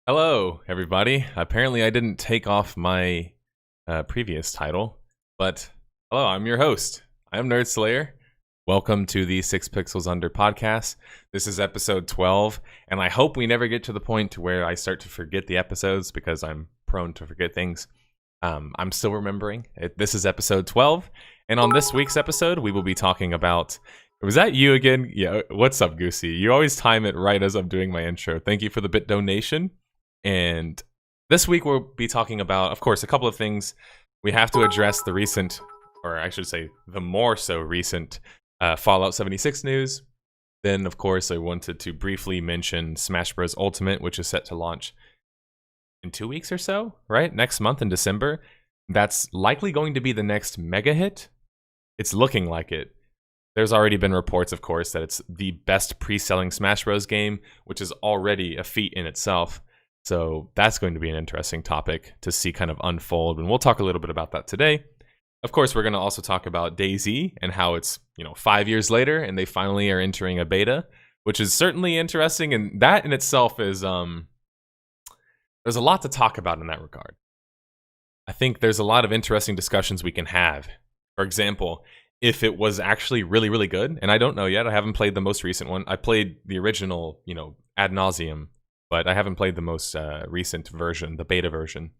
Hello, everybody. Apparently, I didn't take off my previous title, but hello, I'm your host. I'm Nerd Slayer. Welcome to the 6 Pixels Under podcast. This is episode 12, and I hope we never get to the point where I start to forget the episodes because I'm prone to forget things. I'm still remembering. This is episode 12, and on this week's episode, we will be talking about... Was that you again? Yeah, what's up, Goosey? You always time it right as I'm doing my intro. Thank you for the bit donation. And this week we'll be talking about, of course, a couple of things. We have to address the recent, or I should say the more so recent, Fallout 76 news. Then, of course, I wanted to briefly mention Smash Bros. Ultimate, which is set to launch in 2 weeks or so, right? Next month in December. That's likely going to be the next mega hit. It's looking like it. There's already been reports, of course, that it's the best pre-selling Smash Bros. Game, which is already a feat in itself. So that's going to be an interesting topic to see kind of unfold, and we'll talk a little bit about that today. Of course, we're going to also talk about DayZ and how it's, 5 years later, and they finally are entering a beta, which is certainly interesting, and that in itself is, there's a lot to talk about in that regard. I think there's a lot of interesting discussions we can have. For example, if it was actually really, really good, and I don't know yet, I haven't played the most recent one. I played the original, ad nauseum, but I haven't played the most recent version, the beta version.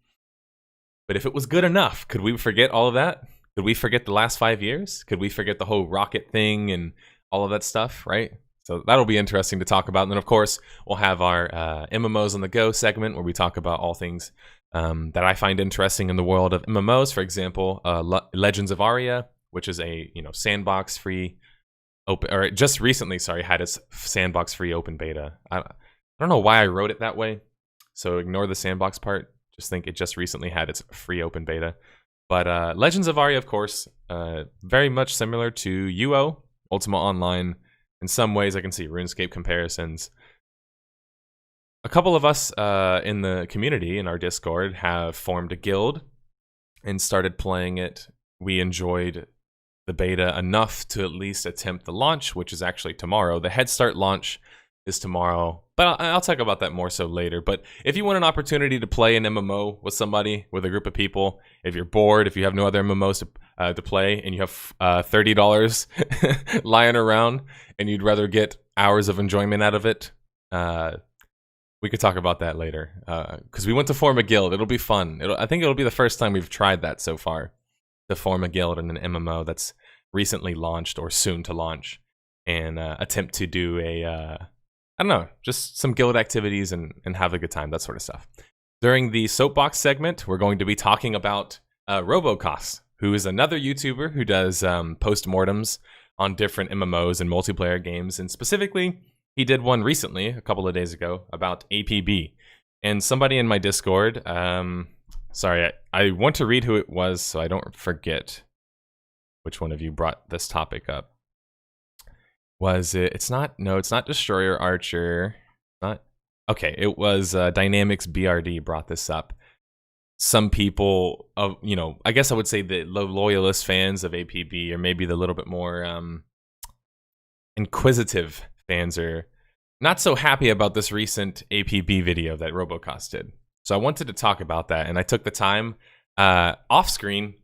But if it was good enough, could we forget all of that? Could we forget the last 5 years? Could we forget the whole rocket thing and all of that stuff, right? So that'll be interesting to talk about. And then, of course, we'll have our MMOs on the go segment where we talk about all things that I find interesting in the world of MMOs. For example, Legends of Aria, which is a sandbox-free open, or just recently, had its sandbox-free open beta. I don't know why I wrote it that way, so ignore the sandbox part. Just think it just recently had its free open beta. But Legends of Aria, of course, very much similar to UO, Ultima Online. In some ways, I can see RuneScape comparisons. A couple of us in the community, in our Discord, have formed a guild and started playing it. We enjoyed the beta enough to at least attempt the launch, which is actually tomorrow. The Head Start launch is tomorrow, but I'll talk about that more so later. But if you want an opportunity to play an MMO with somebody, with a group of people, if you're bored, if you have no other MMOs to play, and you have $30 lying around, and you'd rather get hours of enjoyment out of it, we could talk about that later. Because we want to form a guild. It'll be fun. I think it'll be the first time we've tried that so far, to form a guild in an MMO that's recently launched or soon to launch, and attempt to do I don't know, just some guild activities and have a good time, that sort of stuff. During the soapbox segment, we're going to be talking about RoboKas, who is another YouTuber who does postmortems on different MMOs and multiplayer games, and specifically, he did one recently, a couple of days ago, about APB. And somebody in my Discord, sorry, I want to read who it was so I don't forget which one of you brought this topic up. Was it? It's not Destroyer Archer. Okay, it was Dynamics BRD brought this up. Some people, I guess I would say the loyalist fans of APB, or maybe the little bit more inquisitive fans, are not so happy about this recent APB video that RoboKas did. So I wanted to talk about that, and I took the time off screen,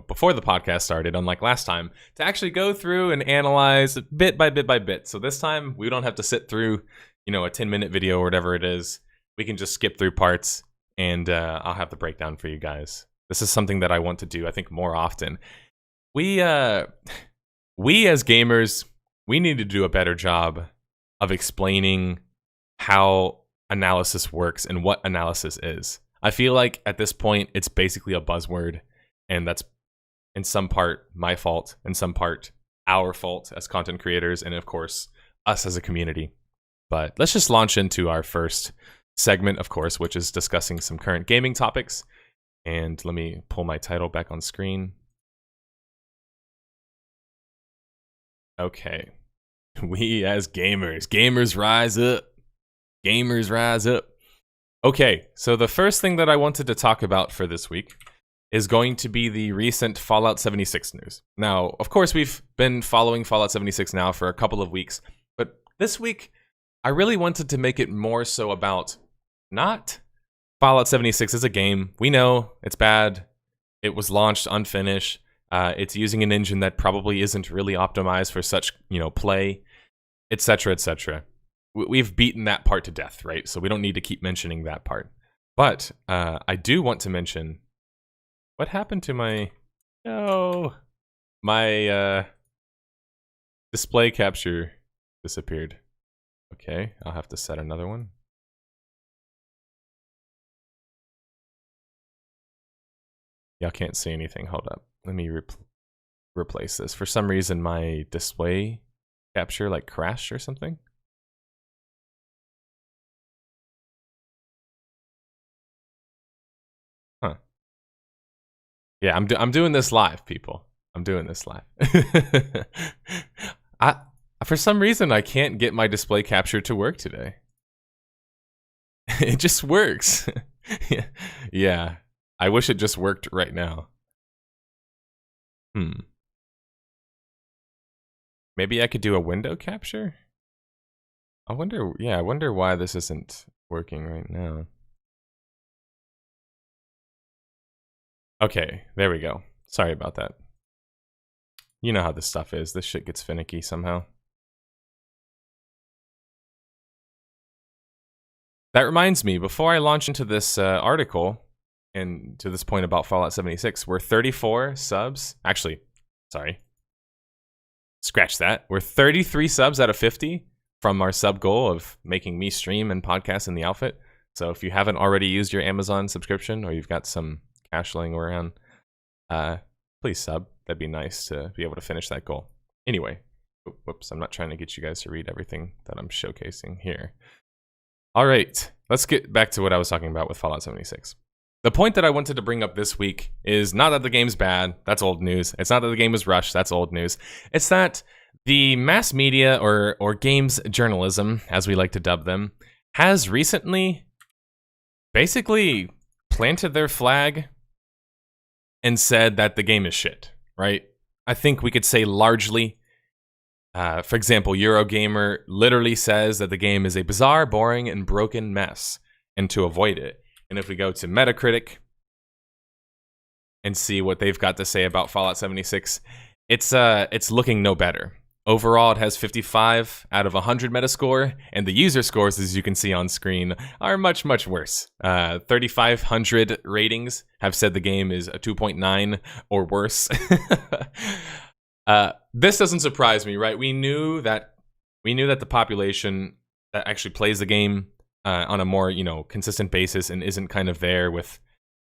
before the podcast started, unlike last time, to actually go through and analyze bit by bit by bit. So this time we don't have to sit through, a 10-minute video or whatever it is. We can just skip through parts, and I'll have the breakdown for you guys. This is something that I want to do, I think, more often. We as gamers, we need to do a better job of explaining how analysis works and what analysis is. I feel like at this point it's basically a buzzword, and that's in some part my fault, in some part our fault as content creators, and of course us as a community. But let's just launch into our first segment, of course, which is discussing some current gaming topics. And let me pull my title back on screen. Okay. We as gamers rise up. Gamers rise up. Okay, so the first thing that I wanted to talk about for this week is going to be the recent Fallout 76 news. Now, of course, we've been following Fallout 76 now for a couple of weeks, but this week, I really wanted to make it more so about not. Fallout 76 is a game. We know it's bad. It was launched unfinished. It's using an engine that probably isn't really optimized for such, play, etc., etc. We've beaten that part to death, right? So we don't need to keep mentioning that part. But I do want to mention what happened to my display capture disappeared. Okay, I'll have to set another one. Y'all can't see anything. Hold up. Let me replace this. For some reason, my display capture like crashed or something. Huh. Yeah, I'm doing this live, people. I'm doing this live. For some reason, I can't get my display capture to work today. It just works. Yeah. I wish it just worked right now. Maybe I could do a window capture? I wonder why this isn't working right now. Okay, there we go. Sorry about that. You know how this stuff is. This shit gets finicky somehow. That reminds me, before I launch into this article, and to this point about Fallout 76, we're 34 subs. Actually, sorry. Scratch that. We're 33 subs out of 50 from our sub goal of making me stream and podcast in the outfit. So if you haven't already used your Amazon subscription or you've got some cash laying around, please sub. That'd be nice to be able to finish that goal. Anyway, whoops, I'm not trying to get you guys to read everything that I'm showcasing here. All right, let's get back to what I was talking about with Fallout 76. The point that I wanted to bring up this week is not that the game's bad. That's old news. It's not that the game was rushed. That's old news. It's that the mass media or games journalism, as we like to dub them, has recently basically planted their flag and said that the game is shit, right? I think we could say largely. For example, Eurogamer literally says that the game is a bizarre, boring, and broken mess, and to avoid it. And if we go to Metacritic and see what they've got to say about Fallout 76, it's looking no better. Overall, it has 55 out of 100 Metascore, and the user scores, as you can see on screen, are much, much worse. 3,500 ratings have said the game is a 2.9 or worse. This doesn't surprise me, right? We knew that the population that actually plays the game on a more, consistent basis and isn't kind of there with,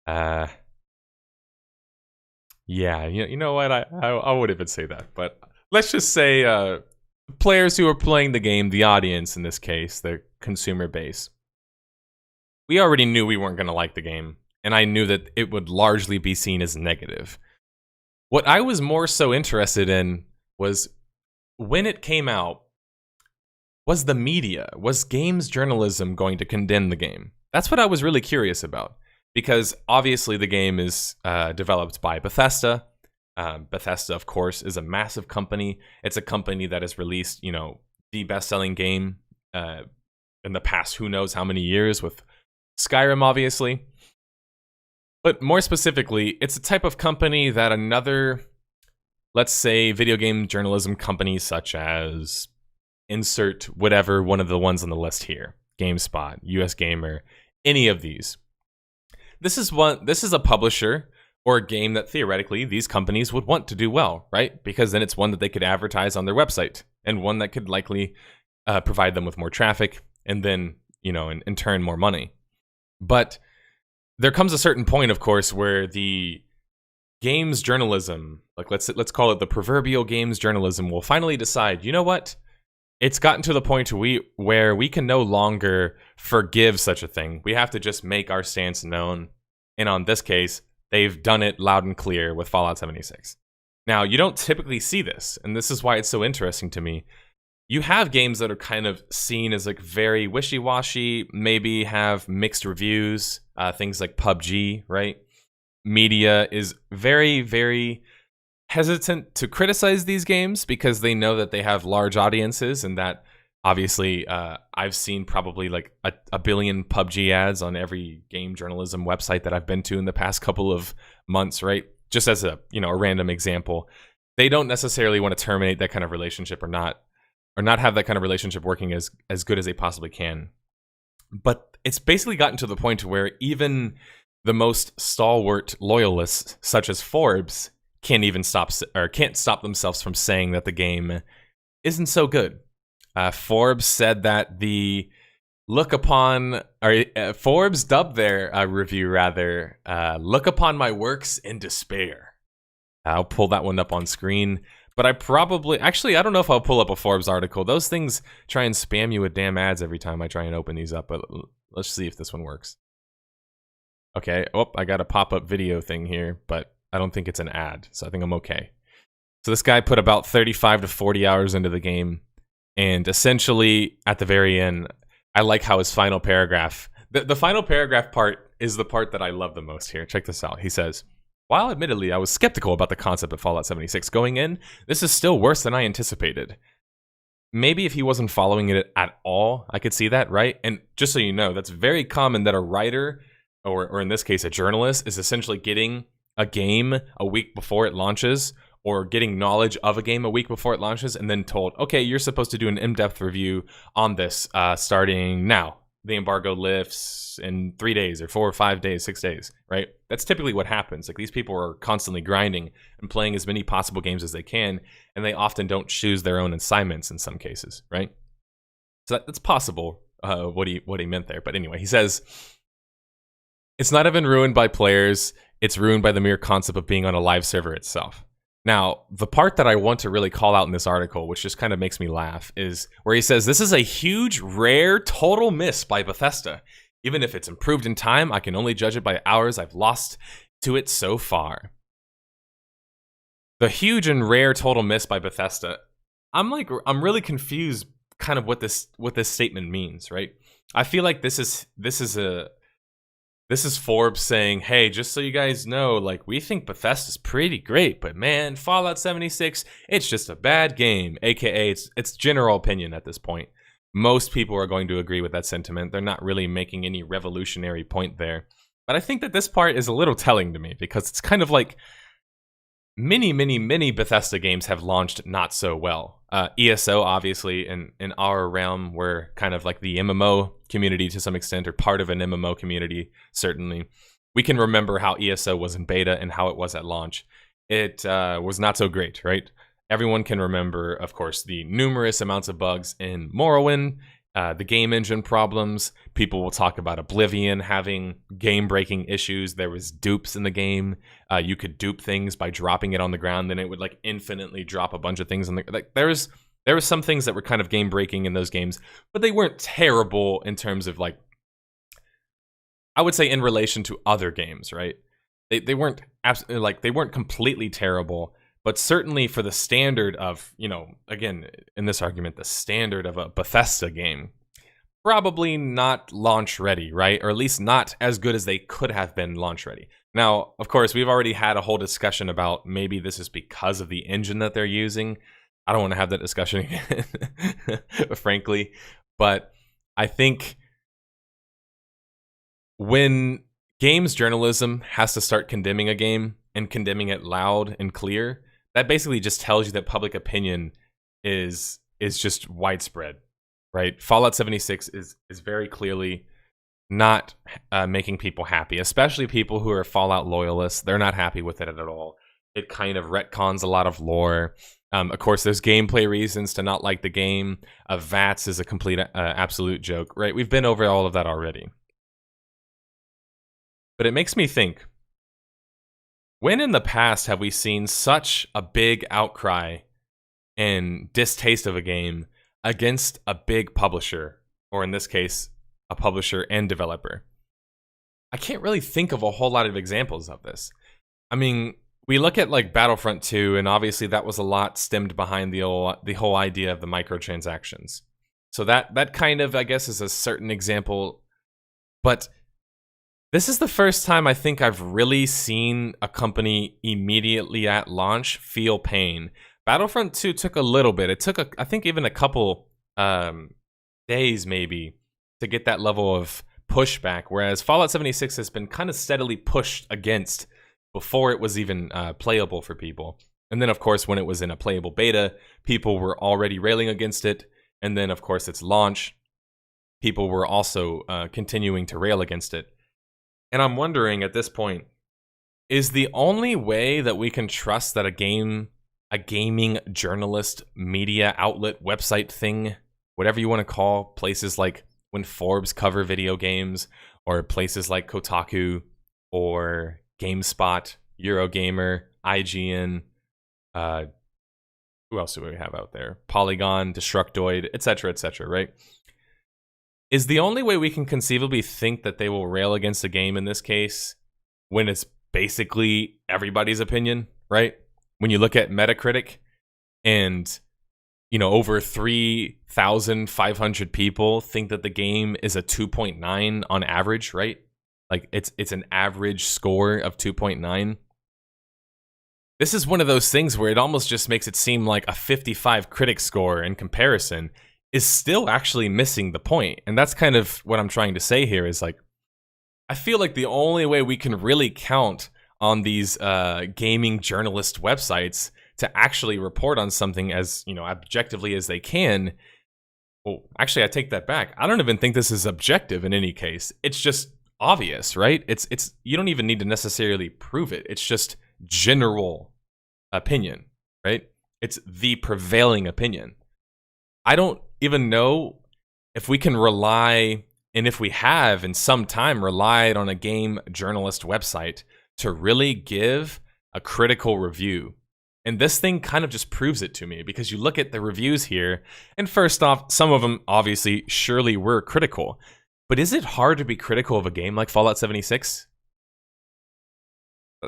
you know what? I wouldn't even say that, but let's just say players who are playing the game, the audience in this case, the consumer base. We already knew we weren't going to like the game, and I knew that it would largely be seen as negative. What I was more so interested in was when it came out, was the media, was games journalism going to condemn the game? That's what I was really curious about, because obviously the game is developed by Bethesda. Bethesda, of course, is a massive company. It's a company that has released, the best-selling game in the past who knows how many years, with Skyrim, obviously. But more specifically, it's a type of company that another, let's say, video game journalism company such as insert whatever one of the ones on the list here, GameSpot, US Gamer, any of these. This is a publisher or a game that theoretically these companies would want to do well, right? Because then it's one that they could advertise on their website, and one that could likely provide them with more traffic, and then, in turn, more money. But there comes a certain point, of course, where the games journalism, like let's call it the proverbial games journalism, will finally decide, you know what? It's gotten to the point where we can no longer forgive such a thing. We have to just make our stance known. And on this case, they've done it loud and clear with Fallout 76. Now, you don't typically see this, and this is why it's so interesting to me. You have games that are kind of seen as like very wishy-washy, maybe have mixed reviews, things like PUBG, right? Media is very, very hesitant to criticize these games because they know that they have large audiences and that Obviously, I've seen probably like a billion PUBG ads on every game journalism website that I've been to in the past couple of months, right? Just as a random example. They don't necessarily want to terminate that kind of relationship or not have that kind of relationship working as good as they possibly can. But it's basically gotten to the point where even the most stalwart loyalists, such as Forbes, can't stop themselves from saying that the game isn't so good. Forbes said that Forbes dubbed their review rather, "Look upon my works in despair." I'll pull that one up on screen, but I don't know if I'll pull up a Forbes article. Those things try and spam you with damn ads every time I try and open these up, but let's see if this one works. Okay, I got a pop-up video thing here, but I don't think it's an ad, so I think I'm okay. So this guy put about 35 to 40 hours into the game, and essentially, at the very end, I like how his final paragraph... The final paragraph part is the part that I love the most here. Check this out. He says, "While admittedly I was skeptical about the concept of Fallout 76 going in, this is still worse than I anticipated." Maybe if he wasn't following it at all, I could see that, right? And just so you know, that's very common that a writer, or in this case a journalist, is essentially getting a game a week before it launches, or getting knowledge of a game a week before it launches, and then told, okay, you're supposed to do an in-depth review on this starting now. The embargo lifts in 3 days, or 4 or 5 days, 6 days, right? That's typically what happens. Like, these people are constantly grinding and playing as many possible games as they can, and they often don't choose their own assignments in some cases, right? So that's possible, what he meant there. But anyway, he says, "It's not even ruined by players, it's ruined by the mere concept of being on a live server itself." Now, the part that I want to really call out in this article, which just kind of makes me laugh, is where he says, "This is a huge, rare, total miss by Bethesda. Even if it's improved in time, I can only judge it by hours I've lost to it so far." The huge and rare total miss by Bethesda. I'm really confused kind of what this statement means, right? I feel like this is Forbes saying, "Hey, just so you guys know, like, we think Bethesda's pretty great, but man, Fallout 76, it's just a bad game." AKA, it's general opinion at this point. Most people are going to agree with that sentiment. They're not really making any revolutionary point there. But I think that this part is a little telling to me, because it's kind of like many Bethesda games have launched not so well. ESO, obviously, in our realm, we're kind of like the MMO community to some extent, or part of an MMO community, certainly. We can remember how ESO was in beta and how it was at launch. It was not so great, right? Everyone can remember, of course, the numerous amounts of bugs in Morrowind, the game engine problems. People will talk about Oblivion having game-breaking issues. There was dupes in the game. You could dupe things by dropping it on the ground, then it would like infinitely drop a bunch of things. There were some things that were kind of game-breaking in those games, but they weren't terrible in terms of, like, I would say in relation to other games, right? They weren't absolutely, like, they weren't completely terrible. But certainly for the standard of, again, in this argument, the standard of a Bethesda game, probably not launch ready, right? Or at least not as good as they could have been launch ready. Now, of course, we've already had a whole discussion about maybe this is because of the engine that they're using. I don't want to have that discussion again, frankly. But I think when games journalism has to start condemning a game and condemning it loud and clear, that basically just tells you that public opinion is just widespread, right? Fallout 76 is very clearly not making people happy, especially people who are Fallout loyalists. They're not happy with it at all. It kind of retcons a lot of lore. Of course, there's gameplay reasons to not like the game. VATS is a complete, absolute joke, right? We've been over all of that already. But it makes me think, when in the past have we seen such a big outcry and distaste of a game against a big publisher, or in this case, a publisher and developer? I can't really think of a whole lot of examples of this. I mean, we look at like Battlefront 2, and obviously that was a lot stemmed behind the whole idea of the microtransactions. So that kind of, I guess, is a certain example. But this is the first time I think I've really seen a company immediately at launch feel pain. Battlefront 2 took a little bit. It took, I think, even a couple days maybe to get that level of pushback, whereas Fallout 76 has been kind of steadily pushed against before it was even playable for people. And then, of course, when it was in a playable beta, people were already railing against it. And then, of course, its launch, people were also continuing to rail against it. And I'm wondering at this point, is the only way that we can trust that a gaming journalist, media outlet, website thing, whatever you want to call places like when Forbes cover video games, or places like Kotaku or GameSpot, Eurogamer, IGN, who else do we have out there? Polygon, Destructoid, etc., right? Is the only way we can conceivably think that they will rail against a game in this case when it's basically everybody's opinion, right? When you look at Metacritic and, you know, over 3,500 people think that the game is a 2.9 on average, right? Like it's an average score of 2.9. This is one of those things where it almost just makes it seem like a 55 critic score in comparison is still actually missing the point. And that's kind of what I'm trying to say here is like, I feel like the only way we can really count on these gaming journalist websites to actually report on something as, you know, objectively as they can. Well, actually, I take that back. I don't even think this is objective in any case. It's just obvious, right? It's you don't even need to necessarily prove it. It's just general opinion, right? It's the prevailing opinion. I don't even know if we can rely, and if we have in some time relied on a game journalist website to really give a critical review. And this thing kind of just proves it to me, because you look at the reviews here, and first off, some of them obviously surely were critical. But is it hard to be critical of a game like Fallout 76?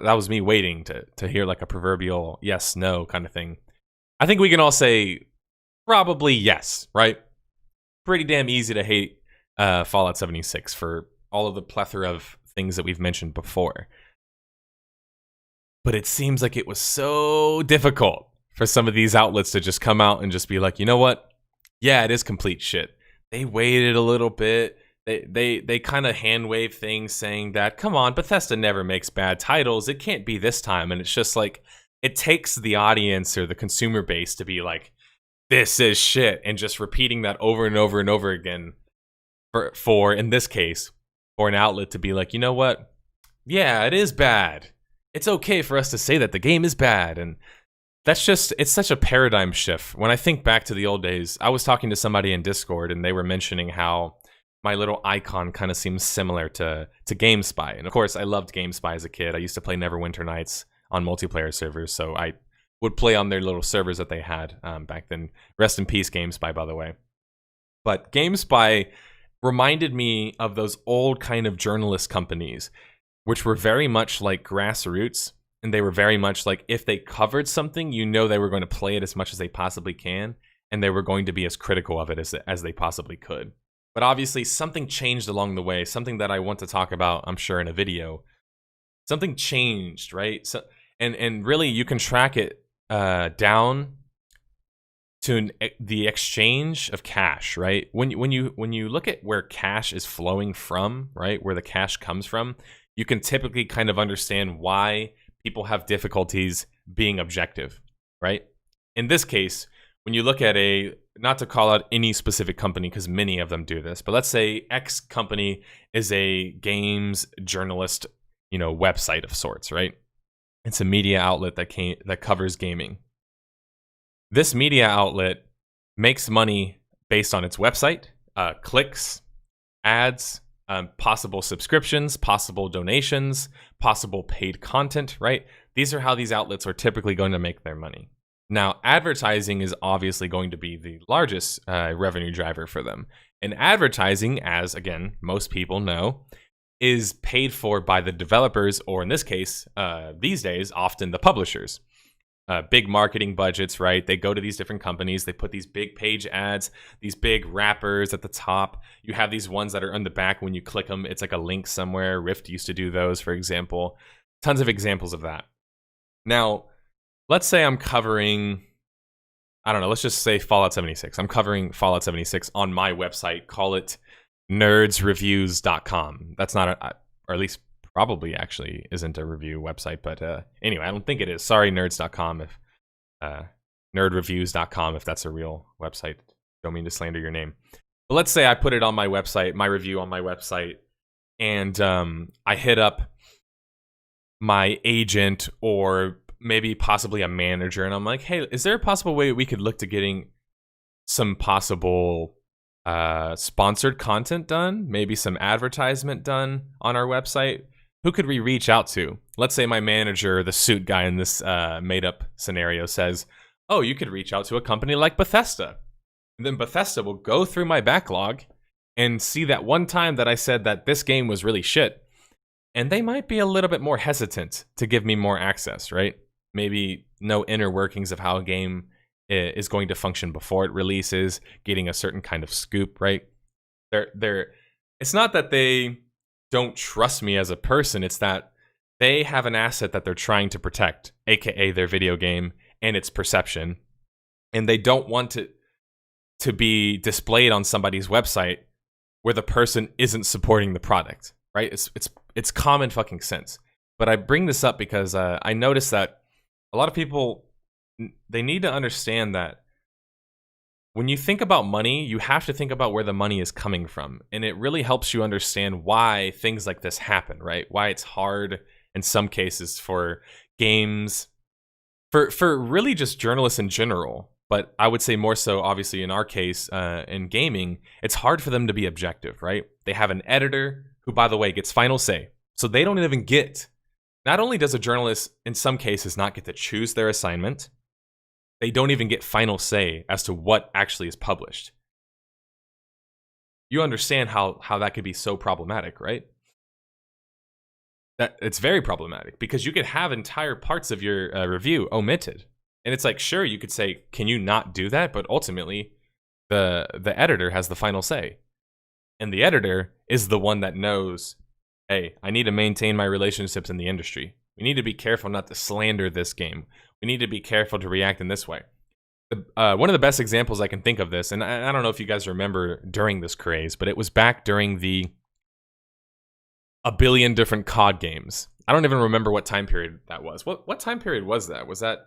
That was me waiting to hear like a proverbial yes, no kind of thing. I think we can all say probably yes, right? Pretty damn easy to hate Fallout 76 for all of the plethora of things that we've mentioned before. But it seems like it was so difficult for some of these outlets to just come out and just be like, you know what? Yeah, it is complete shit. They waited a little bit. They kind of hand wave things saying that, come on, Bethesda never makes bad titles. It can't be this time. And it's just like, it takes the audience or the consumer base to be like, this is shit. And just repeating that over and over and over again for in this case, for an outlet to be like, you know what? Yeah, it is bad. It's okay for us to say that the game is bad. And that's just, it's such a paradigm shift. When I think back to the old days, I was talking to somebody in Discord and they were mentioning how my little icon kind of seems similar to GameSpy. And of course, I loved GameSpy as a kid. I used to play Neverwinter Nights on multiplayer servers, so I would play on their little servers that they had back then. Rest in peace, GameSpy, by the way. But GameSpy reminded me of those old kind of journalist companies, which were very much like grassroots, and they were very much like, if they covered something, you know they were going to play it as much as they possibly can, and they were going to be as critical of it as they possibly could. But obviously, something changed along the way, something that I want to talk about, I'm sure, in a video. Something changed, right? So, and really, you can track it down to the exchange of cash, right? When you look at where cash is flowing from, right, where the cash comes from, you can typically kind of understand why people have difficulties being objective, right? In this case, when you look at not to call out any specific company because many of them do this, but let's say X company is a games journalist, you know, website of sorts, right? It's a media outlet that covers gaming. This media outlet makes money based on its website, clicks, ads, possible subscriptions, possible donations, possible paid content, right? These are how these outlets are typically going to make their money. Now, advertising is obviously going to be the largest revenue driver for them. And advertising, as, again, most people know, is paid for by the developers, or in this case, these days, often the publishers. Big marketing budgets, right? They go to these different companies. They put these big page ads, these big wrappers at the top. You have these ones that are on the back. When you click them, it's like a link somewhere. Rift used to do those, for example. Tons of examples of that. Now, let's say I'm covering I don't know, let's just say Fallout 76. I'm covering Fallout 76 on my website. Call it nerdsreviews.com. That's not or at least probably actually isn't a review website, but anyway, I don't think it is. Sorry, nerds.com if nerdreviews.com if that's a real website. Don't mean to slander your name. But let's say I put it on my website, my review on my website, and I hit up my agent or maybe possibly a manager, and I'm like, hey, is there a possible way we could look to getting some possible sponsored content done, maybe some advertisement done on our website? Who could we reach out to? Let's say my manager, the suit guy in this made-up scenario, says, oh, you could reach out to a company like Bethesda. And then Bethesda will go through my backlog and see that one time that I said that this game was really shit. And they might be a little bit more hesitant to give me more access, right? Maybe no inner workings of how a game is going to function before it releases, getting a certain kind of scoop, right? It's not that they don't trust me as a person, it's that they have an asset that they're trying to protect, aka their video game and its perception, and they don't want it to be displayed on somebody's website where the person isn't supporting the product, right? It's common fucking sense. But I bring this up because I noticed that a lot of people, they need to understand that when you think about money, you have to think about where the money is coming from. And it really helps you understand why things like this happen, right? Why it's hard in some cases for games, for really just journalists in general. But I would say more so, obviously, in our case, in gaming, it's hard for them to be objective, right? They have an editor who, by the way, gets final say. So they don't even get, not only does a journalist, in some cases, not get to choose their assignment, they don't even get final say as to what actually is published. You understand how that could be so problematic, right? That it's very problematic because you could have entire parts of your review omitted. And it's like, sure, you could say, can you not do that? But ultimately, the editor has the final say. And the editor is the one that knows, hey, I need to maintain my relationships in the industry. We need to be careful not to slander this game. We need to be careful to react in this way. One of the best examples I can think of this, and I don't know if you guys remember during this craze, but it was back during the a billion different COD games. I don't even remember what time period that was. What time period was that? Was that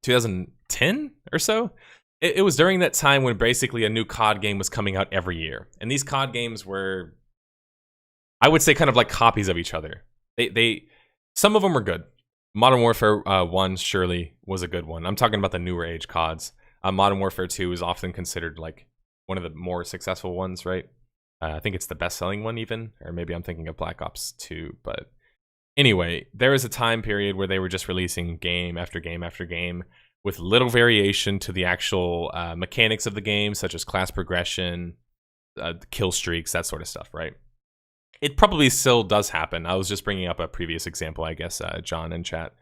2010 or so? It was during that time when basically a new COD game was coming out every year. And these COD games were, I would say, kind of like copies of each other. Some of them were good. Modern Warfare 1 surely was a good one. I'm talking about the newer age CODs. Modern Warfare 2 is often considered like one of the more successful ones, right? I think it's the best-selling one even, or maybe I'm thinking of Black Ops 2. But anyway, there was a time period where they were just releasing game after game after game with little variation to the actual mechanics of the game, such as class progression, kill streaks, that sort of stuff, right? It probably still does happen. I was just bringing up a previous example, I guess, John in chat.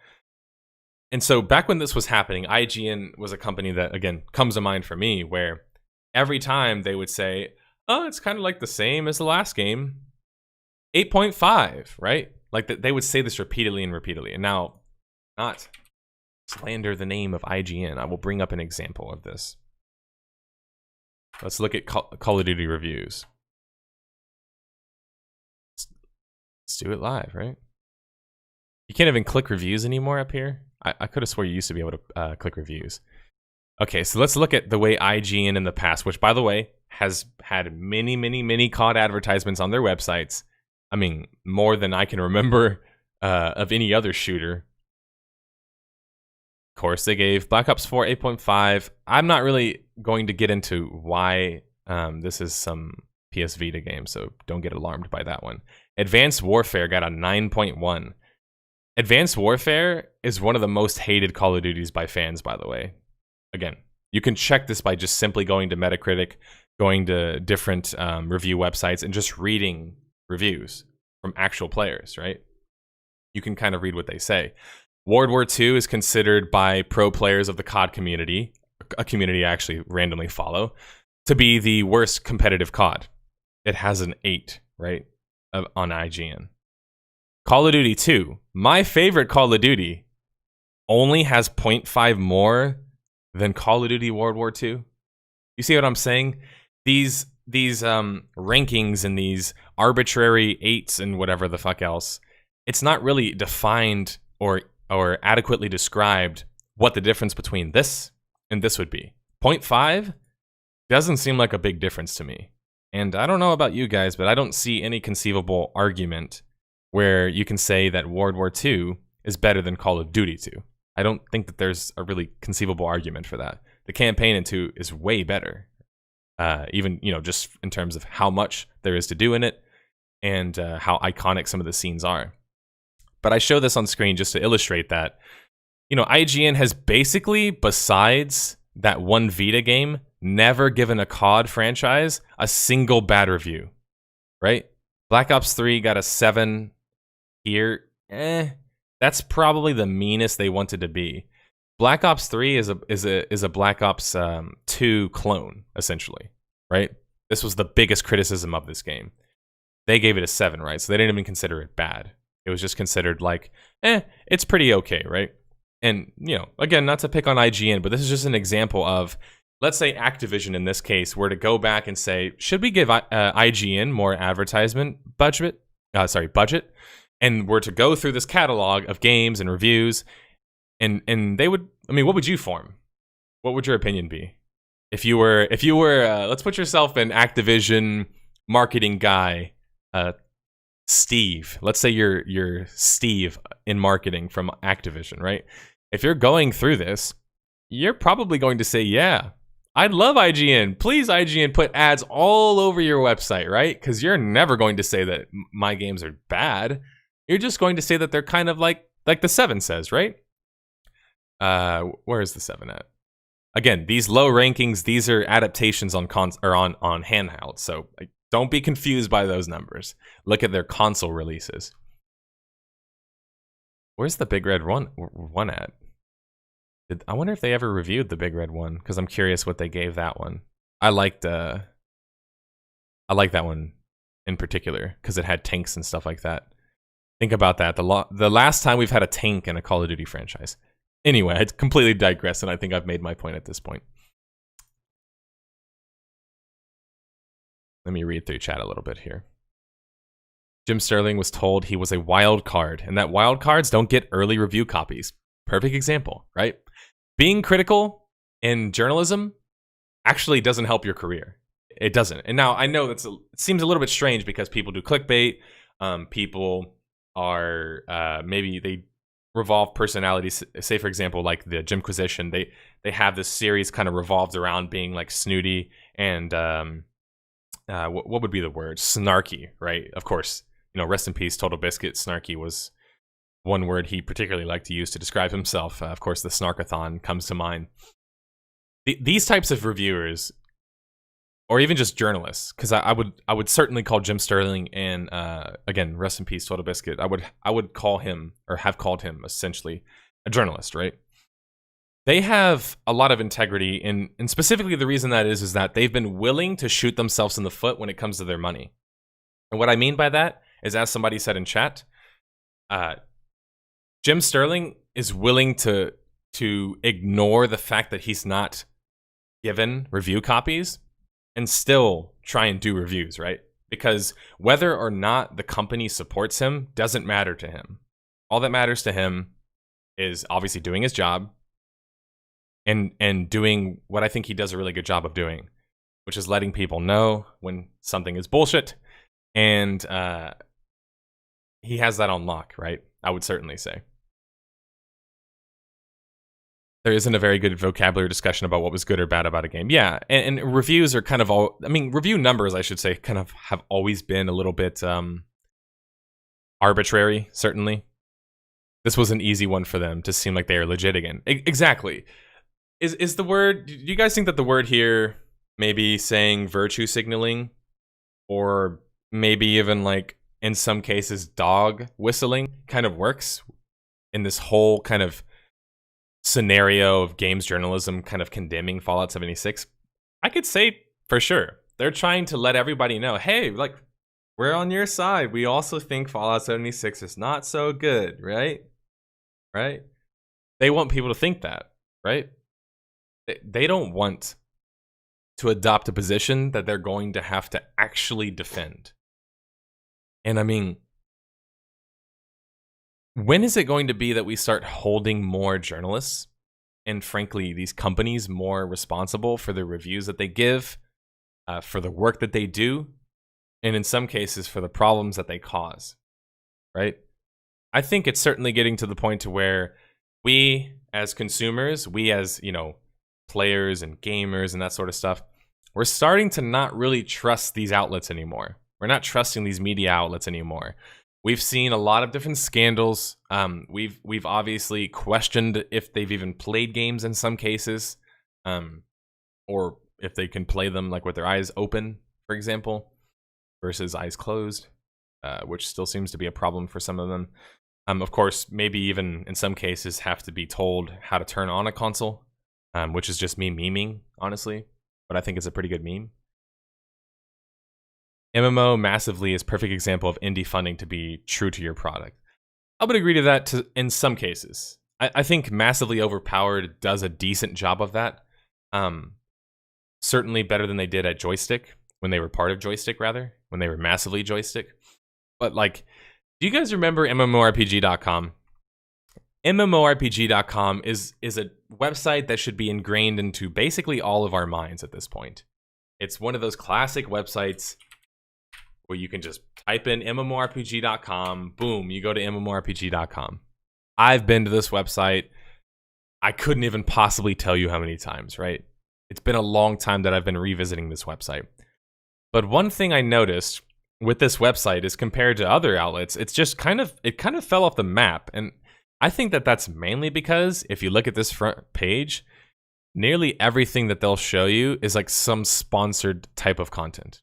And so back when this was happening, IGN was a company that, again, comes to mind for me, where every time they would say, oh, it's kind of like the same as the last game. 8.5, right? Like they would say this repeatedly and repeatedly. And now, not slander the name of IGN, I will bring up an example of this. Let's look at Call of Duty reviews. Let's do it live, right? You can't even click reviews anymore up here. I could have swore you used to be able to click reviews. Okay, so let's look at the way IGN in the past, which, by the way, has had many, many, many COD advertisements on their websites. I mean, more than I can remember of any other shooter. Of course, they gave Black Ops 4 8.5. I'm not really going to get into why this is some PS Vita game, so don't get alarmed by that one. Advanced Warfare got a 9.1. Advanced Warfare is one of the most hated Call of Duties by fans, by the way. Again, you can check this by just simply going to Metacritic, going to different review websites, and just reading reviews from actual players, right? You can kind of read what they say. World War II is considered by pro players of the COD community, a community I actually randomly follow, to be the worst competitive COD. It has an 8, right, on IGN. Call of Duty 2, my favorite Call of Duty, only has 0.5 more than Call of Duty World War II? You see what I'm saying? These rankings and these arbitrary 8s and whatever the fuck else, it's not really defined or adequately described what the difference between this and this would be. 0.5 doesn't seem like a big difference to me. And I don't know about you guys, but I don't see any conceivable argument where you can say that World War II is better than Call of Duty 2. I don't think that there's a really conceivable argument for that. The campaign in 2 is way better. Even, just in terms of how much there is to do in it and how iconic some of the scenes are. But I show this on screen just to illustrate that, IGN has basically, besides that one Vita game, never given a COD franchise a single bad review, right? Black Ops 3 got a 7 here. That's probably the meanest they wanted to be. Black Ops 3 is a Black Ops 2 clone, essentially, right? This was the biggest criticism of this game. They gave it a 7, right? So they didn't even consider it bad. It was just considered like, it's pretty okay, right? And, again, not to pick on IGN, but this is just an example of, let's say Activision in this case were to go back and say, should we give IGN more advertisement budget? And were to go through this catalog of games and reviews, and they would, what would you form? What would your opinion be? If you were, let's put yourself in Activision marketing guy, Steve. Let's say you're Steve in marketing from Activision, right? If you're going through this, you're probably going to say, yeah, I'd love IGN. Please, IGN, put ads all over your website, right? Because you're never going to say that my games are bad. You're just going to say that they're kind of like the 7 says, right? Where is the 7 at? Again, these low rankings, these are adaptations on handheld, so don't be confused by those numbers. Look at their console releases. Where's the Big Red one at? I wonder if they ever reviewed the Big Red one, because I'm curious what they gave that one. I like that one in particular because it had tanks and stuff like that. Think about that. The last time we've had a tank in a Call of Duty franchise. Anyway, I completely digress, and I think I've made my point at this point. Let me read through chat a little bit here. Jim Sterling was told he was a wild card, and that wild cards don't get early review copies. Perfect example, right? Being critical in journalism actually doesn't help your career. It doesn't. And now I know it seems a little bit strange because people do clickbait. People are maybe they revolve personalities. Say, for example, like the Jimquisition. They have this series kind of revolved around being like snooty and what would be the word? Snarky, right? Of course, rest in peace, Total Biscuit. Snarky was one word he particularly liked to use to describe himself. Of course, the Snarkathon comes to mind. These types of reviewers, or even just journalists, because I would certainly call Jim Sterling and again, rest in peace, Total Biscuit. I would call him, or have called him, essentially a journalist, right? They have a lot of integrity, and specifically the reason that is that they've been willing to shoot themselves in the foot when it comes to their money. And what I mean by that is, as somebody said in chat, Jim Sterling is willing to ignore the fact that he's not given review copies and still try and do reviews, right? Because whether or not the company supports him doesn't matter to him. All that matters to him is obviously doing his job and doing what I think he does a really good job of doing, which is letting people know when something is bullshit. And he has that on lock, right? I would certainly say. There isn't a very good vocabulary discussion about what was good or bad about a game. Yeah, and reviews are kind of review numbers, I should say, kind of have always been a little bit arbitrary, certainly. This was an easy one for them to seem like they are legit again. Exactly. Is the word, do you guys think that the word here maybe saying virtue signaling, or maybe even like in some cases dog whistling kind of works in this whole kind of scenario of games journalism kind of condemning Fallout 76? I could say for sure they're trying to let everybody know, hey, like, we're on your side. We also think Fallout 76 is not so good, right? They want people to think that, right? They don't want to adopt a position that they're going to have to actually defend. And I mean, when is it going to be that we start holding more journalists and, frankly, these companies more responsible for the reviews that they give, for the work that they do, and in some cases for the problems that they cause, right? I think it's certainly getting to the point to where we as consumers, we as, players and gamers and that sort of stuff, we're starting to not really trust these outlets anymore. We're not trusting these media outlets anymore. We've seen a lot of different scandals. We've obviously questioned if they've even played games in some cases, or if they can play them like with their eyes open, for example, versus eyes closed, which still seems to be a problem for some of them. Of course, maybe even in some cases have to be told how to turn on a console, which is just me memeing, honestly, but I think it's a pretty good meme. MMO massively is a perfect example of indie funding to be true to your product. I would agree to that in some cases. I think Massively Overpowered does a decent job of that. Certainly better than they did at Joystick, when they were part of Joystick, rather, when they were Massively Joystick. But, like, do you guys remember MMORPG.com? MMORPG.com is a website that should be ingrained into basically all of our minds at this point. It's one of those classic websites where you can just type in MMORPG.com, boom, you go to MMORPG.com. I've been to this website. I couldn't even possibly tell you how many times, right? It's been a long time that I've been revisiting this website. But one thing I noticed with this website is compared to other outlets, it kind of fell off the map. And I think that that's mainly because if you look at this front page, nearly everything that they'll show you is like some sponsored type of content.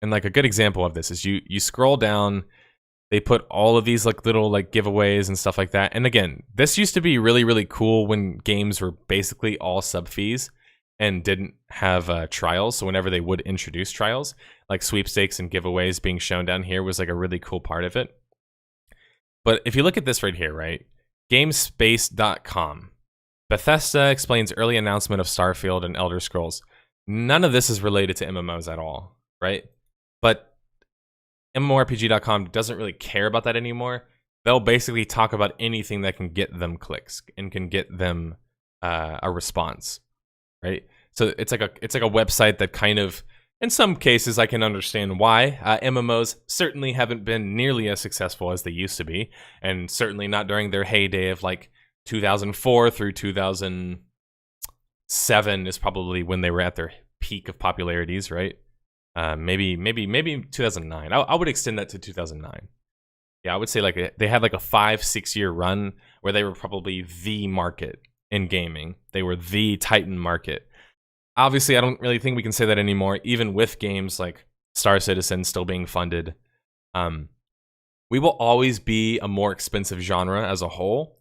And like a good example of this is you scroll down, they put all of these like little like giveaways and stuff like that. And again, this used to be really, really cool when games were basically all sub fees and didn't have trials. So whenever they would introduce trials, like sweepstakes and giveaways being shown down here was like a really cool part of it. But if you look at this right here, right? Gamespace.com. Bethesda explains early announcement of Starfield and Elder Scrolls. None of this is related to MMOs at all, right? But MMORPG.com doesn't really care about that anymore. They'll basically talk about anything that can get them clicks and can get them a response, right? So it's like a website that kind of, in some cases, I can understand why. MMOs certainly haven't been nearly as successful as they used to be, and certainly not during their heyday of like 2004 through 2007 is probably when they were at their peak of popularities, right? Maybe 2009. I would extend that to 2009. Yeah, I would say like they had like a 5-6 year run where they were probably the market in gaming. They were the Titan market. Obviously, I don't really think we can say that anymore, even with games like Star Citizen still being funded. We will always be a more expensive genre as a whole,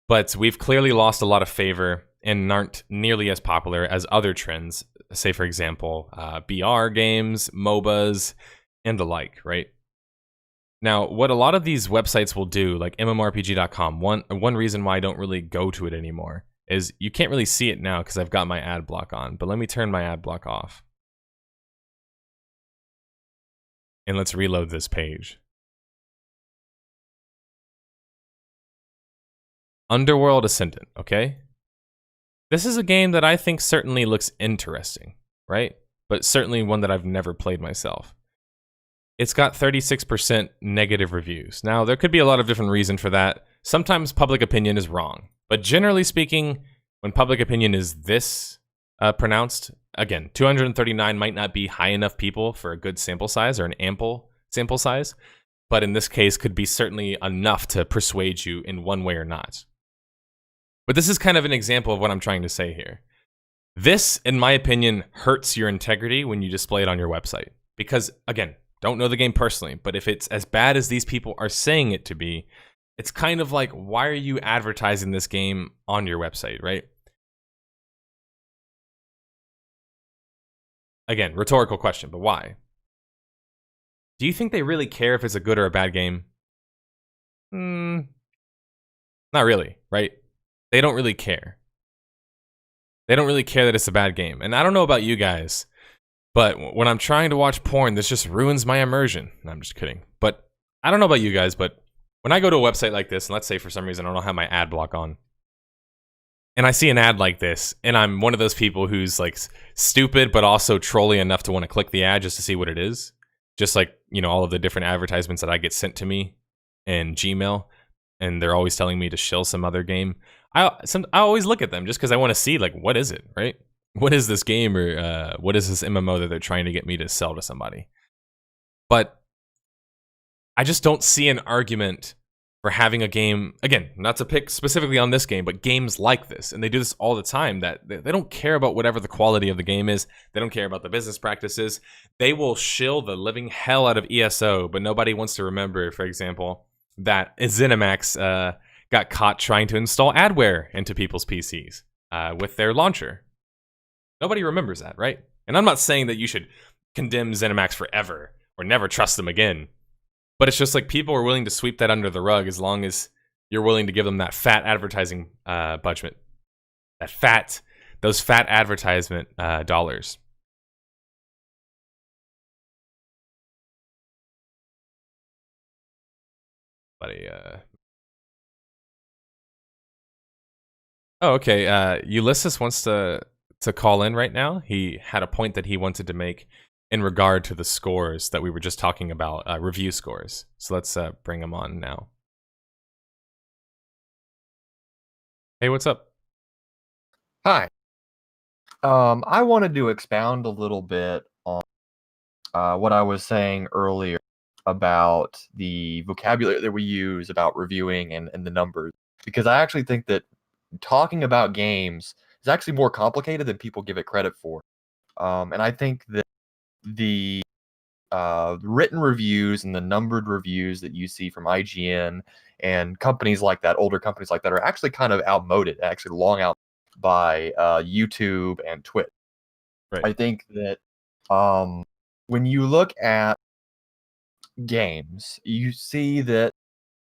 but we've clearly lost a lot of favor and aren't nearly as popular as other trends, say, for example, BR games, MOBAs, and the like, right? Now, what a lot of these websites will do, like MMORPG.com, one reason why I don't really go to it anymore is you can't really see it now because I've got my ad block on, but let me turn my ad block off. And let's reload this page. Underworld Ascendant, okay? This is a game that I think certainly looks interesting, right? But certainly one that I've never played myself. It's got 36% negative reviews. Now, there could be a lot of different reasons for that. Sometimes public opinion is wrong. But generally speaking, when public opinion is this pronounced, again, 239 might not be high enough people for a good sample size or an ample sample size. But in this case, could be certainly enough to persuade you in one way or not. But this is kind of an example of what I'm trying to say here. This, in my opinion, hurts your integrity when you display it on your website. Because, again, don't know the game personally, but if it's as bad as these people are saying it to be, it's kind of like, why are you advertising this game on your website, right? Again, rhetorical question, but why? Do you think they really care if it's a good or a bad game? Not really, right? They don't really care. They don't really care that it's a bad game. And I don't know about you guys, but when I'm trying to watch porn, this just ruins my immersion. No, I'm just kidding. But I don't know about you guys, but when I go to a website like this, and let's say for some reason I don't have my ad block on, and I see an ad like this, and I'm one of those people who's like stupid but also trolly enough to want to click the ad just to see what it is, just like, you know, all of the different advertisements that I get sent to me in Gmail, and they're always telling me to shill some other game. I always look at them just because I want to see, like, what is it, right? What is this game, or what is this MMO that they're trying to get me to sell to somebody? But I just don't see an argument for having a game, again, not to pick specifically on this game, but games like this, and they do this all the time, that they don't care about whatever the quality of the game is. They don't care about the business practices. They will shill the living hell out of ESO, but nobody wants to remember, for example, that ZeniMax got caught trying to install adware into people's PCs with their launcher. Nobody remembers that, right? And I'm not saying that you should condemn ZeniMax forever or never trust them again. But it's just like people are willing to sweep that under the rug as long as you're willing to give them that fat advertising budget, those fat advertisement dollars. Buddy, oh, okay. Ulyssez wants to call in right now. He had a point that he wanted to make in regard to the scores that we were just talking about, review scores. So let's bring him on now. Hey, what's up? Hi. I wanted to expound a little bit on what I was saying earlier about the vocabulary that we use about reviewing and the numbers, because I actually think that talking about games is actually more complicated than people give it credit for. And I think that the written reviews and the numbered reviews that you see from IGN and companies like that, older companies like that, are actually kind of outmoded, actually long out by YouTube and Twitch. Right. I think that when you look at games, you see that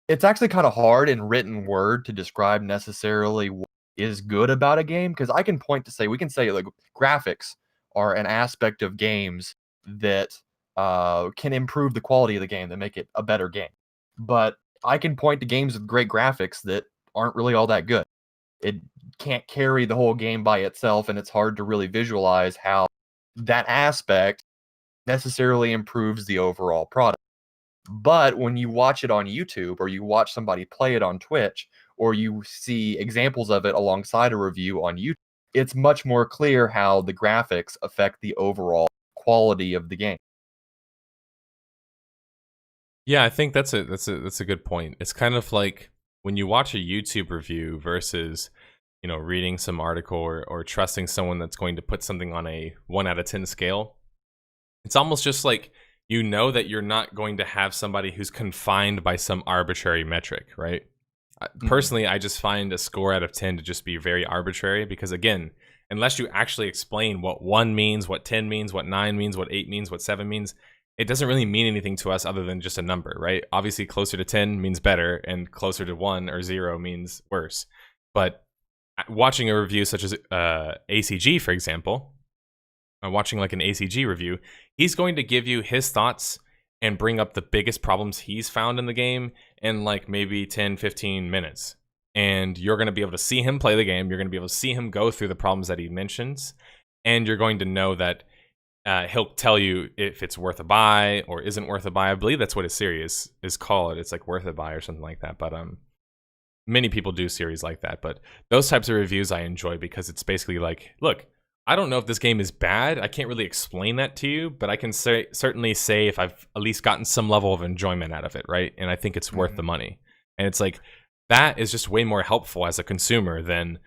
it's actually kind of hard in written word to describe necessarily what is good about a game, because I can point to say, we can say like graphics are an aspect of games that can improve the quality of the game, that make it a better game. But I can point to games with great graphics that aren't really all that good. It can't carry the whole game by itself, and it's hard to really visualize how that aspect necessarily improves the overall product. But when you watch it on YouTube, or you watch somebody play it on Twitch, or you see examples of it alongside a review on YouTube, it's much more clear how the graphics affect the overall quality of the game. Yeah, I think that's a good point. It's kind of like when you watch a YouTube review versus, you know, reading some article or trusting someone that's going to put something on a 1 out of 10 scale. It's almost just like, you know, that you're not going to have somebody who's confined by some arbitrary metric, right? Personally, I just find a score out of 10 to just be very arbitrary, because again, unless you actually explain what 1 means, what 10 means, what 9 means, what 8 means, what 7 means, it doesn't really mean anything to us other than just a number, right? Obviously, closer to 10 means better, and closer to 1 or 0 means worse. But watching a review such as ACG, for example, watching like an ACG review, he's going to give you his thoughts and bring up the biggest problems he's found in the game in like maybe 10, 15 minutes. And you're going to be able to see him play the game. You're going to be able to see him go through the problems that he mentions. And you're going to know that he'll tell you if it's worth a buy or isn't worth a buy. I believe that's what his series is called. It's like worth a buy or something like that. But many people do series like that. But those types of reviews I enjoy, because it's basically like, look, I don't know if this game is bad. I can't really explain that to you, but I can certainly say if I've at least gotten some level of enjoyment out of it, right? And I think it's worth the money. And it's like, that is just way more helpful as a consumer than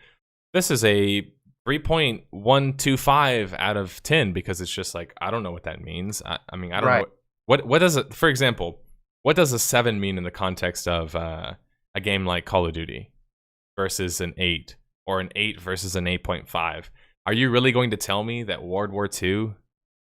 this is a 3.125 out of 10, because it's just like, I don't know what that means. I mean, I don't know. What does it, for example, what does a 7 mean in the context of a game like Call of Duty versus an 8, or an 8 versus an 8.5? Are you really going to tell me that World War II,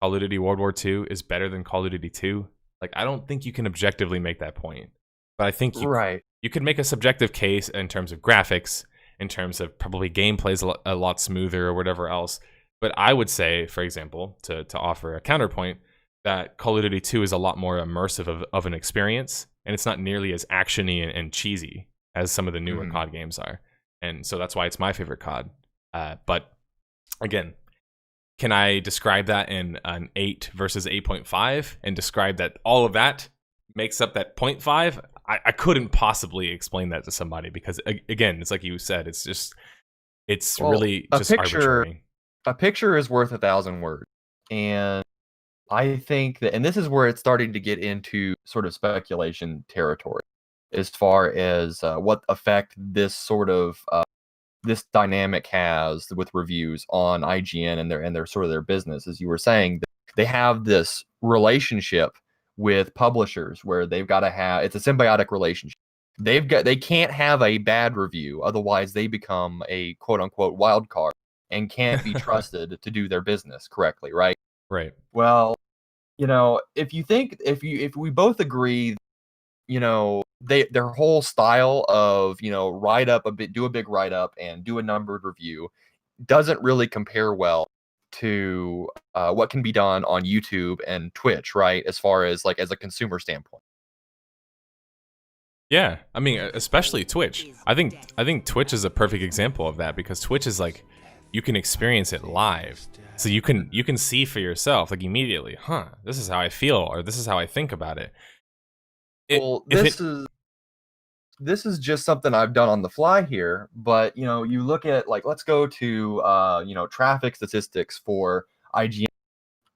Call of Duty World War II, is better than Call of Duty 2? Like, I don't think you can objectively make that point. But I think you could make a subjective case in terms of graphics in terms of probably gameplay's a lot smoother or whatever else. But I would say, for example, to offer a counterpoint, that Call of Duty 2 is a lot more immersive of an experience, and it's not nearly as actiony and cheesy as some of the newer COD games are. And so that's why it's my favorite COD. But again, can I describe that in an 8 versus 8.5 and describe that all of that makes up that 0.5? I couldn't possibly explain that to somebody because, again, it's like you said, it's just, it's really just arbitrary. A picture is worth 1,000 words. And I think that, and this is where it's starting to get into sort of speculation territory as far as what effect this sort of this dynamic has with reviews on IGN and their sort of their business. As you were saying, they have this relationship with publishers where they've got to have, it's a symbiotic relationship. They can't have a bad review, otherwise they become a quote unquote wild card and can't be trusted to do their business correctly, right? Right. Well, you know, if we both agree, you know, their whole style of, you know, do a big write up and do a numbered review doesn't really compare well to what can be done on YouTube and Twitch, right? As far as like as a consumer standpoint. Yeah, I mean, especially Twitch. I think Twitch is a perfect example of that because Twitch is like, you can experience it live, so you can see for yourself like immediately. This is how I feel, or this is how I think about it. This is just something I've done on the fly here, but you know, you look at like, let's go to you know, traffic statistics for IGN.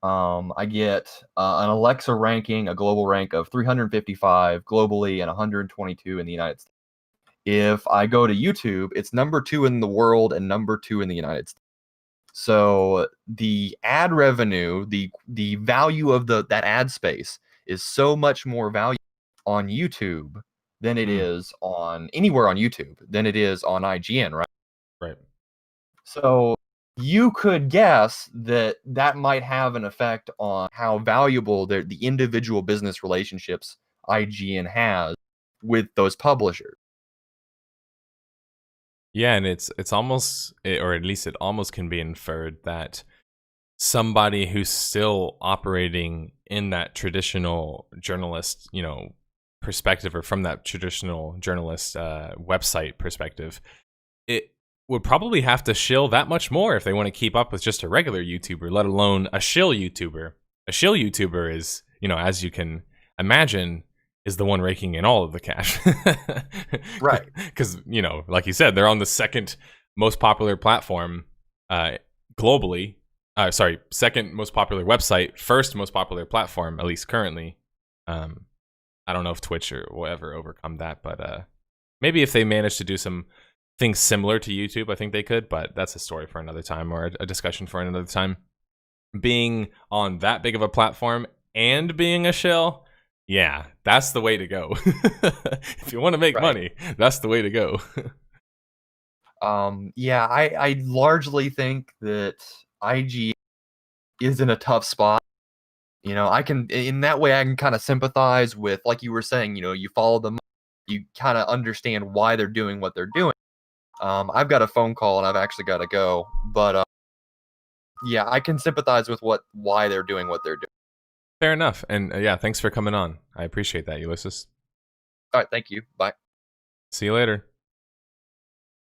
I get an Alexa ranking, a global rank of 355 globally and 122 in the United States. If I go to YouTube, it's number 2 in the world and number 2 in the United States. So the ad revenue, the value of that ad space is so much more valuable on YouTube than it is on anywhere on YouTube than it is on IGN, right? Right. So you could guess that might have an effect on how valuable the individual business relationships IGN has with those publishers. Yeah, and it's almost, or at least it almost can be inferred that somebody who's still operating in that traditional journalist, you know, perspective, or from that traditional journalist website perspective, it would probably have to shill that much more if they want to keep up with just a regular YouTuber, let alone a shill YouTuber. A shill YouTuber is, you know, as you can imagine, is the one raking in all of the cash. Right. Because, you know, like you said, they're on the second most popular platform globally. Second most popular website, first most popular platform, at least currently. I don't know if Twitch or will ever overcome that, but maybe if they manage to do some things similar to YouTube, I think they could, but that's a story for another time, or a discussion for another time. Being on that big of a platform and being a shill, yeah, that's the way to go. If you want to make money, that's the way to go. Yeah, I largely think that IG is in a tough spot. You know, in that way I can kind of sympathize with, like you were saying, you know, you follow them, you kind of understand why they're doing what they're doing. I've got a phone call and I've actually got to go, but yeah, I can sympathize with why they're doing what they're doing. Fair enough. And yeah, thanks for coming on. I appreciate that, Ulyssez. All right, thank you. Bye. See you later.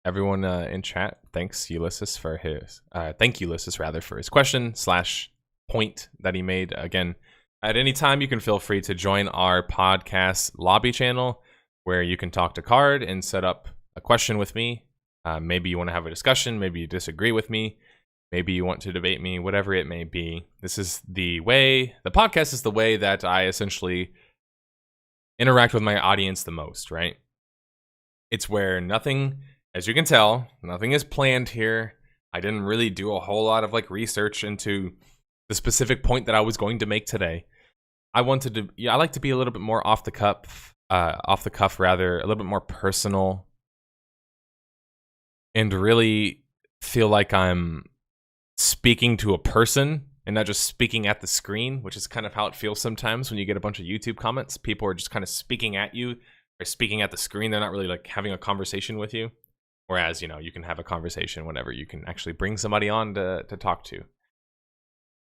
Everyone in chat, thanks Ulyssez for his thank Ulyssez rather for his question / point that he made. Again, at any time you can feel free to join our podcast lobby channel where you can talk to Card and set up a question with me. Maybe you want to have a discussion, maybe you disagree with me, maybe you want to debate me, whatever it may be. This is the podcast is the way that I essentially interact with my audience the most, right? It's where nothing, as you can tell, nothing is planned here. I didn't really do a whole lot of like research into the specific point that I was going to make today. I like to be a little bit more off the cuff rather, a little bit more personal, and really feel like I'm speaking to a person and not just speaking at the screen, which is kind of how it feels sometimes when you get a bunch of YouTube comments. People are just kind of speaking at you or speaking at the screen. They're not really like having a conversation with you Whereas, you can have a conversation whenever you can actually bring somebody on to talk to.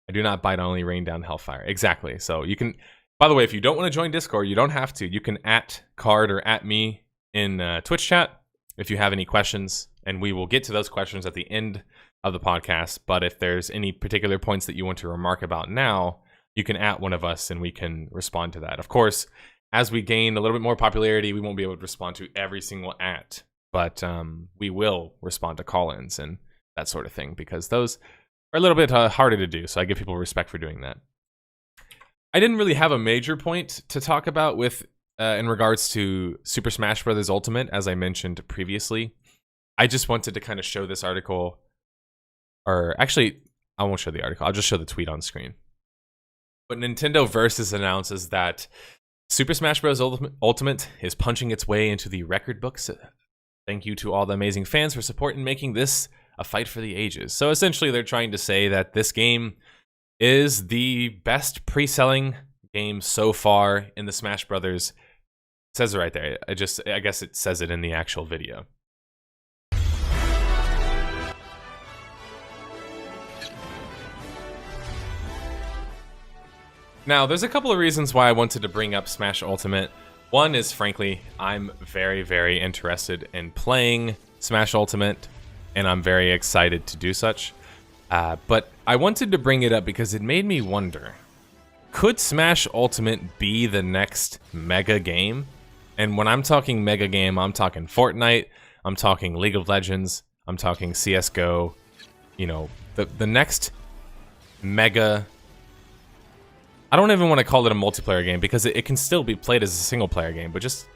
I do not bite, only rain down hellfire. Exactly. So you can, by the way, if you don't want to join Discord, you don't have to. You can at Card or at me in Twitch chat if you have any questions, and we will get to those questions at the end of the podcast. But if there's any particular points that you want to remark about now, you can at one of us and we can respond to that. Of course, as we gain a little bit more popularity, we won't be able to respond to every single at, but we will respond to call-ins and that sort of thing, because those are a little bit harder to do. So I give people respect for doing that. I didn't really have a major point to talk about with in regards to Super Smash Bros. Ultimate, as I mentioned previously. I just wanted to kind of show this article, or actually, I won't show the article. I'll just show the tweet on screen. But Nintendo Versus announces that Super Smash Bros. Ultimate is punching its way into the record books. Thank you to all the amazing fans for support in making this a fight for the ages. So essentially, they're trying to say that this game is the best pre-selling game so far in the Smash Brothers. It says it right there. I guess it says it in the actual video. Now, there's a couple of reasons why I wanted to bring up Smash Ultimate. One is, frankly, I'm very, very interested in playing Smash Ultimate, and I'm very excited to do such. But I wanted to bring it up because it made me wonder, could Smash Ultimate be the next mega game? And when I'm talking mega game, I'm talking Fortnite, I'm talking League of Legends, I'm talking CSGO, the next mega. I don't even want to call it a multiplayer game because it can still be played as a single player game, but just,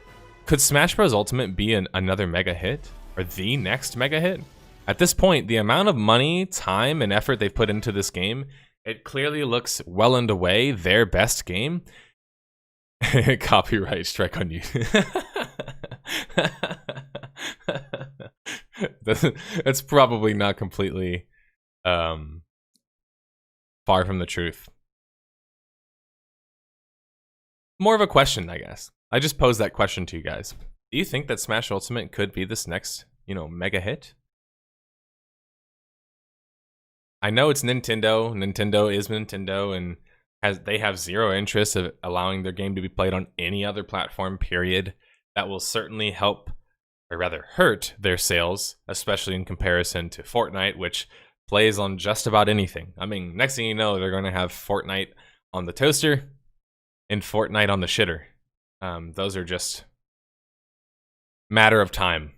could Smash Bros. Ultimate be another mega hit? Or the next mega hit? At this point, the amount of money, time, and effort they've put into this game, it clearly looks well underway, their best game. Copyright strike on you. That's probably not completely far from the truth. More of a question, I guess. I just posed that question to you guys. Do you think that Smash Ultimate could be this next, mega hit? I know it's Nintendo. Nintendo is Nintendo, and they have zero interest of allowing their game to be played on any other platform, period. That will certainly help, or rather hurt, their sales, especially in comparison to Fortnite, which plays on just about anything. I mean, next thing you know, they're going to have Fortnite on the toaster and Fortnite on the shitter. Those are just matter of time.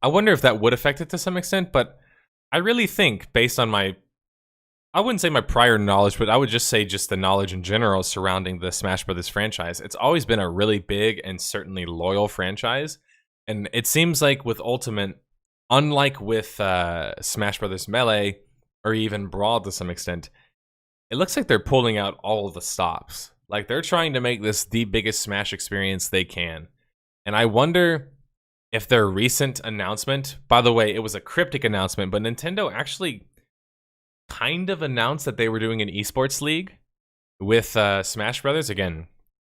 I wonder if that would affect it to some extent, but I really think, based on I wouldn't say my prior knowledge, but I would just say just the knowledge in general surrounding the Smash Brothers franchise, it's always been a really big and certainly loyal franchise. And it seems like with Ultimate, unlike with Smash Brothers Melee, or even Brawl to some extent, it looks like they're pulling out all of the stops. Like, they're trying to make this the biggest Smash experience they can. And I wonder if their recent announcement, by the way, it was a cryptic announcement, but Nintendo actually kind of announced that they were doing an esports league with Smash Brothers. Again,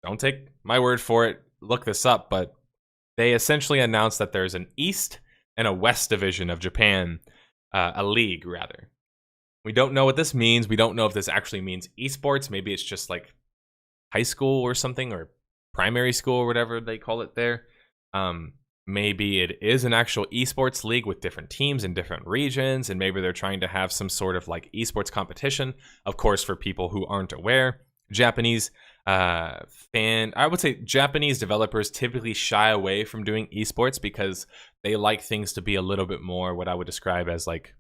don't take my word for it. Look this up. But they essentially announced that there's an East and a West division of Japan, a league, rather. We don't know what this means. We don't know if this actually means esports. Maybe it's just like high school or something, or primary school or whatever they call it there. Maybe it is an actual esports league with different teams in different regions, and maybe they're trying to have some sort of like esports competition. Of course, for people who aren't aware, Japanese Japanese developers typically shy away from doing esports because they like things to be a little bit more what I would describe as like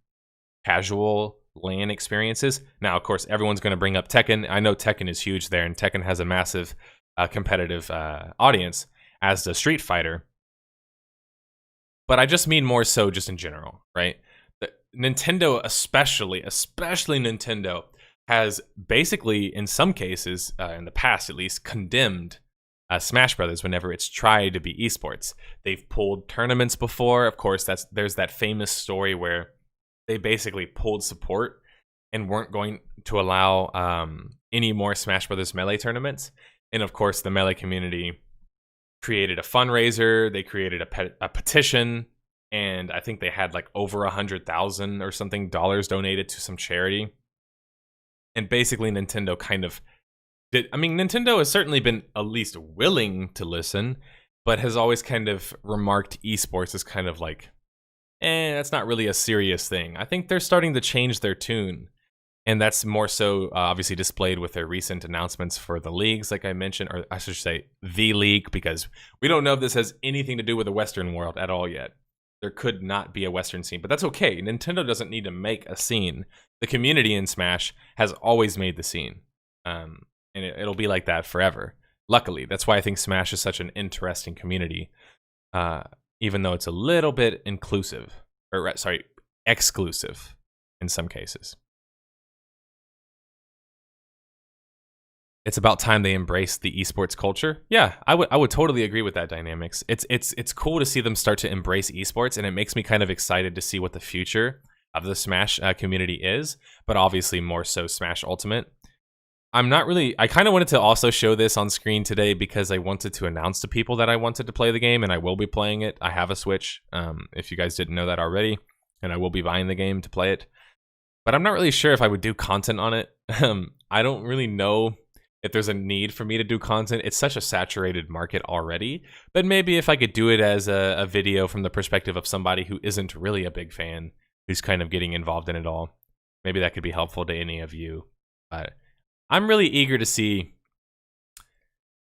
casual LAN experiences. Now, of course, everyone's going to bring up Tekken. I know Tekken is huge there, and Tekken has a massive competitive audience, as does Street Fighter. But I just mean more so just in general, right? Nintendo, especially Nintendo, has basically, in some cases, in the past at least, condemned Smash Brothers whenever it's tried to be esports. They've pulled tournaments before. Of course, there's that famous story where they basically pulled support and weren't going to allow any more Smash Brothers Melee tournaments. And of course, the Melee community created a fundraiser. They created a petition and I think they had like over $100,000 or something donated to some charity. And basically Nintendo kind of did, I mean, Nintendo has certainly been at least willing to listen, but has always kind of remarked esports as kind of like, that's not really a serious thing. I think they're starting to change their tune. And that's more so obviously displayed with their recent announcements for the leagues, like I mentioned, or I should say the league, because we don't know if this has anything to do with the Western world at all yet. There could not be a Western scene, but that's okay. Nintendo doesn't need to make a scene. The community in Smash has always made the scene. And it'll be like that forever. Luckily, that's why I think Smash is such an interesting community, even though it's a little bit exclusive in some cases. It's about time they embrace the esports culture. Yeah, I would totally agree with that dynamics. It's cool to see them start to embrace esports, and it makes me kind of excited to see what the future of the Smash community is, but obviously more so Smash Ultimate. I kind of wanted to also show this on screen today because I wanted to announce to people that I wanted to play the game, and I will be playing it. I have a Switch, if you guys didn't know that already, and I will be buying the game to play it. But I'm not really sure if I would do content on it. I don't really know if there's a need for me to do content. It's such a saturated market already, but maybe if I could do it as a video from the perspective of somebody who isn't really a big fan, who's kind of getting involved in it all, maybe that could be helpful to any of you. I'm really eager to see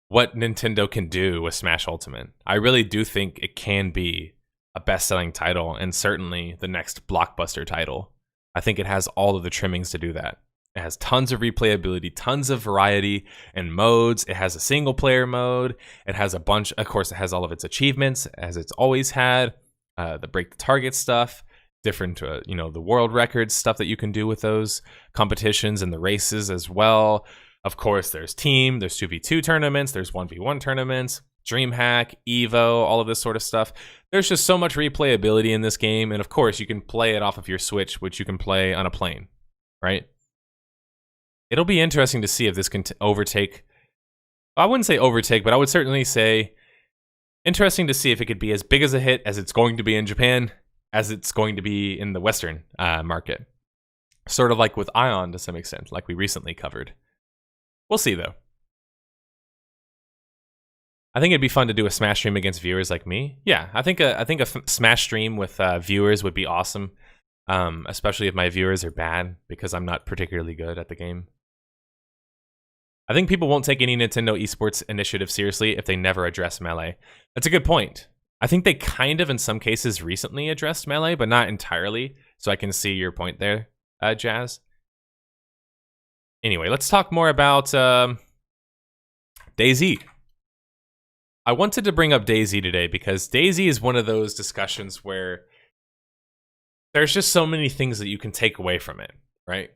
what Nintendo can do with Smash Ultimate. I really do think it can be a best-selling title, and certainly the next blockbuster title. I think it has all of the trimmings to do that. It has tons of replayability, tons of variety and modes. It has a single player mode. It has a bunch, of course, it has all of its achievements, as it's always had. The break the target stuff, different, the world records stuff that you can do with those competitions and the races as well. Of course, there's team, there's 2v2 tournaments, there's 1v1 tournaments, DreamHack, Evo, all of this sort of stuff. There's just so much replayability in this game. And of course, you can play it off of your Switch, which you can play on a plane, right? It'll be interesting to see if this can overtake. I wouldn't say overtake, but I would certainly say interesting to see if it could be as big as a hit as it's going to be in Japan, as it's going to be in the Western market. Sort of like with Ion to some extent, like we recently covered. We'll see, though. I think it'd be fun to do a Smash stream against viewers like me. Yeah, I think a Smash stream with viewers would be awesome, especially if my viewers are bad, because I'm not particularly good at the game. I think people won't take any Nintendo esports initiative seriously if they never address Melee. That's a good point. I think they kind of, in some cases, recently addressed Melee, but not entirely, so I can see your point there, Jazz. Anyway, let's talk more about DayZ. I wanted to bring up DayZ today because DayZ is one of those discussions where there's just so many things that you can take away from it, right?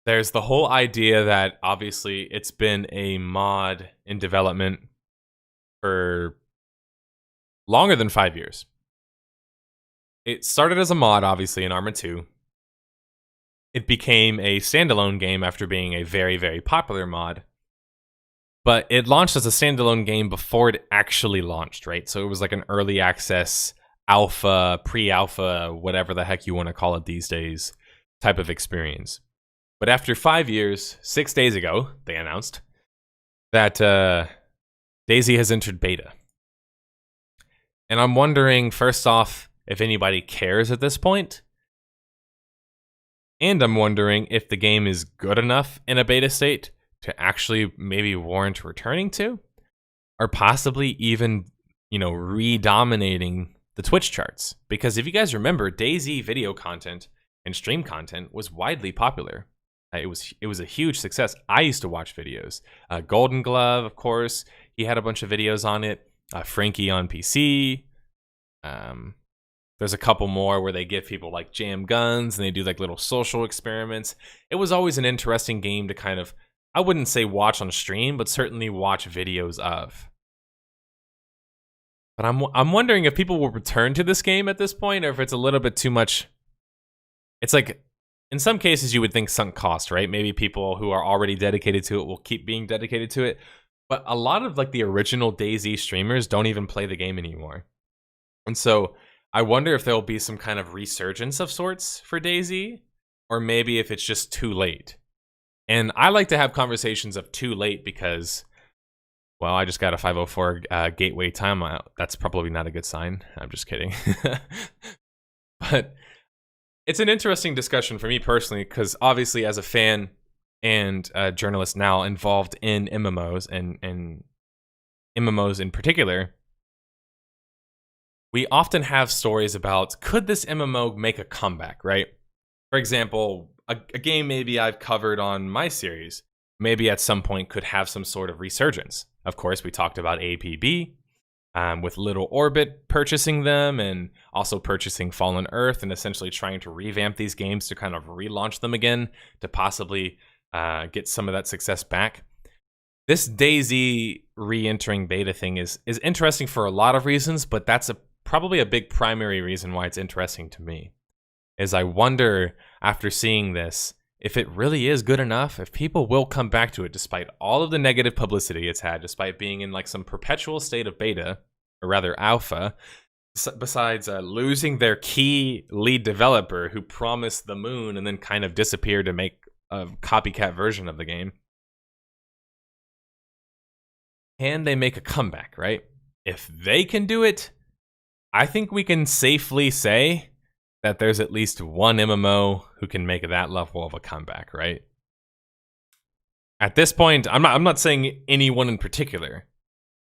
There's the whole idea that obviously it's been a mod in development for longer than 5 years. It started as a mod, obviously, in Arma 2. It became a standalone game after being a very, very popular mod. But it launched as a standalone game before it actually launched, right? So it was like an early access, alpha, pre-alpha, whatever the heck you want to call it these days, type of experience. But after 5 years, 6 days ago, they announced that DayZ has entered beta. And I'm wondering, first off, if anybody cares at this point. And I'm wondering if the game is good enough in a beta state to actually maybe warrant returning to, or possibly even, re-dominating the Twitch charts. Because if you guys remember, DayZ video content and stream content was widely popular. It was a huge success. I used to watch videos. Golden Glove, of course, he had a bunch of videos on it. Frankie on PC. There's a couple more where they give people like jam guns and they do like little social experiments. It was always an interesting game to kind of, I wouldn't say watch on stream, but certainly watch videos of. But I'm wondering if people will return to this game at this point, or if it's a little bit too much. It's like, in some cases you would think sunk cost, right? Maybe people who are already dedicated to it will keep being dedicated to it. But a lot of like the original DayZ streamers don't even play the game anymore. And so I wonder if there'll be some kind of resurgence of sorts for DayZ, or maybe if it's just too late. And I like to have conversations of too late because, well, I just got a 504 gateway timeout. That's probably not a good sign. I'm just kidding. But it's an interesting discussion for me personally, because obviously as a fan and a journalist now involved in MMOs and MMOs in particular, we often have stories about, could this MMO make a comeback, right? For example, a game maybe I've covered on my series, maybe at some point could have some sort of resurgence. Of course, we talked about APB, with Little Orbit purchasing them and also purchasing Fallen Earth and essentially trying to revamp these games to kind of relaunch them again to possibly get some of that success back. This DayZ re-entering beta thing is interesting for a lot of reasons, but that's probably a big primary reason why it's interesting to me. Is I wonder, after seeing this, if it really is good enough, if people will come back to it despite all of the negative publicity it's had, despite being in like some perpetual state of beta, or rather alpha, besides losing their key lead developer who promised the moon and then kind of disappeared to make a copycat version of the game. Can they make a comeback, right? If they can do it, I think we can safely say that there's at least one MMO who can make that level of a comeback, right? At this point, I'm not saying anyone in particular,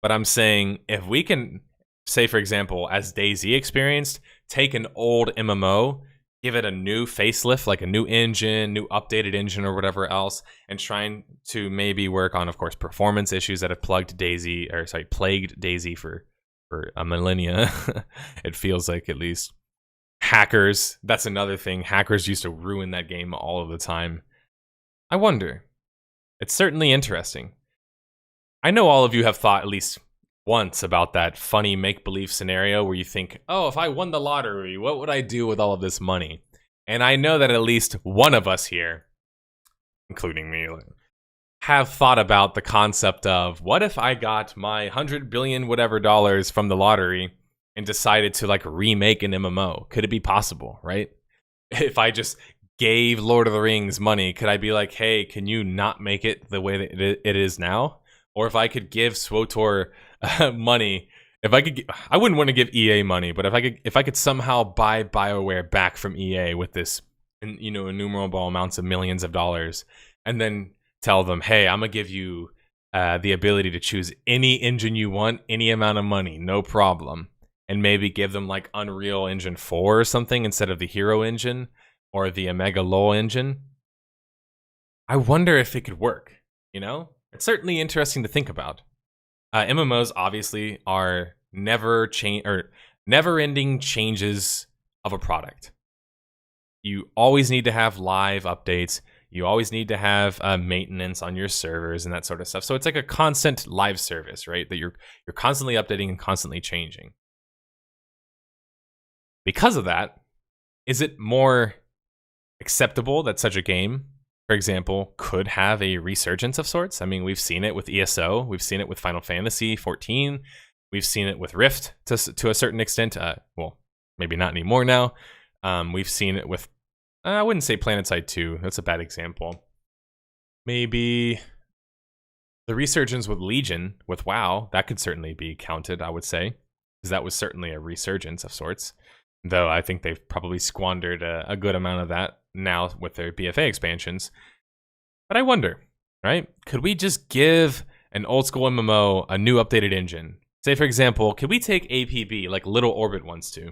but I'm saying if we can, say for example, as DayZ experienced, take an old MMO, give it a new facelift, like a new engine, new updated engine or whatever else, and trying to maybe work on, of course, performance issues that have plagued DayZ for a millennia. It feels like, at least. Hackers, that's another thing. Hackers used to ruin that game all of the time. I wonder. It's certainly interesting. I know all of you have thought at least once about that funny make-believe scenario where you think, oh, if I won the lottery, what would I do with all of this money? And I know that at least one of us here, including me, have thought about the concept of, what if I got my 100 billion whatever dollars from the lottery and decided to like remake an MMO? Could it be possible, right? If I just gave Lord of the Rings money, could I be like, hey, can you not make it the way that it is now? Or if I could give SWTOR money, I wouldn't want to give EA money, but if I could somehow buy BioWare back from EA with this, innumerable amounts of millions of dollars, and then tell them, hey, I'm gonna give you the ability to choose any engine you want, any amount of money, no problem. And maybe give them like Unreal Engine 4 or something instead of the Hero engine or the Omega LOL engine. I wonder if it could work, It's certainly interesting to think about. MMOs obviously are never-ending changes of a product. You always need to have live updates. You always need to have maintenance on your servers and that sort of stuff. So it's like a constant live service, right? That you're constantly updating and constantly changing. Because of that, is it more acceptable that such a game, for example, could have a resurgence of sorts? I mean, we've seen it with ESO, we've seen it with Final Fantasy 14, we've seen it with Rift to a certain extent. Well, maybe not anymore now. We've seen it with, I wouldn't say PlanetSide 2, that's a bad example. Maybe the resurgence with Legion, with WoW, that could certainly be counted, I would say, because that was certainly a resurgence of sorts. Though I think they've probably squandered a good amount of that now with their BFA expansions. But I wonder, right? Could we just give an old school MMO a new updated engine? Say, for example, could we take APB, like Little Orbit wants to,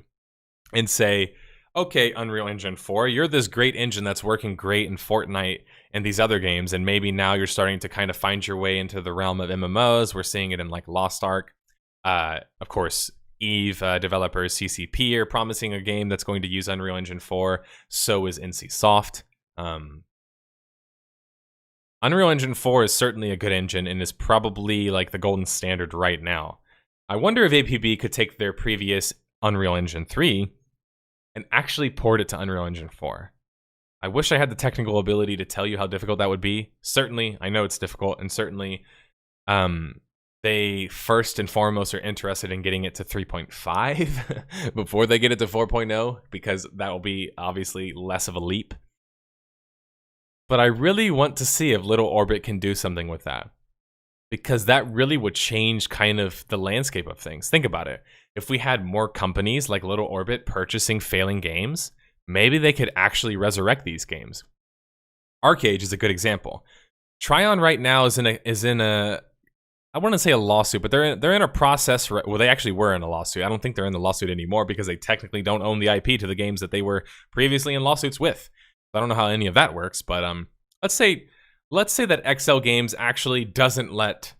and say, okay, Unreal Engine 4, you're this great engine that's working great in Fortnite and these other games, and maybe now you're starting to kind of find your way into the realm of MMOs. We're seeing it in like Lost Ark. Of course, Eve developers CCP are promising a game that's going to use Unreal Engine 4. So is NCSoft. Unreal Engine 4 is certainly a good engine and is probably like the golden standard right now. I wonder if APB could take their previous Unreal Engine 3 and actually port it to Unreal Engine 4. I wish I had the technical ability to tell you how difficult that would be. Certainly, I know it's difficult, and certainly they they first and foremost are interested in getting it to 3.5 before they get it to 4.0, because that will be obviously less of a leap. But I really want to see if Little Orbit can do something with that, because that really would change kind of the landscape of things. Think about it. If we had more companies like Little Orbit purchasing failing games, maybe they could actually resurrect these games. Arcade is a good example. Tryon right now is in a I want to say a lawsuit, but they're in a process. Well, they actually were in a lawsuit. I don't think they're in the lawsuit anymore because they technically don't own the IP to the games that they were previously in lawsuits with. I don't know how any of that works, but let's say that XL Games actually doesn't let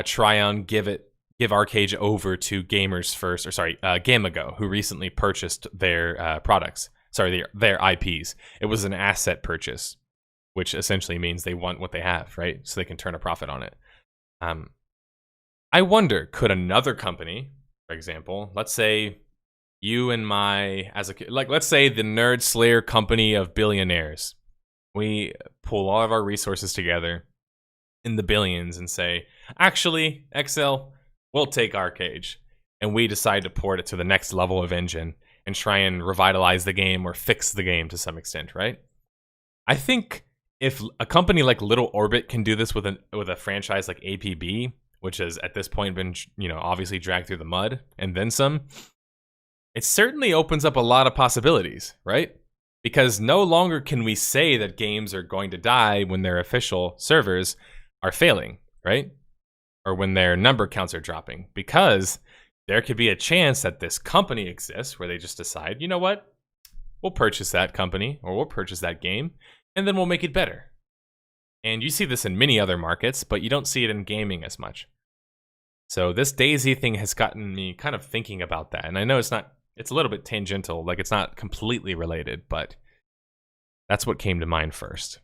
Tryon give Arcade over to Gamers First, or sorry, Gamago, who recently purchased their products. Sorry, their IPs. It was an asset purchase, which essentially means they want what they have, right? So they can turn a profit on it. I wonder, could another company, for example, let's say you and let's say the Nerd Slayer company of billionaires, we pull all of our resources together in the billions and say, actually, XL, we'll take Arcade, and we decide to port it to the next level of engine and try and revitalize the game or fix the game to some extent, right? I think if a company like Little Orbit can do this with a franchise like APB, which has at this point been, obviously dragged through the mud and then some, it certainly opens up a lot of possibilities, right? Because no longer can we say that games are going to die when their official servers are failing, right? Or when their number counts are dropping, because there could be a chance that this company exists where they just decide, you know what? We'll purchase that company or we'll purchase that game and then we'll make it better. And you see this in many other markets, but you don't see it in gaming as much. So this DayZ thing has gotten me kind of thinking about that. And I know it's a little bit tangential, like it's not completely related, but that's what came to mind first.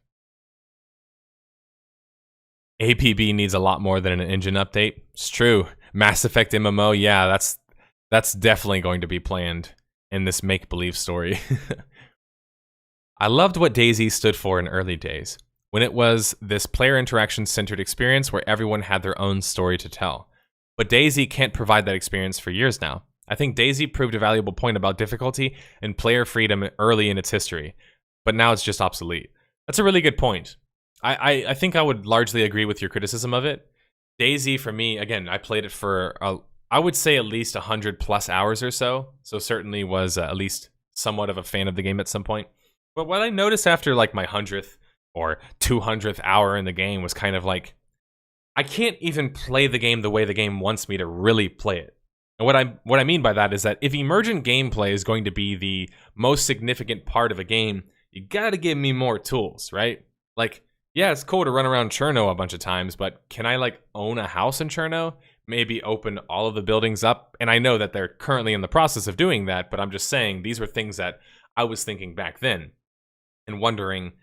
APB needs a lot more than an engine update. It's true. Mass Effect MMO, yeah, that's definitely going to be planned in this make-believe story. I loved what DayZ stood for in early days, when it was this player interaction-centered experience where everyone had their own story to tell. But DayZ can't provide that experience for years now. I think DayZ proved a valuable point about difficulty and player freedom early in its history, but now it's just obsolete. That's a really good point. I think I would largely agree with your criticism of it. DayZ, for me, again, I played it for, I would say at least 100 plus hours or so certainly was at least somewhat of a fan of the game at some point. But what I noticed after like my 100th or 200th hour in the game was kind of like, I can't even play the game the way the game wants me to really play it. And what I mean by that is that if emergent gameplay is going to be the most significant part of a game, you gotta give me more tools, right? Like, yeah, it's cool to run around Cherno a bunch of times, but can I like own a house in Cherno? Maybe open all of the buildings up? And I know that they're currently in the process of doing that, but I'm just saying these were things that I was thinking back then and wondering,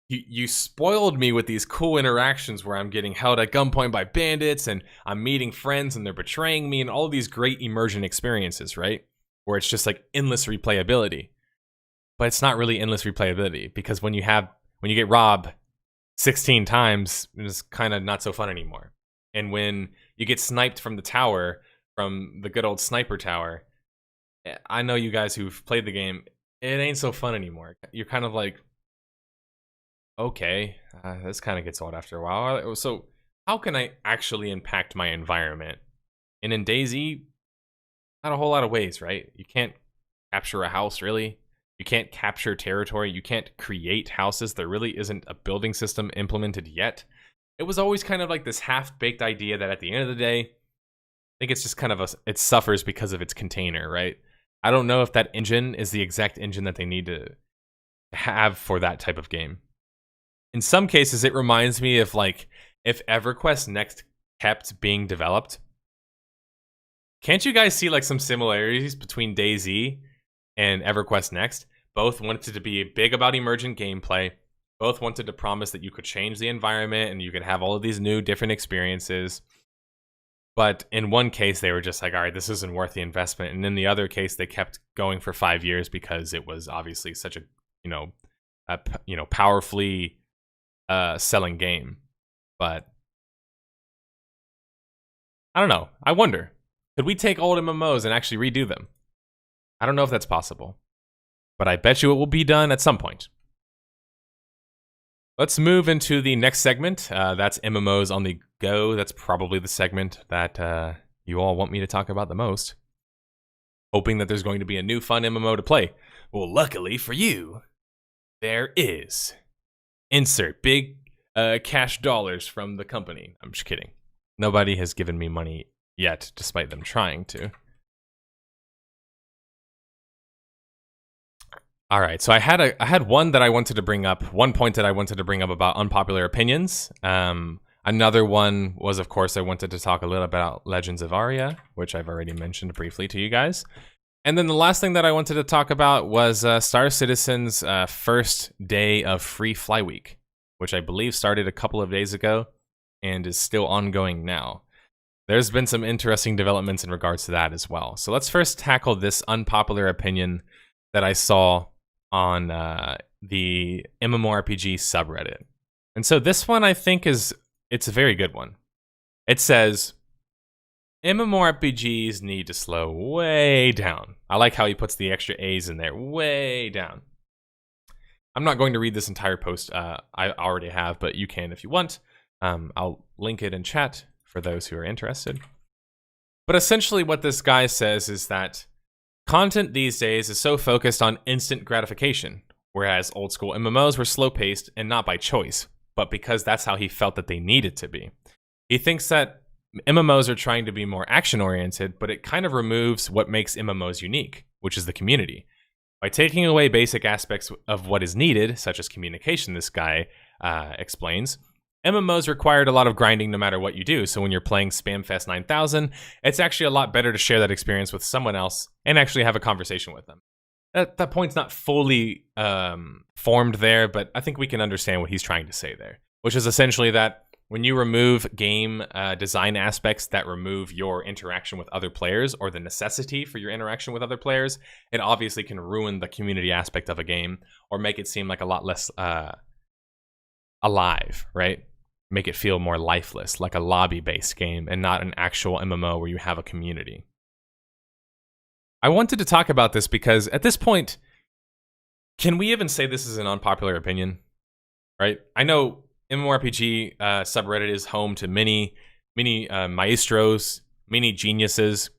you spoiled me with these cool interactions where I'm getting held at gunpoint by bandits and I'm meeting friends and they're betraying me and all of these great immersion experiences, right? Where it's just like endless replayability. But it's not really endless replayability, because when you get robbed 16 times, it's kind of not so fun anymore. And when you get sniped from the tower, from the good old sniper tower, I know you guys who've played the game, it ain't so fun anymore. You're kind of like, okay, this kind of gets old after a while. So how can I actually impact my environment? And in DayZ, not a whole lot of ways, right? You can't capture a house, really. You can't capture territory. You can't create houses. There really isn't a building system implemented yet. It was always kind of like this half-baked idea that at the end of the day, I think it's just kind of it suffers because of its container, right? I don't know if that engine is the exact engine that they need to have for that type of game. In some cases, it reminds me of like if EverQuest Next kept being developed. Can't you guys see like some similarities between DayZ and EverQuest Next? Both wanted to be big about emergent gameplay. Both wanted to promise that you could change the environment and you could have all of these new different experiences. But in one case, they were just like, all right, this isn't worth the investment. And in the other case, they kept going for 5 years because it was obviously such a powerfully selling game. But I don't know. I wonder, could we take old MMOs and actually redo them? I don't know if that's possible, but I bet you it will be done at some point. Let's move into the next segment. That's MMOs on the go. That's probably the segment that you all want me to talk about the most. Hoping that there's going to be a new fun MMO to play. Well, luckily for you, there is. Insert big cash dollars from the company. I'm just kidding. Nobody has given me money yet, despite them trying to. All right, so I had one that I wanted to bring up, one point that I wanted to bring up about unpopular opinions. Another one was, of course, I wanted to talk a little about Legends of Aria, which I've already mentioned briefly to you guys. And then the last thing that I wanted to talk about was Star Citizen's first day of free fly week, which I believe started a couple of days ago and is still ongoing now. There's been some interesting developments in regards to that as well. So let's first tackle this unpopular opinion that I saw on the MMORPG subreddit. And so this one I think it's a very good one. It says, MMORPGs need to slow way down. I like how he puts the extra A's in there, way down. I'm not going to read this entire post, I already have, but you can if you want. I'll link it in chat for those who are interested. But essentially what this guy says is that content these days is so focused on instant gratification, whereas old school MMOs were slow-paced and not by choice, but because that's how he felt that they needed to be. He thinks that MMOs are trying to be more action-oriented, but it kind of removes what makes MMOs unique, which is the community. By taking away basic aspects of what is needed, such as communication, this guy explains, MMOs required a lot of grinding no matter what you do, so when you're playing Spamfest 9000, it's actually a lot better to share that experience with someone else and actually have a conversation with them. That point's not fully formed there, but I think we can understand what he's trying to say there, which is essentially that when you remove game design aspects that remove your interaction with other players or the necessity for your interaction with other players, it obviously can ruin the community aspect of a game or make it seem like a lot less alive, right? Make it feel more lifeless, like a lobby-based game and not an actual MMO where you have a community. I wanted to talk about this because at this point, can we even say this is an unpopular opinion, right? I know MMORPG subreddit is home to many maestros, many geniuses,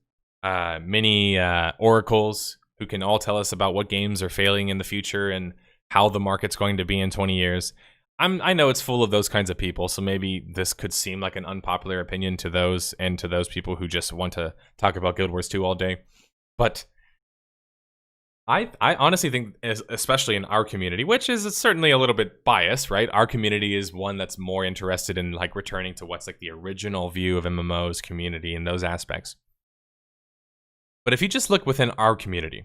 many oracles who can all tell us about what games are failing in the future and how the market's going to be in 20 years. I know it's full of those kinds of people, so maybe this could seem like an unpopular opinion to those and to those people who just want to talk about Guild Wars 2 all day. But I honestly think, especially in our community, which is certainly a little bit biased, right? Our community is one that's more interested in like returning to what's like the original view of MMOs community and those aspects. But if you just look within our community,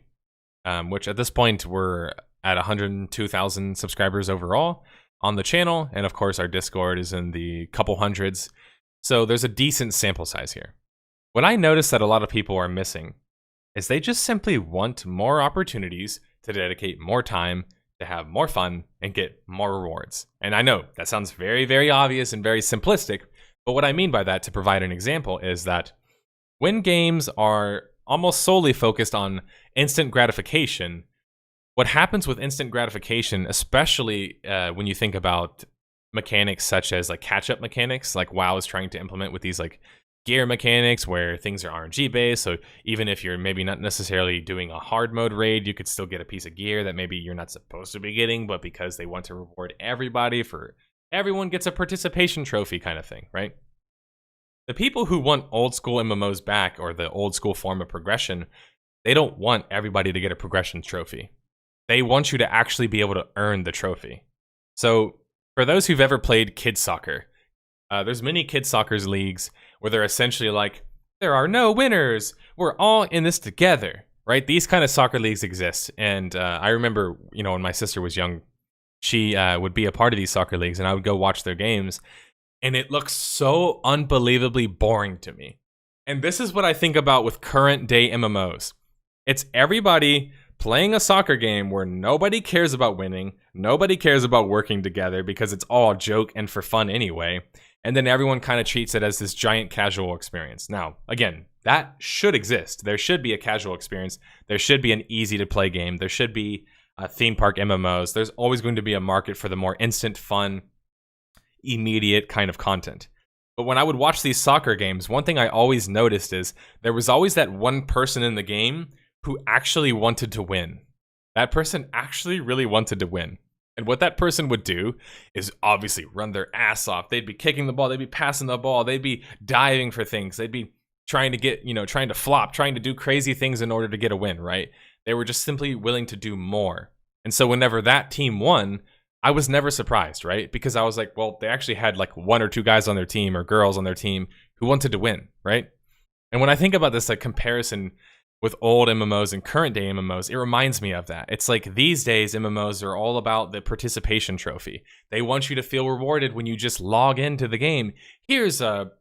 which at this point we're at 102,000 subscribers overall on the channel, and of course our Discord is in the couple hundreds, so there's a decent sample size here. What I notice that a lot of people are missing is they just simply want more opportunities to dedicate more time, to have more fun, and get more rewards. And I know that sounds very, very obvious and very simplistic, but what I mean by that, to provide an example, is that when games are almost solely focused on instant gratification, what happens with instant gratification, especially when you think about mechanics such as like catch-up mechanics, like WoW is trying to implement with these like gear mechanics where things are RNG based, so even if you're maybe not necessarily doing a hard mode raid, you could still get a piece of gear that maybe you're not supposed to be getting, but because they want to reward everybody, for everyone gets a participation trophy kind of thing, right? The people who want old school MMOs back, or the old school form of progression, they don't want everybody to get a progression trophy. They want you to actually be able to earn the trophy. So for those who've ever played kids soccer, there's many kids soccer leagues where they're essentially like, there are no winners, we're all in this together, right? These kind of soccer leagues exist. And I remember, when my sister was young, she would be a part of these soccer leagues and I would go watch their games. And it looks so unbelievably boring to me. And this is what I think about with current day MMOs. It's everybody Playing a soccer game where nobody cares about winning, nobody cares about working together because it's all a joke and for fun anyway, and then everyone kind of treats it as this giant casual experience. Now, again, that should exist. There should be a casual experience. There should be an easy-to-play game. There should be theme park MMOs. There's always going to be a market for the more instant, fun, immediate kind of content. But when I would watch these soccer games, one thing I always noticed is there was always that one person in the game who actually wanted to win. That person actually really wanted to win. And what that person would do is obviously run their ass off. They'd be kicking the ball, they'd be passing the ball, they'd be diving for things, they'd be trying to flop, trying to do crazy things in order to get a win, right? They were just simply willing to do more. And so whenever that team won, I was never surprised, right? Because I was like, well, they actually had like one or two guys on their team or girls on their team who wanted to win, right? And when I think about this like comparison with old MMOs and current day MMOs, it reminds me of that. It's like these days MMOs are all about the participation trophy. They want you to feel rewarded when you just log into the game. Here's a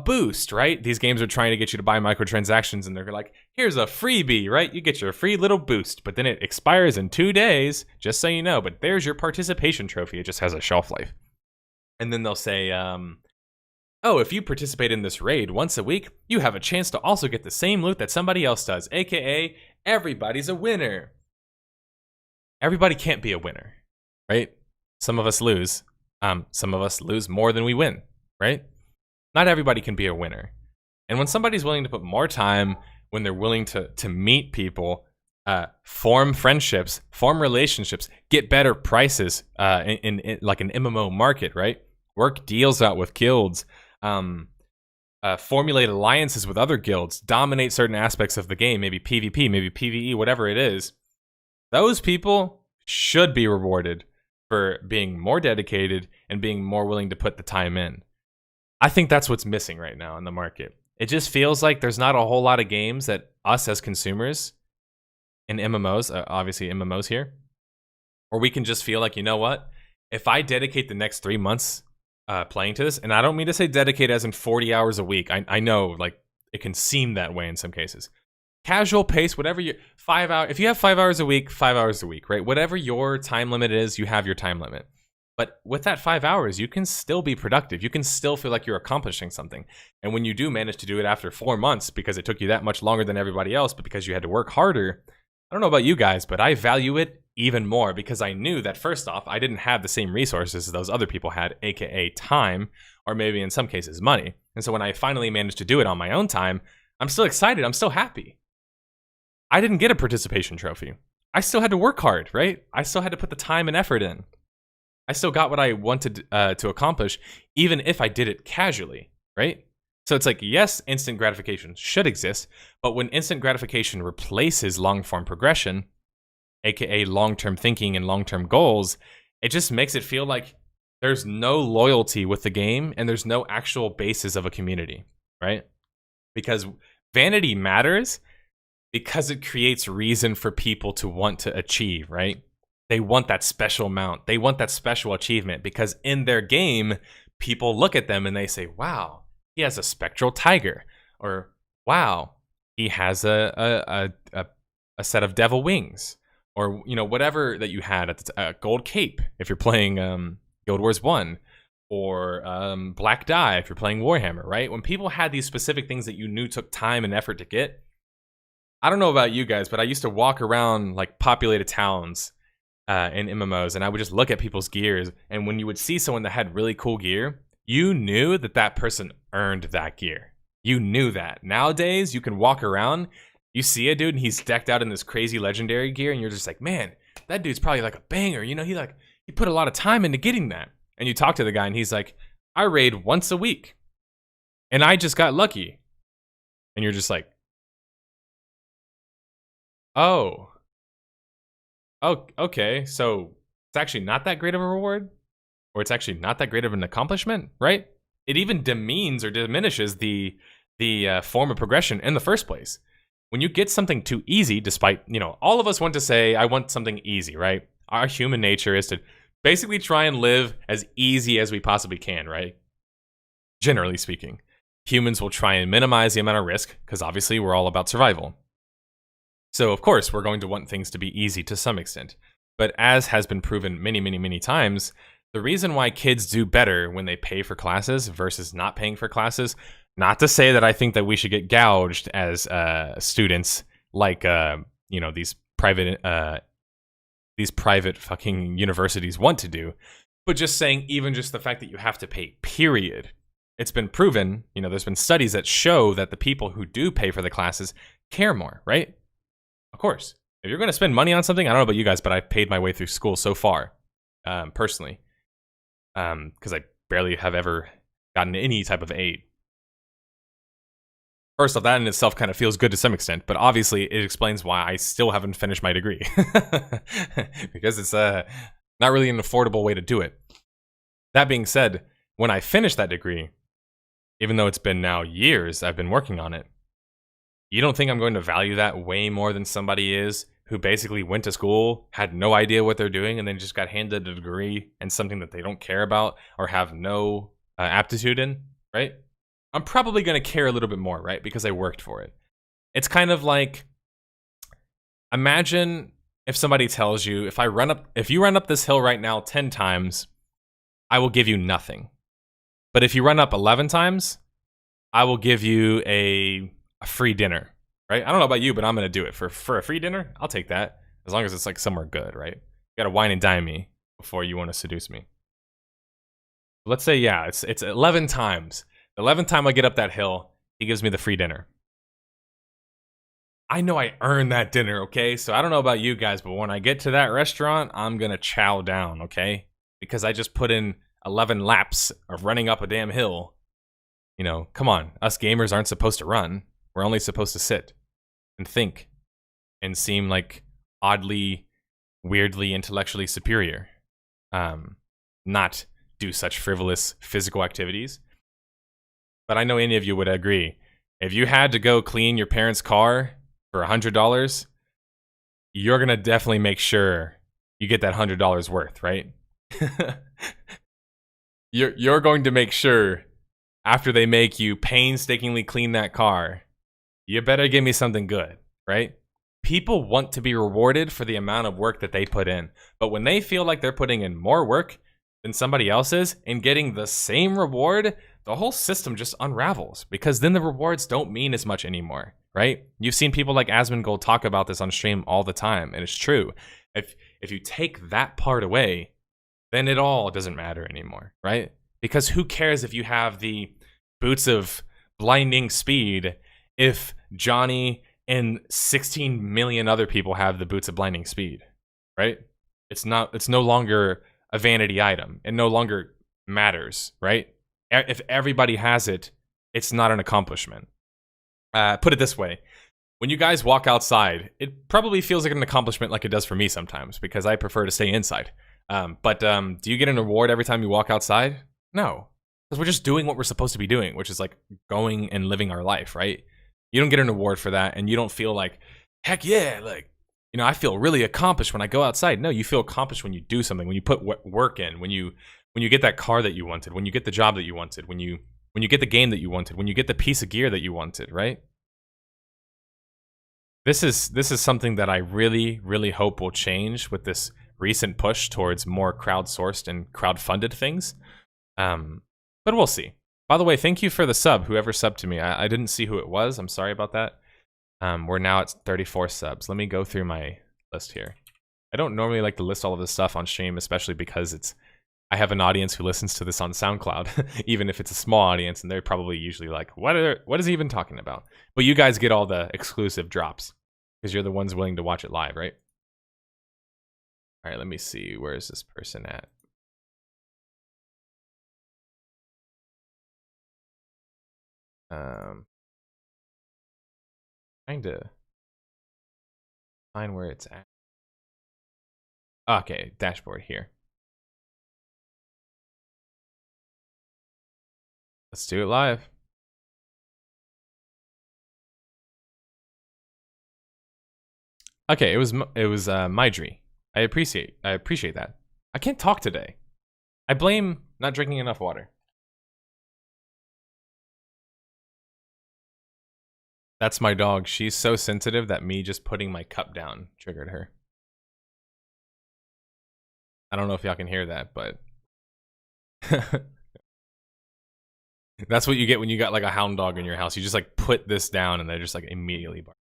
boost, right? These games are trying to get you to buy microtransactions, and they're like, here's a freebie, right? You get your free little boost, but then it expires in 2 days, just so you know, but there's your participation trophy. It just has a shelf life. And then they'll say, oh, if you participate in this raid once a week, you have a chance to also get the same loot that somebody else does, aka everybody's a winner. Everybody can't be a winner, right? Some of us lose. Some of us lose more than we win, right? Not everybody can be a winner. And when somebody's willing to put more time, when they're willing to meet people, form friendships, form relationships, get better prices in like an MMO market, right? Work deals out with guilds, formulate alliances with other guilds, dominate certain aspects of the game, maybe PvP, maybe PvE, whatever it is. Those people should be rewarded for being more dedicated and being more willing to put the time in. I think that's what's missing right now in the market. It just feels like there's not a whole lot of games that us as consumers in MMOs, obviously MMOs here, or we can just feel like, you know what? If I dedicate the next 3 months playing to this, and I don't mean to say dedicate as in 40 hours a week. I know like it can seem that way in some cases. Casual pace, whatever you 5 hours. If you have 5 hours a week, 5 hours a week, right? Whatever your time limit is, you have your time limit. But with that 5 hours, you can still be productive. You can still feel like you're accomplishing something. And when you do manage to do it after 4 months, because it took you that much longer than everybody else, but because you had to work harder, I don't know about you guys, but I value it even more because I knew that first off, I didn't have the same resources as those other people had, aka time, or maybe in some cases money. And so when I finally managed to do it on my own time, I'm still excited. I'm still happy. I didn't get a participation trophy. I still had to work hard, right? I still had to put the time and effort in. I still got what I wanted to accomplish, even if I did it casually, right? So it's like, yes, instant gratification should exist, but when instant gratification replaces long-form progression, aka long-term thinking and long-term goals, it just makes it feel like there's no loyalty with the game and there's no actual basis of a community, right? Because vanity matters because it creates reason for people to want to achieve, right? They want that special mount. They want that special achievement because in their game, people look at them and they say, wow, he has a spectral tiger, or wow, he has a set of devil wings, or whatever that you had at the gold cape if you're playing Guild Wars 1, or black dye if you're playing Warhammer, right? When people had these specific things that you knew took time and effort to get, I don't know about you guys, but I used to walk around like populated towns in MMOs, and I would just look at people's gears, and when you would see someone that had really cool gear, you knew that that person earned that gear. You knew that. Nowadays, you can walk around, you see a dude, and he's decked out in this crazy legendary gear, and you're just like, man, that dude's probably like a banger. He put a lot of time into getting that. And you talk to the guy, and he's like, I raid once a week, and I just got lucky. And you're just like, oh, okay, so it's actually not that great of a reward, or it's actually not that great of an accomplishment, right? It even demeans or diminishes the form of progression in the first place. When you get something too easy, despite, all of us want to say, I want something easy, right? Our human nature is to basically try and live as easy as we possibly can, right? Generally speaking, humans will try and minimize the amount of risk, because obviously we're all about survival. So, of course, we're going to want things to be easy to some extent. But as has been proven many, many, many times, the reason why kids do better when they pay for classes versus not paying for classes, not to say that I think that we should get gouged as students, like these private fucking universities want to do, but just saying even just the fact that you have to pay, period. It's been proven, there's been studies that show that the people who do pay for the classes care more, right? Of course. If you're going to spend money on something, I don't know about you guys, but I've paid my way through school so far, personally, because I barely have ever gotten any type of aid. First off, that in itself kind of feels good to some extent, but obviously it explains why I still haven't finished my degree. Because it's not really an affordable way to do it. That being said, when I finish that degree, even though it's been now years I've been working on it, you don't think I'm going to value that way more than somebody is who basically went to school, had no idea what they're doing, and then just got handed a degree and something that they don't care about or have no aptitude in, right? I'm probably going to care a little bit more, right? Because I worked for it. It's kind of like, imagine if somebody tells you, if you run up this hill right now 10 times, I will give you nothing. But if you run up 11 times, I will give you a free dinner, right? I don't know about you, but I'm going to do it. For a free dinner, I'll take that. As long as it's like somewhere good, right? You got to wine and dine me before you want to seduce me. Let's say, yeah, it's 11 times. The 11th time I get up that hill, he gives me the free dinner. I know I earned that dinner, okay? So I don't know about you guys, but when I get to that restaurant, I'm going to chow down, okay? Because I just put in 11 laps of running up a damn hill. Come on. Us gamers aren't supposed to run. We're only supposed to sit and think and seem like oddly, weirdly, intellectually superior. Not do such frivolous physical activities. But I know any of you would agree. If you had to go clean your parents' car for $100, you're going to definitely make sure you get that $100 worth, right? You're going to make sure after they make you painstakingly clean that car, you better give me something good, right? People want to be rewarded for the amount of work that they put in. But when they feel like they're putting in more work than somebody else is and getting the same reward, the whole system just unravels, because then the rewards don't mean as much anymore, right? You've seen people like Asmongold talk about this on stream all the time, and it's true. If you take that part away, then it all doesn't matter anymore, right? Because who cares if you have the boots of blinding speed if Johnny and 16 million other people have the boots of blinding speed, right? It's no longer a vanity item. It no longer matters, right? If everybody has it, it's not an accomplishment. Put it this way. When you guys walk outside, it probably feels like an accomplishment like it does for me sometimes, because I prefer to stay inside. But do you get an reward every time you walk outside? No. Because we're just doing what we're supposed to be doing, which is like going and living our life, right? You don't get an award for that, and you don't feel like, heck yeah, like, I feel really accomplished when I go outside. No, you feel accomplished when you do something, when you put work in, when you get that car that you wanted, when you get the job that you wanted, when you get the game that you wanted, when you get the piece of gear that you wanted, right? This is something that I really, really hope will change with this recent push towards more crowdsourced and crowdfunded things. But we'll see. By the way, thank you for the sub, whoever subbed to me. I didn't see who it was. I'm sorry about that. We're now at 34 subs. Let me go through my list here. I don't normally like to list all of this stuff on stream, especially because I have an audience who listens to this on SoundCloud, even if it's a small audience, and they're probably usually like, what is he even talking about? But you guys get all the exclusive drops, because you're the ones willing to watch it live, right? All right, let me see. Where is this person at? Trying to find where it's at. Okay, dashboard here. Let's do it live. Okay, it was Maidri. I appreciate that. I can't talk today. I blame not drinking enough water. That's my dog. She's so sensitive that me just putting my cup down triggered her. I don't know if y'all can hear that, but that's what you get when you got like a hound dog in your house. You just like put this down and they're just like immediately bark.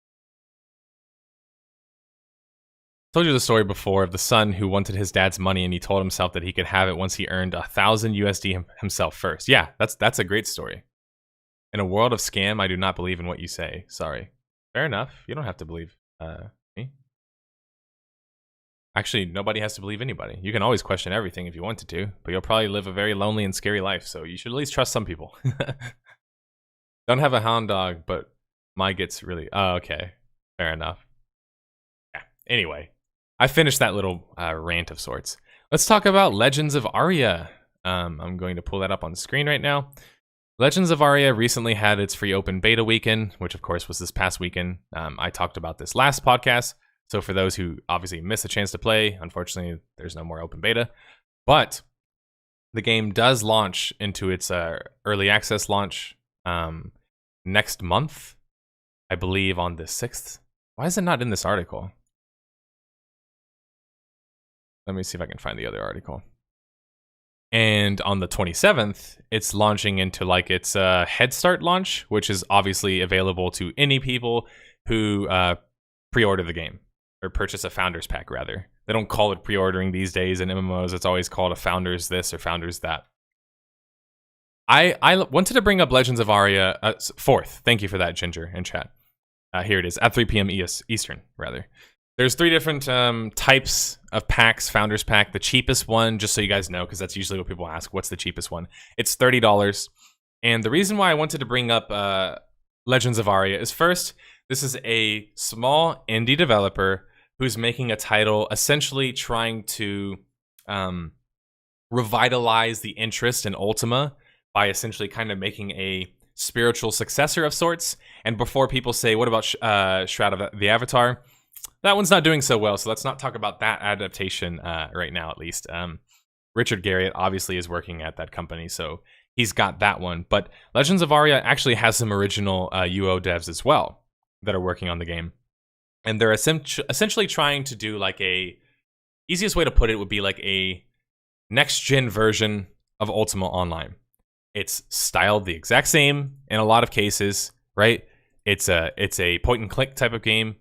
Told you the story before of the son who wanted his dad's money and he told himself that he could have it once he earned 1,000 USD himself first. Yeah, that's a great story. In a world of scam, I do not believe in what you say. Sorry. Fair enough. You don't have to believe me. Actually, nobody has to believe anybody. You can always question everything if you wanted to, but you'll probably live a very lonely and scary life, so you should at least trust some people. Don't have a hound dog, but my gets really... Oh, okay. Fair enough. Yeah. Anyway, I finished that little rant of sorts. Let's talk about Legends of Aria. I'm going to pull that up on the screen right now. Legends of Aria recently had its free open beta weekend, which of course was this past weekend. I talked about this last podcast. So for those who obviously missed a chance to play, unfortunately, there's no more open beta. But the game does launch into its early access launch next month, I believe on the 6th. Why is it not in this article? Let me see if I can find the other article. And on the 27th, it's launching into like its Head Start launch, which is obviously available to any people who pre-order the game. Or purchase a Founders Pack, rather. They don't call it pre-ordering these days in MMOs. It's always called a Founders this or Founders that. I wanted to bring up Legends of Aria 4th. Thank you for that, Ginger, in chat. Here it is, at 3 p.m. Eastern, rather. There's 3 different types of packs, Founders Pack. The cheapest one, just so you guys know, because that's usually what people ask, what's the cheapest one? It's $30. And the reason why I wanted to bring up Legends of Aria is first, this is a small indie developer who's making a title essentially trying to revitalize the interest in Ultima by essentially kind of making a spiritual successor of sorts. And before people say, what about Shroud of the Avatar? That one's not doing so well, so let's not talk about that adaptation right now, at least. Richard Garriott obviously is working at that company, so he's got that one. But Legends of Aria actually has some original UO devs as well that are working on the game. And they're essentially trying to do like easiest way to put it would be like a next-gen version of Ultima Online. It's styled the exact same in a lot of cases, right? It's a point-and-click type of game.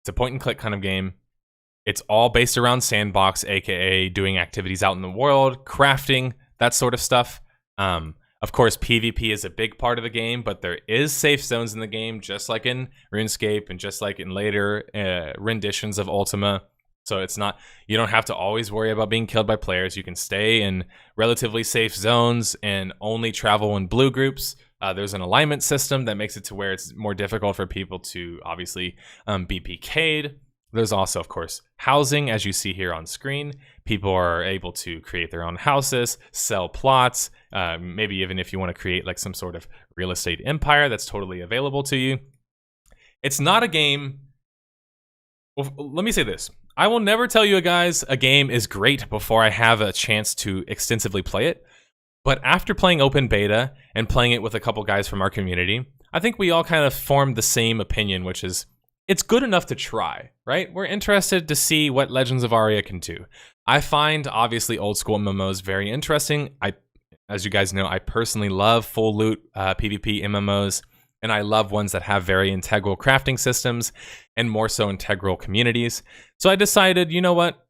It's a point-and-click kind of game. It's all based around sandbox, aka doing activities out in the world, crafting, that sort of stuff. Of course, PvP is a big part of the game, but there is safe zones in the game, just like in RuneScape and just like in later renditions of Ultima. So it's not, you don't have to always worry about being killed by players. You can stay in relatively safe zones and only travel in blue groups. There's an alignment system that makes it to where it's more difficult for people to obviously be PK'd. There's also, of course, housing, as you see here on screen. People are able to create their own houses, sell plots, maybe even if you want to create like some sort of real estate empire, that's totally available to you. It's not a game... Well, let me say this. I will never tell you guys a game is great before I have a chance to extensively play it. But after playing open beta and playing it with a couple guys from our community, I think we all kind of formed the same opinion, which is it's good enough to try, right? We're interested to see what Legends of Aria can do. I find, obviously, old school MMOs very interesting. As you guys know, I personally love full loot PvP MMOs, and I love ones that have very integral crafting systems and more so integral communities. So I decided, you know what?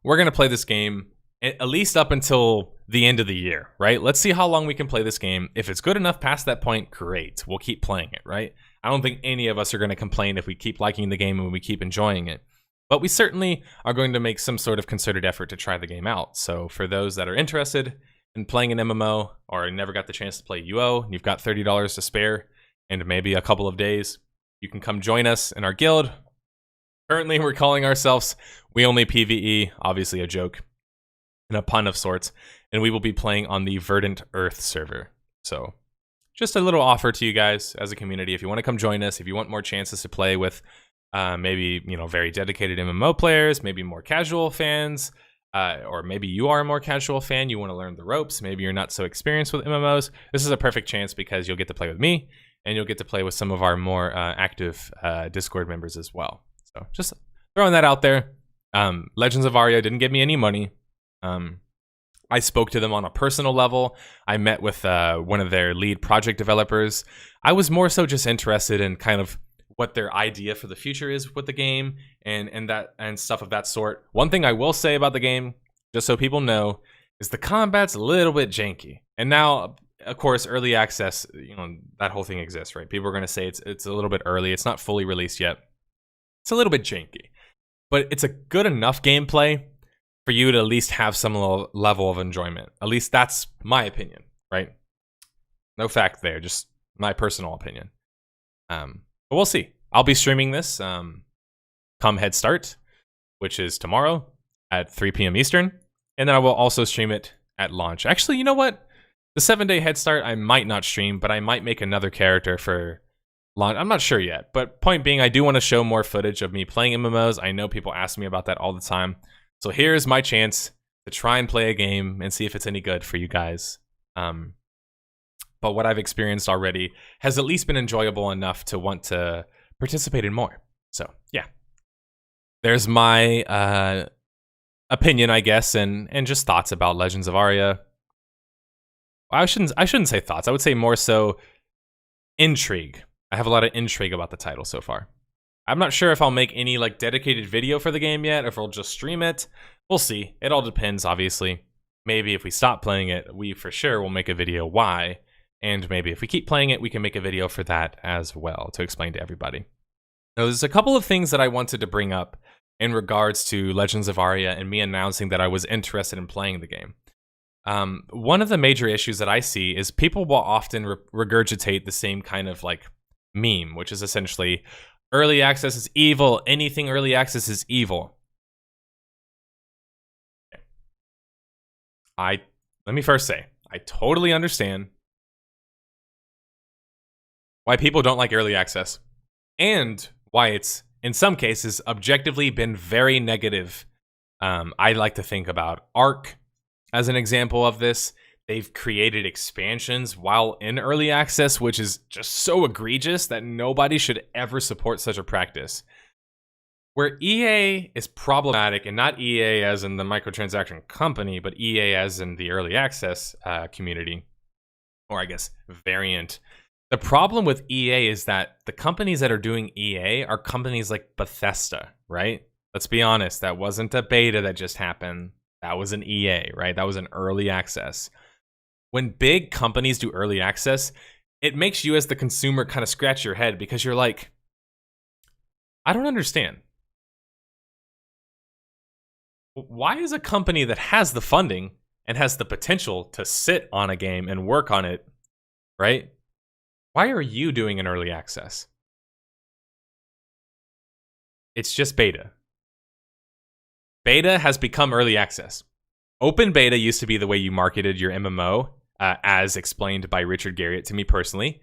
We're going to play this game at least up until the end of the year, right? Let's see how long we can play this game. If it's good enough past that point, great. We'll keep playing it, right? I don't think any of us are going to complain if we keep liking the game and we keep enjoying it. But we certainly are going to make some sort of concerted effort to try the game out. So for those that are interested in playing an MMO or never got the chance to play UO, you've got $30 to spare and maybe a couple of days, you can come join us in our guild. Currently, we're calling ourselves We Only PvE, obviously a joke and a pun of sorts, and we will be playing on the Verdant Earth server. So just a little offer to you guys as a community. If you want to come join us, if you want more chances to play with maybe, you know, very dedicated MMO players, maybe more casual fans, or maybe you are a more casual fan, you want to learn the ropes, maybe you're not so experienced with MMOs, this is a perfect chance because you'll get to play with me, and you'll get to play with some of our more active Discord members as well. So just throwing that out there. Legends of Aria didn't give me any money. I spoke to them on a personal level. I met with one of their lead project developers. I was more so just interested in kind of what their idea for the future is with the game and stuff of that sort. One thing I will say about the game, just so people know, is the combat's a little bit janky. And now, of course, early access, that whole thing exists, right? People are going to say it's a little bit early. It's not fully released yet. It's a little bit janky. But it's a good enough gameplay for you to at least have some level of enjoyment. At least that's my opinion, right? No fact there, just my personal opinion. But we'll see. I'll be streaming this come Head Start, which is tomorrow at 3 p.m. Eastern. And then I will also stream it at launch. Actually, you know what? The 7-day Head Start, I might not stream, but I might make another character for launch. I'm not sure yet. But point being, I do want to show more footage of me playing MMOs. I know people ask me about that all the time. So here's my chance to try and play a game and see if it's any good for you guys. But what I've experienced already has at least been enjoyable enough to want to participate in more. So yeah, there's my opinion, I guess, and just thoughts about Legends of Aria. I shouldn't say thoughts. I would say more so intrigue. I have a lot of intrigue about the title so far. I'm not sure if I'll make any dedicated video for the game yet, or if I'll just stream it. We'll see. It all depends, obviously. Maybe if we stop playing it, we for sure will make a video why. And maybe if we keep playing it, we can make a video for that as well to explain to everybody. Now, there's a couple of things that I wanted to bring up in regards to Legends of Aria and me announcing that I was interested in playing the game. One of the major issues that I see is people will often regurgitate the same kind of meme, which is essentially early access is evil. Anything early access is evil. Let me first say, I totally understand why people don't like early access and why it's, in some cases, objectively been very negative. I like to think about Ark as an example of this. They've created expansions while in early access, which is just so egregious that nobody should ever support such a practice. Where EA is problematic, and not EA as in the microtransaction company, but EA as in the early access community, or I guess variant. The problem with EA is that the companies that are doing EA are companies like Bethesda, right? Let's be honest, that wasn't a beta that just happened. That was an EA, right? That was an early access. When big companies do early access, it makes you as the consumer kind of scratch your head because you're like, I don't understand. Why is a company that has the funding and has the potential to sit on a game and work on it, right? Why are you doing an early access? It's just beta. Beta has become early access. Open beta used to be the way you marketed your MMO, as explained by Richard Garriott to me personally.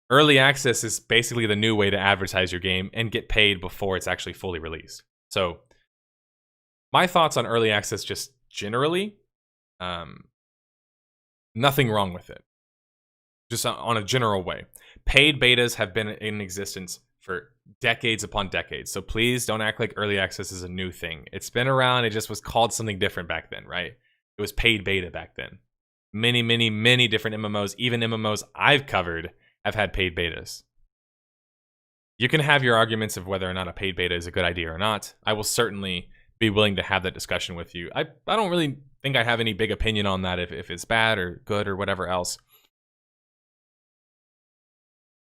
Early access is basically the new way to advertise your game and get paid before it's actually fully released. So my thoughts on early access just generally, nothing wrong with it. Just on a general way. Paid betas have been in existence for decades upon decades. So please don't act like early access is a new thing. It's been around. It just was called something different back then, right? It was paid beta back then. Many, many, many different MMOs, even MMOs I've covered, have had paid betas. You can have your arguments of whether or not a paid beta is a good idea or not. I will certainly be willing to have that discussion with you. I don't really think I have any big opinion on that if it's bad or good or whatever else.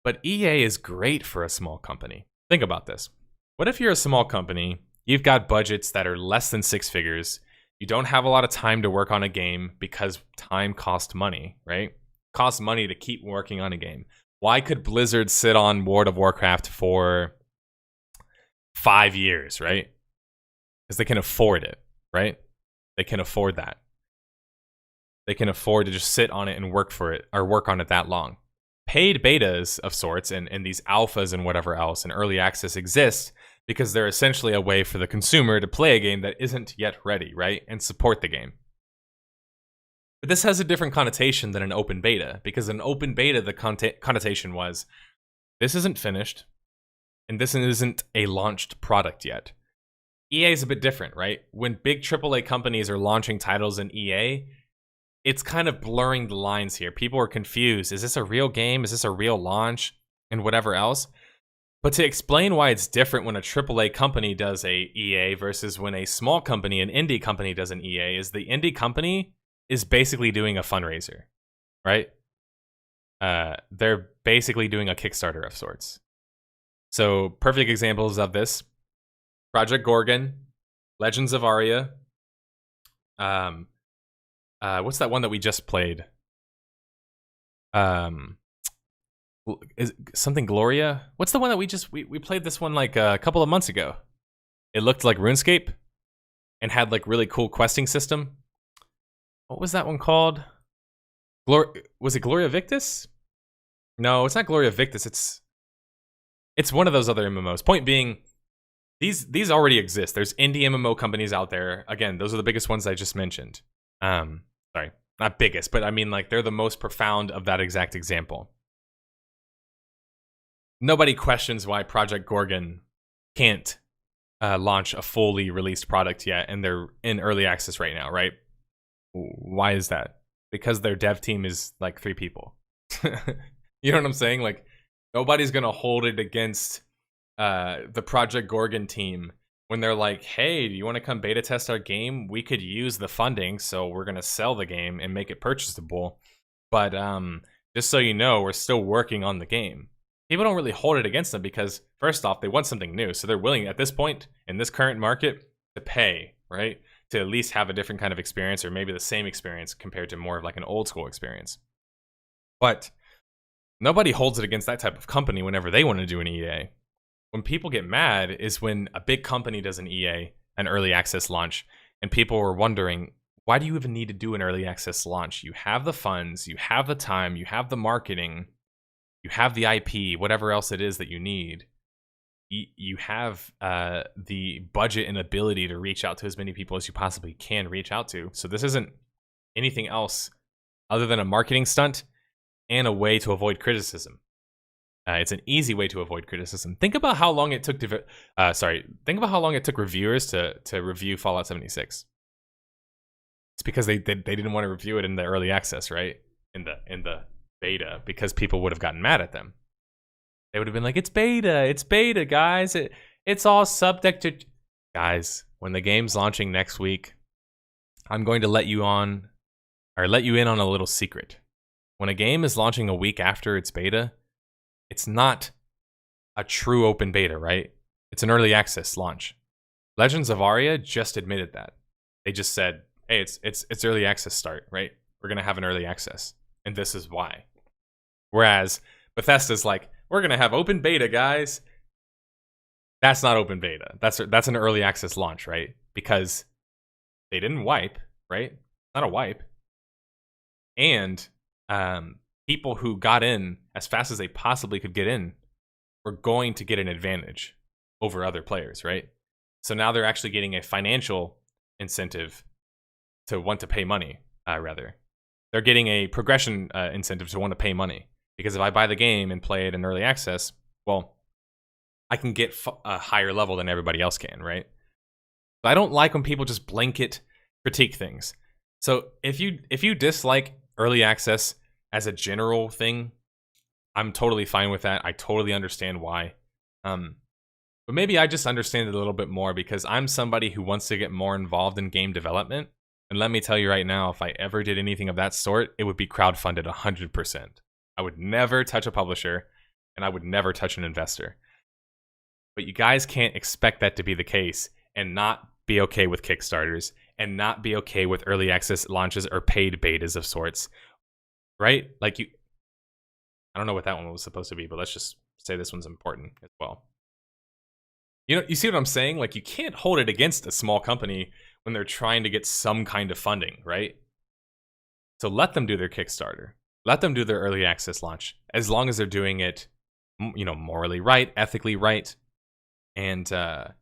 But EA is great for a small company. Think about this. What if you're a small company, you've got budgets that are less than 6 figures, you don't have a lot of time to work on a game because time costs money, right? It costs money to keep working on a game. Why could Blizzard sit on World of Warcraft for 5 years, right? Because they can afford it, right? They can afford that. They can afford to just sit on it and work for it, or work on it that long. Paid betas of sorts and these alphas and whatever else and early access exist because they're essentially a way for the consumer to play a game that isn't yet ready, right? And support the game. But this has a different connotation than an open beta, because in open beta, the connotation was, this isn't finished, and this isn't a launched product yet. EA is a bit different, right? When big AAA companies are launching titles in EA, it's kind of blurring the lines here. People are confused. Is this a real game? Is this a real launch? And whatever else. But to explain why it's different when a AAA company does a EA versus when a small company, an indie company, does an EA, is the indie company is basically doing a fundraiser, right? They're basically doing a Kickstarter of sorts. So perfect examples of this: Project Gorgon, Legends of Aria. What's that one that we just played? Is something Gloria? What's the one that we played this one like a couple of months ago? It looked like RuneScape and had like really cool questing system. What was that one called? Was it Gloria Victis? No, it's not Gloria Victis. It's one of those other MMOs. Point being, these already exist. There's indie MMO companies out there. Again, those are the biggest ones I just mentioned. Sorry, not biggest, but I mean like they're the most profound of that exact example. Nobody questions why Project Gorgon can't launch a fully released product yet, and they're in early access right now, right? Why is that? Because their dev team is like 3 people. You know what I'm saying? Like, nobody's gonna hold it against the Project Gorgon team when they're like, hey, do you want to come beta test our game? We could use the funding, so we're gonna sell the game and make it purchasable. But just so you know, we're still working on the game. People don't really hold it against them because, first off, they want something new. So they're willing, at this point, in this current market, to pay, right? To at least have a different kind of experience, or maybe the same experience compared to more of like an old school experience. But nobody holds it against that type of company whenever they want to do an EA. When people get mad is when a big company does an EA, an early access launch, and people are wondering, why do you even need to do an early access launch? You have the funds, you have the time, you have the marketing, you have the IP, whatever else it is that you need. You have the budget and ability to reach out to as many people as you possibly can reach out to. So this isn't anything else other than a marketing stunt and a way to avoid criticism. It's an easy way to avoid criticism. Think about how long it took think about how long it took reviewers to review Fallout 76. It's because they didn't want to review it in the early access, right? In the beta, because people would have gotten mad at them. They would have been like, it's beta, guys. It's all subject to... Guys, when the game's launching next week, I'm going to let you in on a little secret. When a game is launching a week after its beta, it's not a true open beta, right? It's an early access launch. Legends of Aria just admitted that. They just said, hey, it's early access start, right? We're going to have an early access, and this is why. Whereas Bethesda's like, we're going to have open beta, guys. That's not open beta. That's an early access launch, right? Because they didn't wipe, right? Not a wipe. And people who got in as fast as they possibly could get in were going to get an advantage over other players, right? So now they're actually getting a financial incentive to want to pay money, rather. They're getting a progression incentive to want to pay money. Because if I buy the game and play it in early access, well, I can get a higher level than everybody else can, right? But I don't like when people just blanket critique things. So if you dislike early access as a general thing, I'm totally fine with that. I totally understand why. But maybe I just understand it a little bit more because I'm somebody who wants to get more involved in game development. And let me tell you right now, if I ever did anything of that sort, it would be crowdfunded 100%. I would never touch a publisher, and I would never touch an investor. But you guys can't expect that to be the case and not be okay with Kickstarters and not be okay with early access launches or paid betas of sorts, right? Like I don't know what that one was supposed to be, but let's just say this one's important as well. You know, you see what I'm saying? Like, you can't hold it against a small company when they're trying to get some kind of funding, right? So let them do their Kickstarter. Let them do their early access launch, as long as they're doing it, you know, morally right, ethically right, and are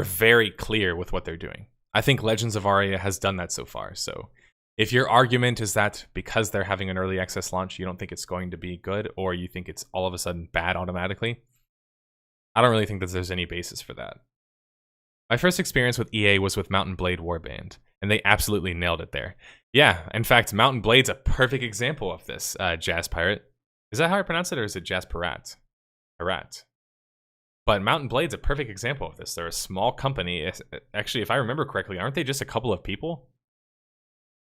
very clear with what they're doing. I think Legends of Aria has done that so far. So If your argument is that because they're having an early access launch, you don't think it's going to be good, or you think it's all of a sudden bad automatically, I don't really think that there's any basis for that. My first experience with EA was with Mountain Blade Warband, and they absolutely nailed it there. Yeah, in fact, Mountain Blade's a perfect example of this, Jazz Pirate. Is that how I pronounce it, or is it Jazz Pirat? Pirat. But Mountain Blade's a perfect example of this. They're a small company. Actually, if I remember correctly, aren't they just a couple of people?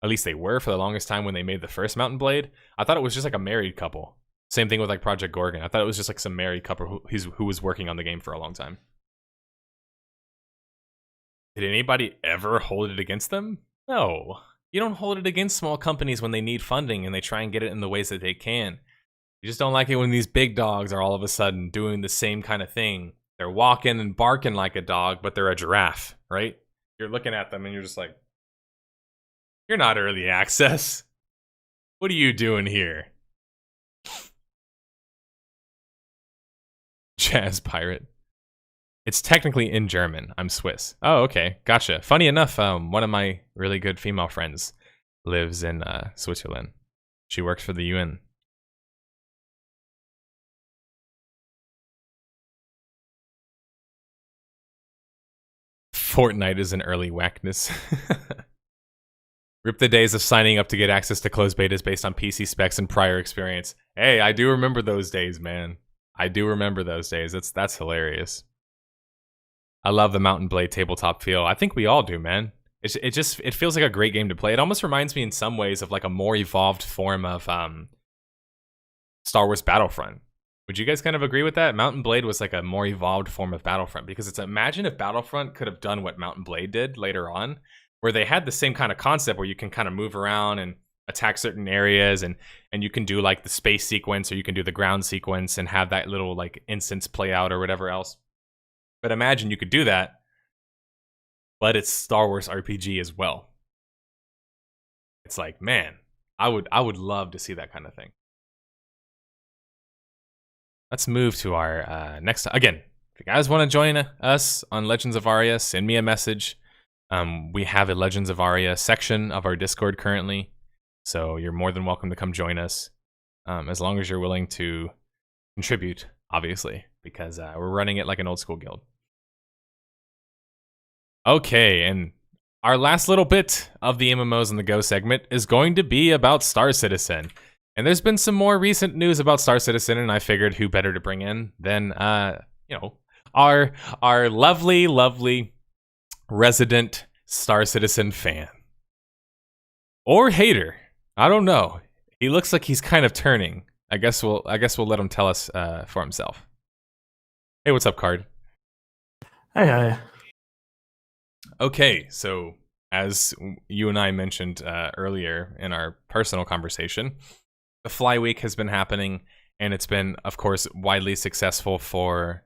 At least they were for the longest time when they made the first Mountain Blade. I thought it was just like a married couple. Same thing with like Project Gorgon. I thought it was just like some married couple who was working on the game for a long time. Did anybody ever hold it against them? No. You don't hold it against small companies when they need funding and they try and get it in the ways that they can. You just don't like it when these big dogs are all of a sudden doing the same kind of thing. They're walking and barking like a dog, but they're a giraffe, right? You're looking at them and you're just like, you're not early access. What are you doing here? Jazz Pirate. It's technically in German. I'm Swiss. Oh, okay. Gotcha. Funny enough, one of my really good female friends lives in Switzerland. She works for the UN. Fortnite is an early whackness. Rip the days of signing up to get access to closed betas based on PC specs and prior experience. Hey, I do remember those days, man. I do remember those days. That's hilarious. I love the Mountain Blade tabletop feel. I think we all do, man. It feels like a great game to play. It almost reminds me in some ways of like a more evolved form of Star Wars Battlefront. Would you guys kind of agree with that? Mountain Blade was like a more evolved form of Battlefront, because it's, imagine if Battlefront could have done what Mountain Blade did later on, where they had the same kind of concept where you can kind of move around and attack certain areas, and you can do like the space sequence, or you can do the ground sequence and have that little like instance play out or whatever else. But imagine you could do that, but it's Star Wars RPG as well. It's like, man, I would love to see that kind of thing. Let's move to our next. Again, if you guys want to join us on Legends of Aria, send me a message. We have a Legends of Aria section of our Discord currently, so you're more than welcome to come join us, as long as you're willing to contribute, obviously, because we're running it like an old school guild. Okay, and our last little bit of the MMOs on the Go segment is going to be about Star Citizen. And there's been some more recent news about Star Citizen, and I figured who better to bring in than, our lovely resident Star Citizen fan. Or hater. I don't know. He looks like he's kind of turning. I guess we'll let him tell us for himself. Hey, what's up, Card? Hey. Okay, so as you and I mentioned earlier in our personal conversation, the Fly Week has been happening, and it's been, of course, widely successful for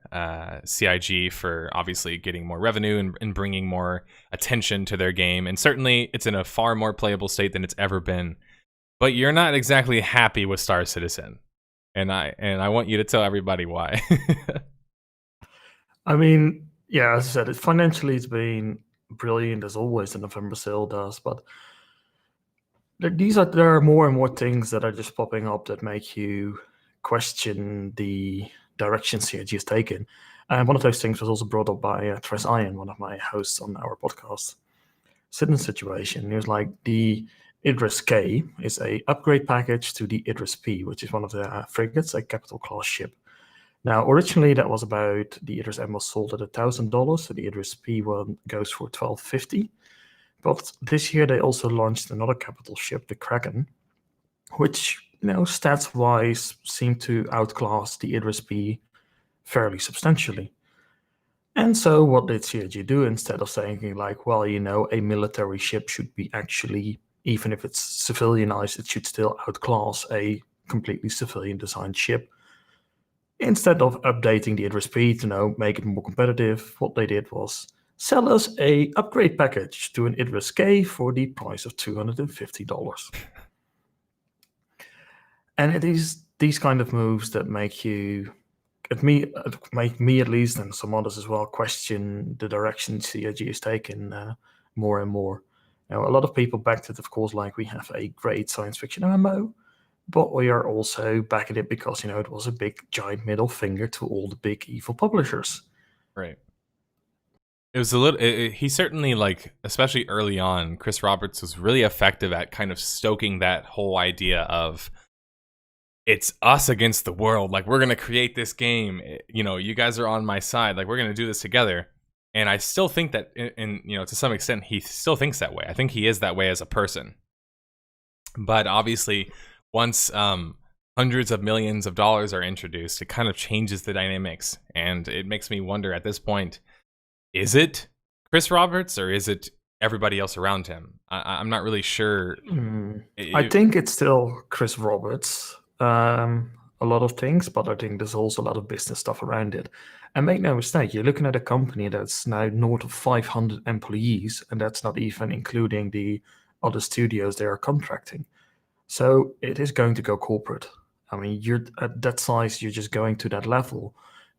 CIG for obviously getting more revenue and bringing more attention to their game. And certainly, it's in a far more playable state than it's ever been. But you're not exactly happy with Star Citizen, and I want you to tell everybody why. I mean, yeah, as I said, financially it's been brilliant as always. The November sale does, but there are more and more things that are just popping up that make you question the direction CIG has taken. And one of those things was also brought up by Tres Iron, one of my hosts on our podcast. Sitting situation, he was like, the Idris K is a upgrade package to the Idris P, which is one of the frigates, a capital class ship. Now, originally that was about, the Idris M was sold at $1,000, so the Idris P one goes for $1,250. But this year they also launched another capital ship, the Kraken, which, stats-wise seemed to outclass the Idris P fairly substantially. And so what did CIG do? Instead of saying like, well, a military ship should be actually, even if it's civilianized, it should still outclass a completely civilian-designed ship. Instead of updating the Idris P to make it more competitive, what they did was sell us a upgrade package to an Idris K for the price of $250. And it is these kind of moves that make me at least, and some others as well, question the direction CIG has taken more and more. Now, a lot of people backed it, of course, like we have a great science fiction MMO, but we are also backing it because, it was a big, giant middle finger to all the big evil publishers. Right. It was a little. He certainly, like, especially early on, Chris Roberts was really effective at kind of stoking that whole idea of it's us against the world. Like, we're gonna create this game. You guys are on my side. Like, we're gonna do this together. And I still think that, to some extent, he still thinks that way. I think he is that way as a person. But obviously, once hundreds of millions of dollars are introduced, it kind of changes the dynamics. And it makes me wonder at this point, is it Chris Roberts or is it everybody else around him? I'm not really sure. I think it's still Chris Roberts. A lot of things, but I think there's also a lot of business stuff around it. And make no mistake, you're looking at a company that's now north of 500 employees, and that's not even including the other studios they are contracting. So it is going to go corporate. I mean, you're at that size, you're just going to that level.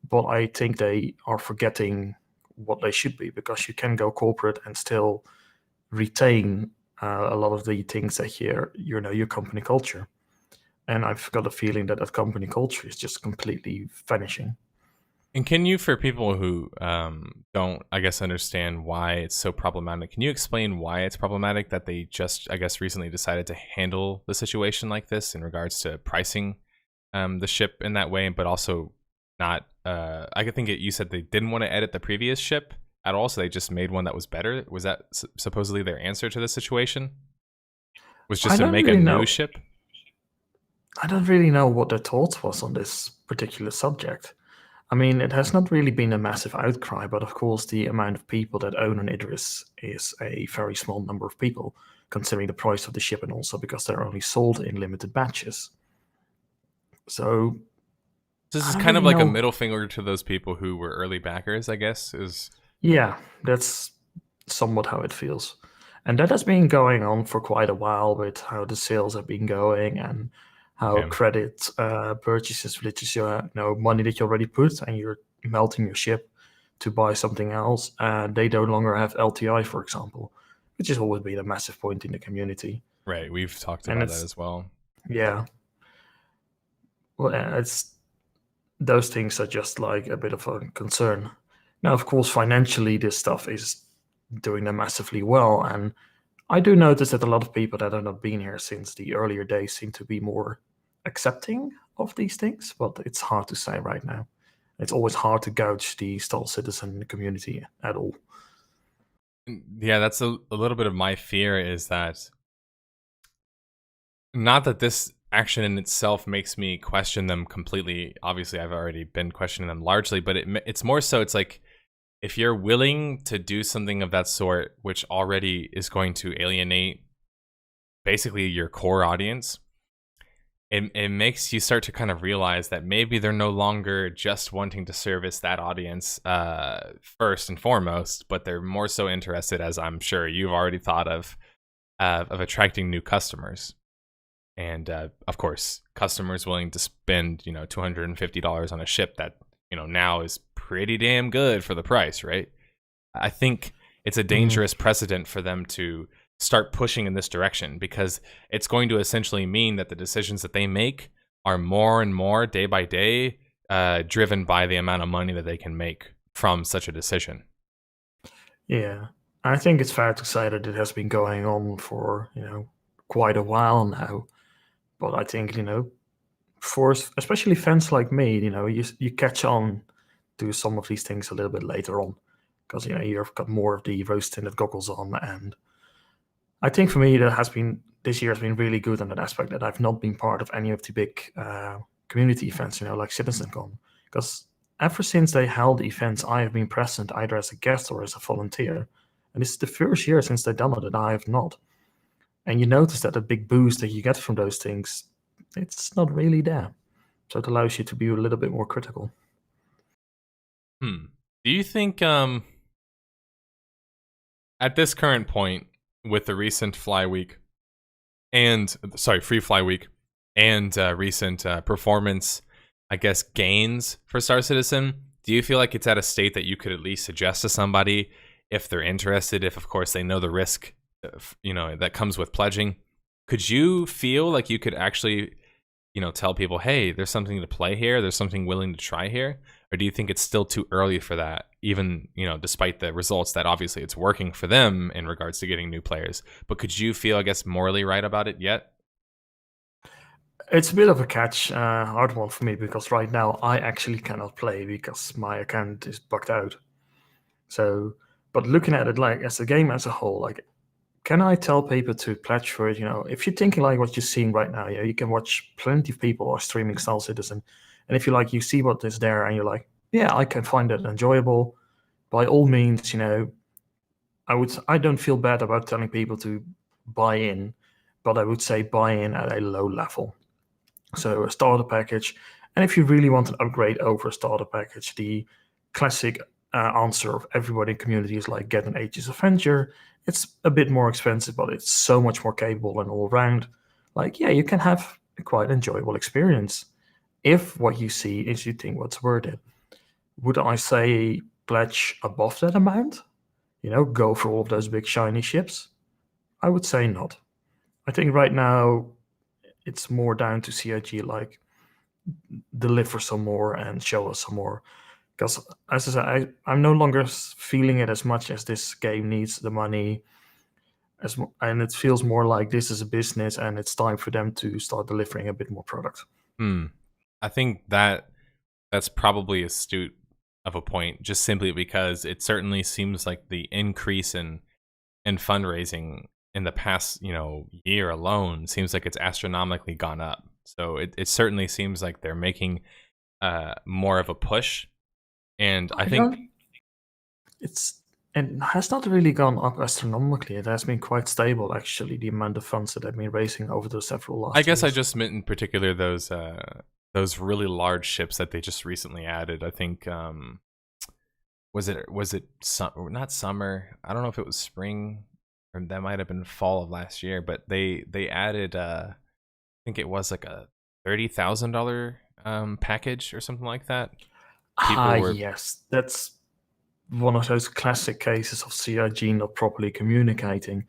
But I think they are forgetting what they should be, because you can go corporate and still retain a lot of the things that your company culture. And I've got a feeling that company culture is just completely vanishing. And can you, for people who don't, I guess, understand why it's so problematic, can you explain why it's problematic that they just, I guess, recently decided to handle the situation like this in regards to pricing the ship in that way, but also not, I think you said they didn't want to edit the previous ship at all, so they just made one that was better? Was that supposedly their answer to the situation? Was just to make a new ship? I don't really know what their thoughts was on this particular subject. I mean, it has not really been a massive outcry, but of course the amount of people that own an Idris is a very small number of people, considering the price of the ship and also because they're only sold in limited batches. So this is kind of like a middle finger to those people who were early backers, I guess. Yeah, that's somewhat how it feels. And that has been going on for quite a while with how the sales have been going and how credit purchases, which is money that you already put and you're melting your ship to buy something else, and they no longer have LTI, for example, which has always been a massive point in the community. Right, we've talked about that as well. Yeah. Well, it's those things are just like a bit of a concern. Now, of course, financially, this stuff is doing them massively well, and I do notice that a lot of people that have not been here since the earlier days seem to be more accepting of these things, but it's hard to say right now. It's always hard to gauge the Star Citizen community at all. Yeah, that's a little bit of my fear, is that not that this action in itself makes me question them completely. Obviously, I've already been questioning them largely, but it's more so, it's like, if you're willing to do something of that sort, which already is going to alienate basically your core audience, it makes you start to kind of realize that maybe they're no longer just wanting to service that audience first and foremost, but they're more so interested, as I'm sure you've already thought of attracting new customers. And of course, customers willing to spend $250 on a ship that now is pretty damn good for the price, right? I think it's a dangerous precedent for them to start pushing in this direction, because it's going to essentially mean that the decisions that they make are more and more day by day driven by the amount of money that they can make from such a decision. Yeah, I think it's fair to say that it has been going on for quite a while now, but I think for especially fans like me, you catch on to some of these things a little bit later on, because you've got more of the rose-tinted goggles on. And I think for me, this year has been really good on that aspect, that I've not been part of any of the big community events, like CitizenCon, because ever since they held the events, I have been present either as a guest or as a volunteer, and this is the first year since they've done it that I have not. And you notice that the big boost that you get from those things, it's not really there. So it allows you to be a little bit more critical. Do you think at this current point, with the recent Free Fly Week and recent performance, I guess, gains for Star Citizen, do you feel like it's at a state that you could at least suggest to somebody, if they're interested, if of course they know the risk that comes with pledging. Could you feel like you could actually, tell people, hey, there's something to play here, there's something willing to try here? Or do you think it's still too early for that, even, despite the results that obviously it's working for them in regards to getting new players? But could you feel, I guess, morally right about it yet? It's a bit of a hard one for me, because right now I actually cannot play because my account is bugged out. So, but looking at it like as a game as a whole, like, can I tell people to pledge for it? If you're thinking like what you're seeing right now, you can watch plenty of people are streaming Star Citizen, and if you see what is there, and you're like, yeah, I can find it enjoyable. By all means, I don't feel bad about telling people to buy in, but I would say buy in at a low level. So a starter package, and if you really want an upgrade over a starter package, the classic answer of everybody in the community is like, get an Aegis Avenger. It's a bit more expensive, but it's so much more capable and all around. Like, yeah, you can have a quite enjoyable experience if what you see is you think what's worth it. Would I say pledge above that amount? Go for all of those big shiny ships? I would say not. I think right now it's more down to CIG, like, deliver some more and show us some more. Because as I said, I'm no longer feeling it as much as this game needs the money, and it feels more like this is a business and it's time for them to start delivering a bit more product. I think that's probably astute of a point, just simply because it certainly seems like the increase in fundraising in the past year alone seems like it's astronomically gone up. So it certainly seems like they're making more of a push. And I think it has not really gone up astronomically. It has been quite stable, actually, the amount of funds that have been raising over the several last I guess years. I just meant in particular those really large ships that they just recently added. I think was it not summer? I don't know if it was spring, or that might have been fall of last year, but they added I think it was like a $30,000 package or something like that. Yes, that's one of those classic cases of CIG not properly communicating.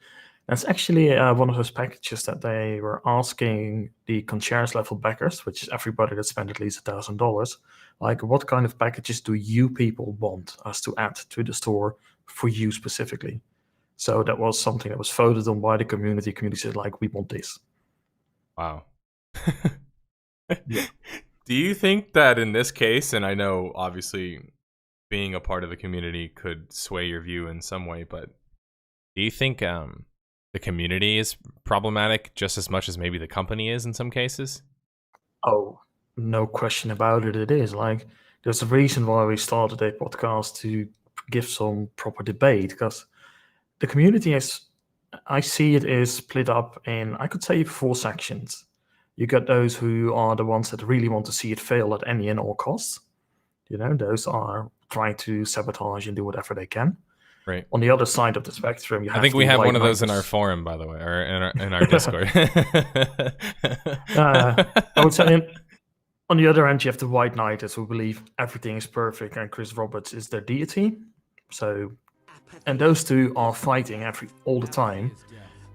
That's actually one of those packages that they were asking the concierge level backers, which is everybody that spent at least $1,000, like, what kind of packages do you people want us to add to the store for you specifically? So that was something that was voted on by the community. Community said, like, we want this. Wow. Yeah. Do you think that in this case, and I know obviously being a part of the community could sway your view in some way, but do you think the community is problematic just as much as maybe the company is in some cases? Oh, no question about it. It is. Like, there's a reason why we started a podcast, to give some proper debate, because the community I see it is split up in, I could say, 4 sections. You got those who are the ones that really want to see it fail at any and all costs. Those are trying to sabotage and do whatever they can. Right. On the other side of the spectrum, you have I think we have one of those in white-knights. our forum, by the way, or in our Discord. I would say on the other end, you have the white knights who believe everything is perfect and Chris Roberts is their deity. So, and those two are fighting all the time.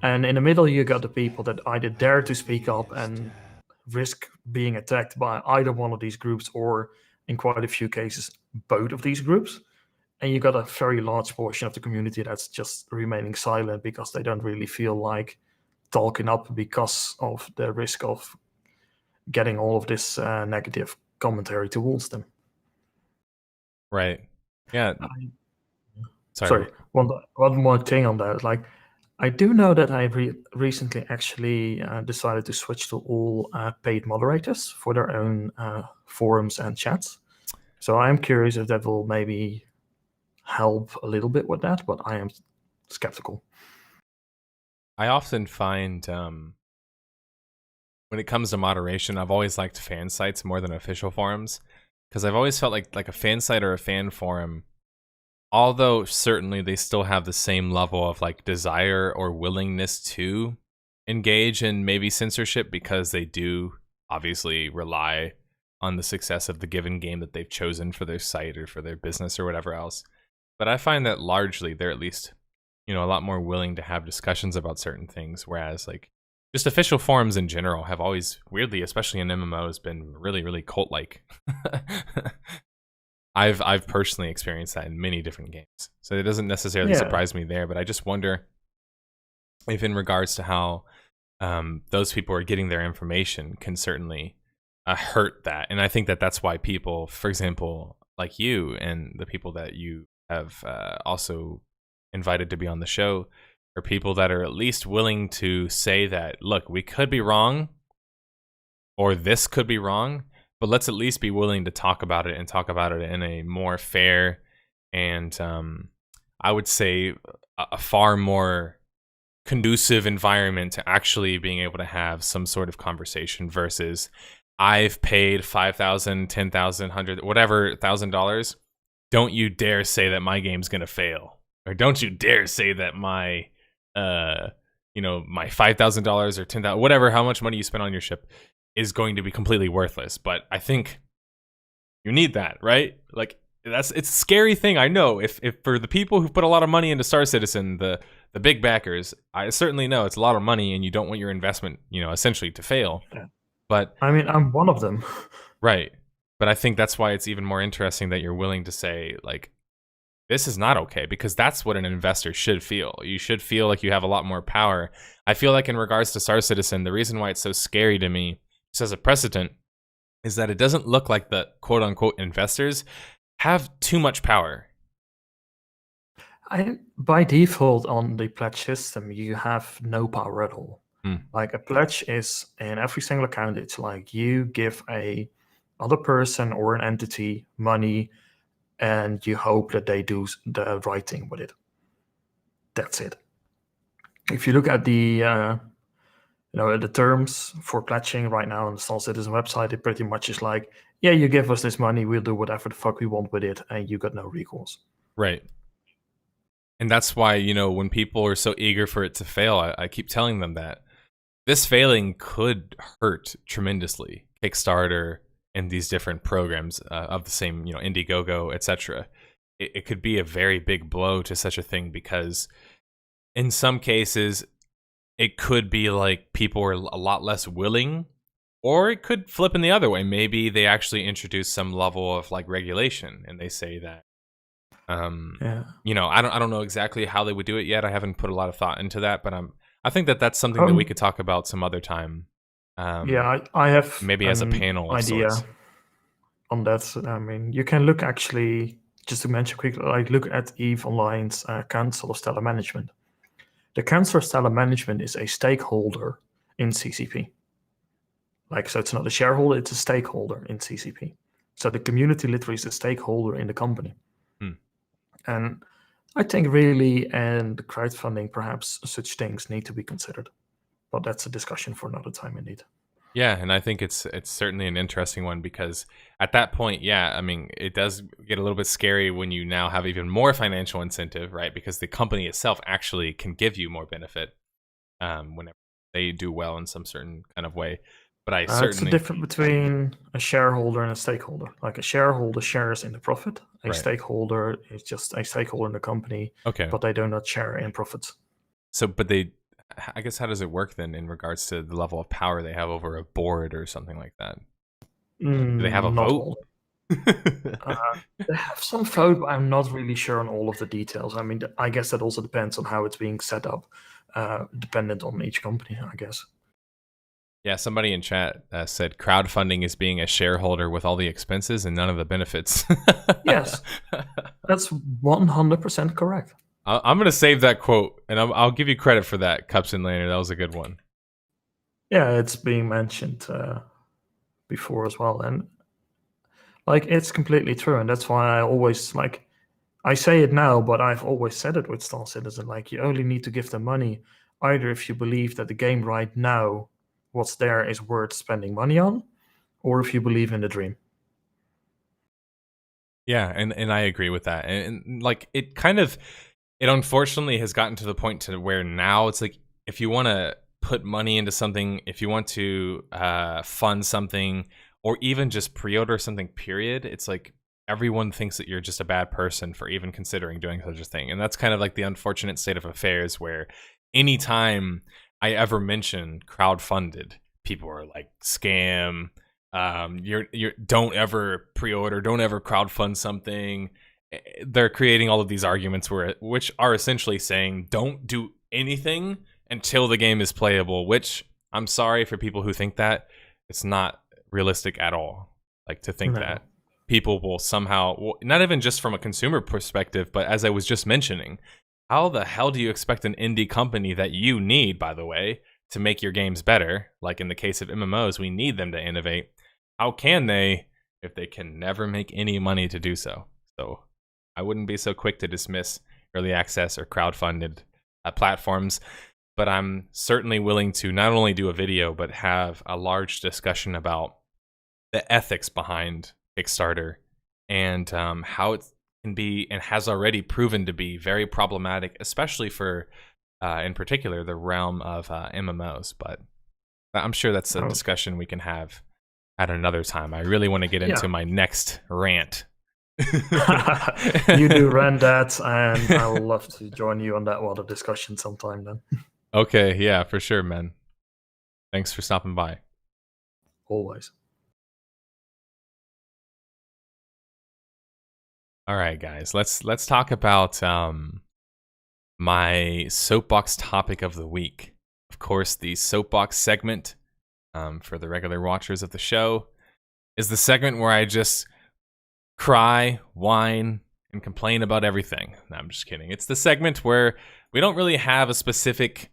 And in the middle, you got the people that either dare to speak up and risk being attacked by either one of these groups, or in quite a few cases, both of these groups. And you got a very large portion of the community that's just remaining silent because they don't really feel like talking up because of the risk of getting all of this negative commentary towards them. Right. Yeah. Sorry. One more thing on that. Like, I do know that I recently actually decided to switch to all paid moderators for their own forums and chats. So I am curious if that will maybe help a little bit with that, but I am skeptical. I often find when it comes to moderation, I've always liked fan sites more than official forums, because I've always felt like a fan site or a fan forum, although certainly they still have the same level of like desire or willingness to engage in maybe censorship, because they do obviously rely on the success of the given game that they've chosen for their site or for their business or whatever else. But I find that largely they're at least a lot more willing to have discussions about certain things, whereas like just official forums in general have always, weirdly, especially in MMOs, been really, really cult-like. I've personally experienced that in many different games, so it doesn't necessarily surprise me there. But I just wonder if, in regards to how those people are getting their information, can certainly hurt that. And I think that that's why people, for example, like you and the people that you have also invited to be on the show, are people that are at least willing to say that, look, we could be wrong, or this could be wrong, but let's at least be willing to talk about it, and talk about it in a more fair and I would say a far more conducive environment to actually being able to have some sort of conversation, versus I've paid $5,000, $10,000, $100,000, whatever $1,000. Don't you dare say that my game's gonna fail, or don't you dare say that my my $5,000 or $10,000, whatever, how much money you spend on your ship, is going to be completely worthless. But I think you need that, right? Like, it's a scary thing. I know if for the people who put a lot of money into Star Citizen, the big backers, I certainly know it's a lot of money, and you don't want your investment, essentially to fail. Yeah. But I mean, I'm one of them. Right. But I think that's why it's even more interesting that you're willing to say, like, this is not okay, because that's what an investor should feel. You should feel like you have a lot more power. I feel like in regards to Star Citizen, the reason why it's so scary to me, just as a precedent, is that it doesn't look like the quote-unquote investors have too much power. By default, on the pledge system, you have no power at all. Like, a pledge is, in every single account, it's like you give a other person or an entity money, and you hope that they do the right thing with it. That's it. If you look at the the terms for pledging right now on the Star Citizen website, it pretty much is like, yeah, you give us this money, we'll do whatever the fuck we want with it, and you got no recourse. Right. And that's why, when people are so eager for it to fail, I keep telling them that this failing could hurt tremendously Kickstarter and these different programs of the same, Indiegogo, etc. It could be a very big blow to such a thing, because in some cases it could be like people are a lot less willing, or it could flip in the other way. Maybe they actually introduce some level of like regulation, and they say that I don't know exactly how they would do it yet. I haven't put a lot of thought into that, but I think that that's something that we could talk about some other time. I have maybe as a panel idea on that. I mean, you can look, actually, just to mention quickly, like, look at EVE Online's Council of Stellar Management. The Council of Stellar Management is a stakeholder in CCP. Like, so it's not a shareholder, it's a stakeholder in CCP. So the community literally is a stakeholder in the company. And I think really, and crowdfunding, perhaps such things need to be considered. But that's a discussion for another time, indeed. Yeah, and I think it's certainly an interesting one, because at that point, I mean, it does get a little bit scary when you now have even more financial incentive, right? Because the company itself actually can give you more benefit whenever they do well in some certain kind of way. But it's the difference between a shareholder and a stakeholder. Like, a shareholder shares in the profit. A stakeholder is just a stakeholder in the company. Okay. But they do not share in profits. So, but I guess, how does it work then in regards to the level of power they have over a board or something like that? Do they have a vote? They have some vote, but I'm not really sure on all of the details. I mean, I guess that also depends on how it's being set up, dependent on each company, I guess. Yeah, somebody in chat said crowdfunding is being a shareholder with all the expenses and none of the benefits. Yes, that's 100% correct. I'm going to save that quote, and I'll give you credit for that, Cups and Lantern. That was a good one. Yeah, it's being mentioned before as well. And, like, it's completely true. And that's why I always, like, I say it now, but I've always said it with Star Citizen. Like, you only need to give them money either if you believe that the game right now, what's there, is worth spending money on, or if you believe in the dream. Yeah, and I agree with that. And like, it unfortunately has gotten to the point to where now it's like, if you want to put money into something, if you want to fund something, or even just pre-order something, period, it's like, everyone thinks that you're just a bad person for even considering doing such a thing. And that's kind of like the unfortunate state of affairs where anytime I ever mention crowdfunded, people are like, scam, you're don't ever pre-order, don't ever crowdfund something. They're creating all of these arguments which are essentially saying don't do anything until the game is playable, which I'm sorry for people who think that. It's not realistic at all. Like, to think that people will somehow, not even just from a consumer perspective, but as I was just mentioning, how the hell do you expect an indie company that you need, by the way, to make your games better? Like in the case of MMOs, we need them to innovate. How can they if they can never make any money to do so? So I wouldn't be so quick to dismiss early access or crowdfunded platforms, but I'm certainly willing to not only do a video, but have a large discussion about the ethics behind Kickstarter and how it can be and has already proven to be very problematic, especially for, in particular, the realm of MMOs. But I'm sure that's a discussion we can have at another time. I really want to get into my next rant. You do rant that, and I would love to join you on that water discussion sometime then. Okay, yeah, for sure, man. Thanks for stopping by. Always. All right, guys, let's talk about my soapbox topic of the week. Of course, the soapbox segment, for the regular watchers of the show, is the segment where I just cry, whine, and complain about everything. No, I'm just kidding. It's the segment where we don't really have a specific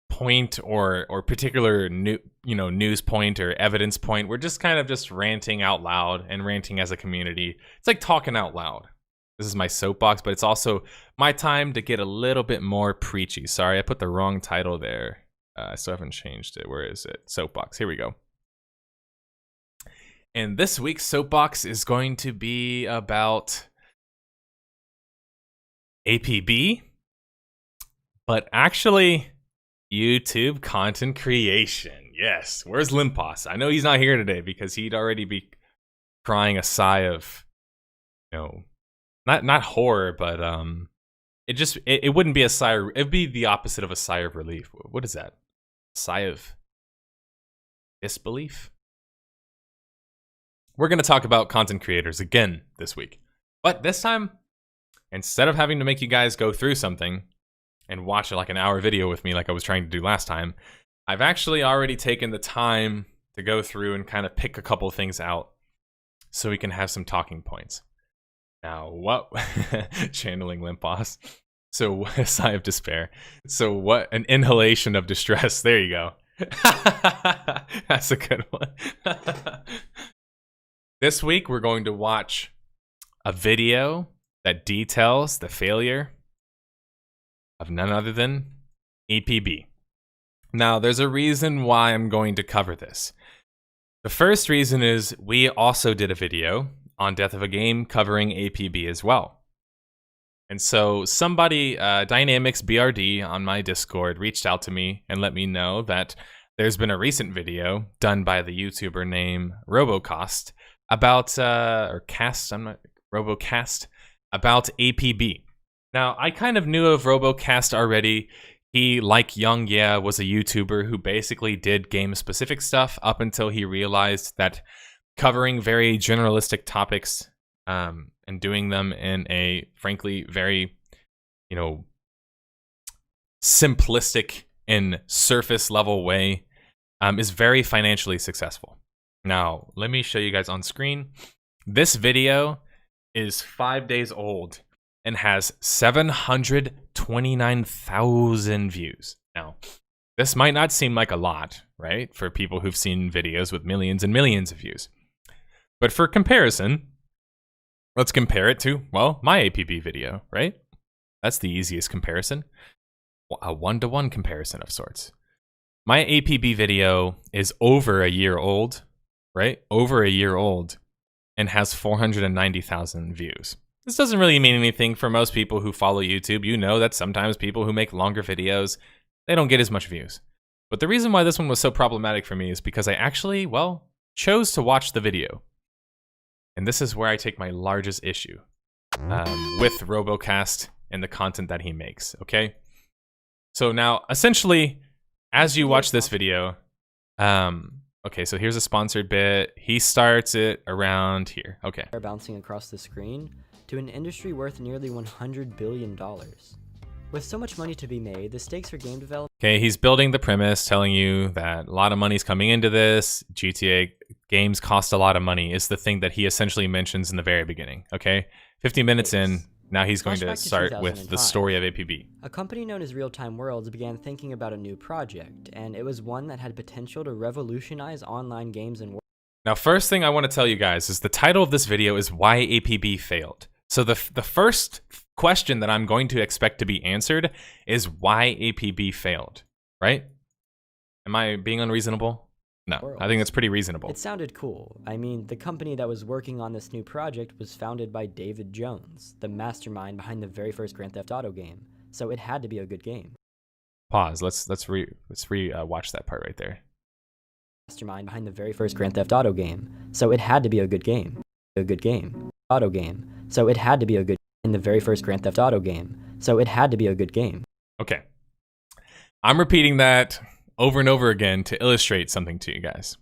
point or particular news point or evidence point. We're just kind of just ranting out loud and ranting as a community. It's like talking out loud. This is my soapbox, but it's also my time to get a little bit more preachy. Sorry, I put the wrong title there. I still haven't changed it. Where is it? Soapbox. Here we go. And this week's soapbox is going to be about APB, but actually YouTube content creation. Yes, where's Limpas? I know he's not here today because he'd already be crying a sigh of, not horror, but it wouldn't be a sigh. It'd be the opposite of a sigh of relief. What is that? Sigh of disbelief? We're going to talk about content creators again this week. But this time, instead of having to make you guys go through something and watch like an hour video with me like I was trying to do last time, I've actually already taken the time to go through and kind of pick a couple of things out so we can have some talking points. Now, what? Channeling Limpas. So, a sigh of despair. So, what? An inhalation of distress. There you go. That's a good one. This week, we're going to watch a video that details the failure of none other than APB. Now, there's a reason why I'm going to cover this. The first reason is we also did a video on Death of a Game covering APB as well. And so somebody, Dynamics BRD on my Discord, reached out to me and let me know that there's been a recent video done by the YouTuber named RoboKas about, RoboKas, about APB. Now, I kind of knew of RoboKas already. He, like Young Yeah, was a YouTuber who basically did game-specific stuff up until he realized that covering very generalistic topics and doing them in a, frankly, very, simplistic and surface-level way is very financially successful. Now, let me show you guys on screen. This video is 5 days old and has 729,000 views. Now, this might not seem like a lot, right? For people who've seen videos with millions and millions of views. But for comparison, let's compare it to, well, my APB video, right? That's the easiest comparison. A one-to-one comparison of sorts. My APB video is over a year old, right? Over a year old, and has 490,000 views. This doesn't really mean anything for most people who follow YouTube. You know that sometimes people who make longer videos, they don't get as much views. But the reason why this one was so problematic for me is because I actually, chose to watch the video. And this is where I take my largest issue with RoboKas and the content that he makes, okay? So now, essentially, as you watch this video, okay, so here's a sponsored bit. He starts it around here, okay. Bouncing across the screen to an industry worth nearly $100 billion. With so much money to be made, the stakes for game development... Okay, he's building the premise, telling you that a lot of money's coming into this. GTA games cost a lot of money is the thing that he essentially mentions in the very beginning, okay? 50 minutes in, now he's going to start with the story of APB. A company known as Real-Time Worlds began thinking about a new project, and it was one that had potential to revolutionize online games and... Now, first thing I want to tell you guys is the title of this video is Why APB Failed. So the first question that I'm going to expect to be answered is why APB failed, right? Am I being unreasonable? No, I think that's pretty reasonable. It sounded cool. I mean, the company that was working on this new project was founded by David Jones, the mastermind behind the very first Grand Theft Auto game. So it had to be a good game. Pause. Let's watch that part right there. Mastermind behind the very first Grand Theft Auto game. So it had to be a good game. A good game. Auto game. So it had to be a good in the very first Grand Theft Auto game. So it had to be a good game. Okay. I'm repeating that over and over again to illustrate something to you guys.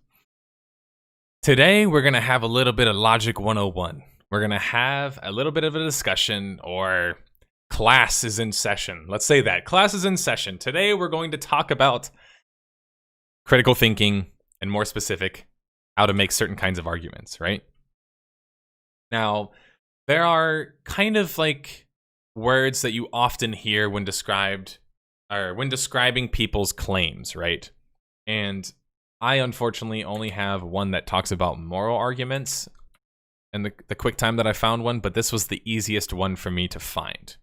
Today, we're going to have a little bit of Logic 101. We're going to have a little bit of a discussion, or class is in session. Let's say that. Class is in session. Today, we're going to talk about critical thinking, and more specific, how to make certain kinds of arguments, right? Now, there are kind of like words that you often hear when describing people's claims, right? And I unfortunately only have one that talks about moral arguments and the quick time that I found one, but this was the easiest one for me to find.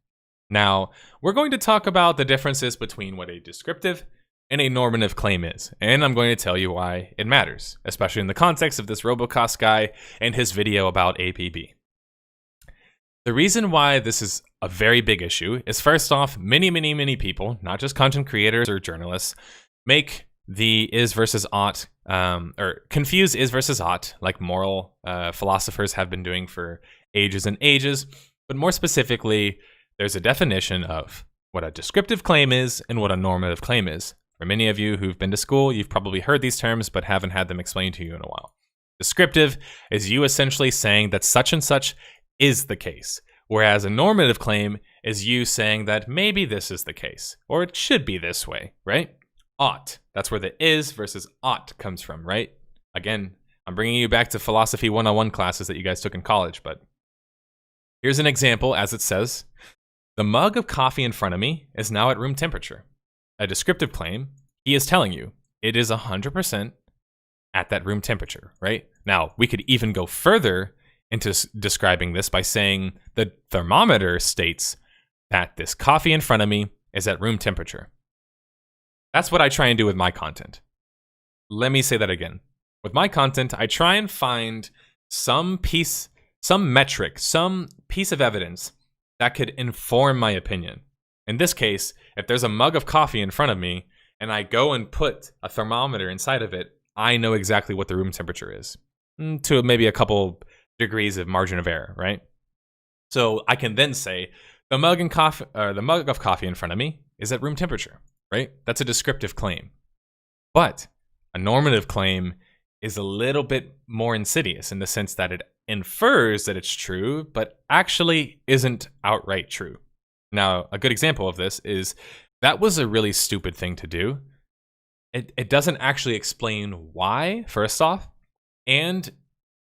Now, we're going to talk about the differences between what a descriptive and a normative claim is, and I'm going to tell you why it matters, especially in the context of this RoboKas guy and his video about APB. The reason why this is a very big issue is, first off, many people, not just content creators or journalists, make the is versus ought, or confuse is versus ought, like moral philosophers have been doing for ages and ages. But more specifically, there's a definition of what a descriptive claim is and what a normative claim is. For many of you who've been to school, you've probably heard these terms but haven't had them explained to you in a while. Descriptive is you essentially saying that such and such is the case, whereas a normative claim is you saying that maybe this is the case, or it should be this way, right? Ought, that's where the is versus ought comes from, right? Again, I'm bringing you back to philosophy 101 classes that you guys took in college, but here's an example as it says, the mug of coffee in front of me is now at room temperature. A descriptive claim, he is telling you it is 100% at that room temperature, right? Now, we could even go further into describing this by saying the thermometer states that this coffee in front of me is at room temperature. That's what I try and do with my content. Let me say that again. With my content, I try and find some metric, some piece of evidence that could inform my opinion. In this case, if there's a mug of coffee in front of me and I go and put a thermometer inside of it, I know exactly what the room temperature is, to maybe a couple degrees of margin of error, right? So I can then say the mug of coffee in front of me is at room temperature, right? That's a descriptive claim. But a normative claim is a little bit more insidious in the sense that it infers that it's true, but actually isn't outright true. Now, a good example of this is that was a really stupid thing to do. It doesn't actually explain why, first off, and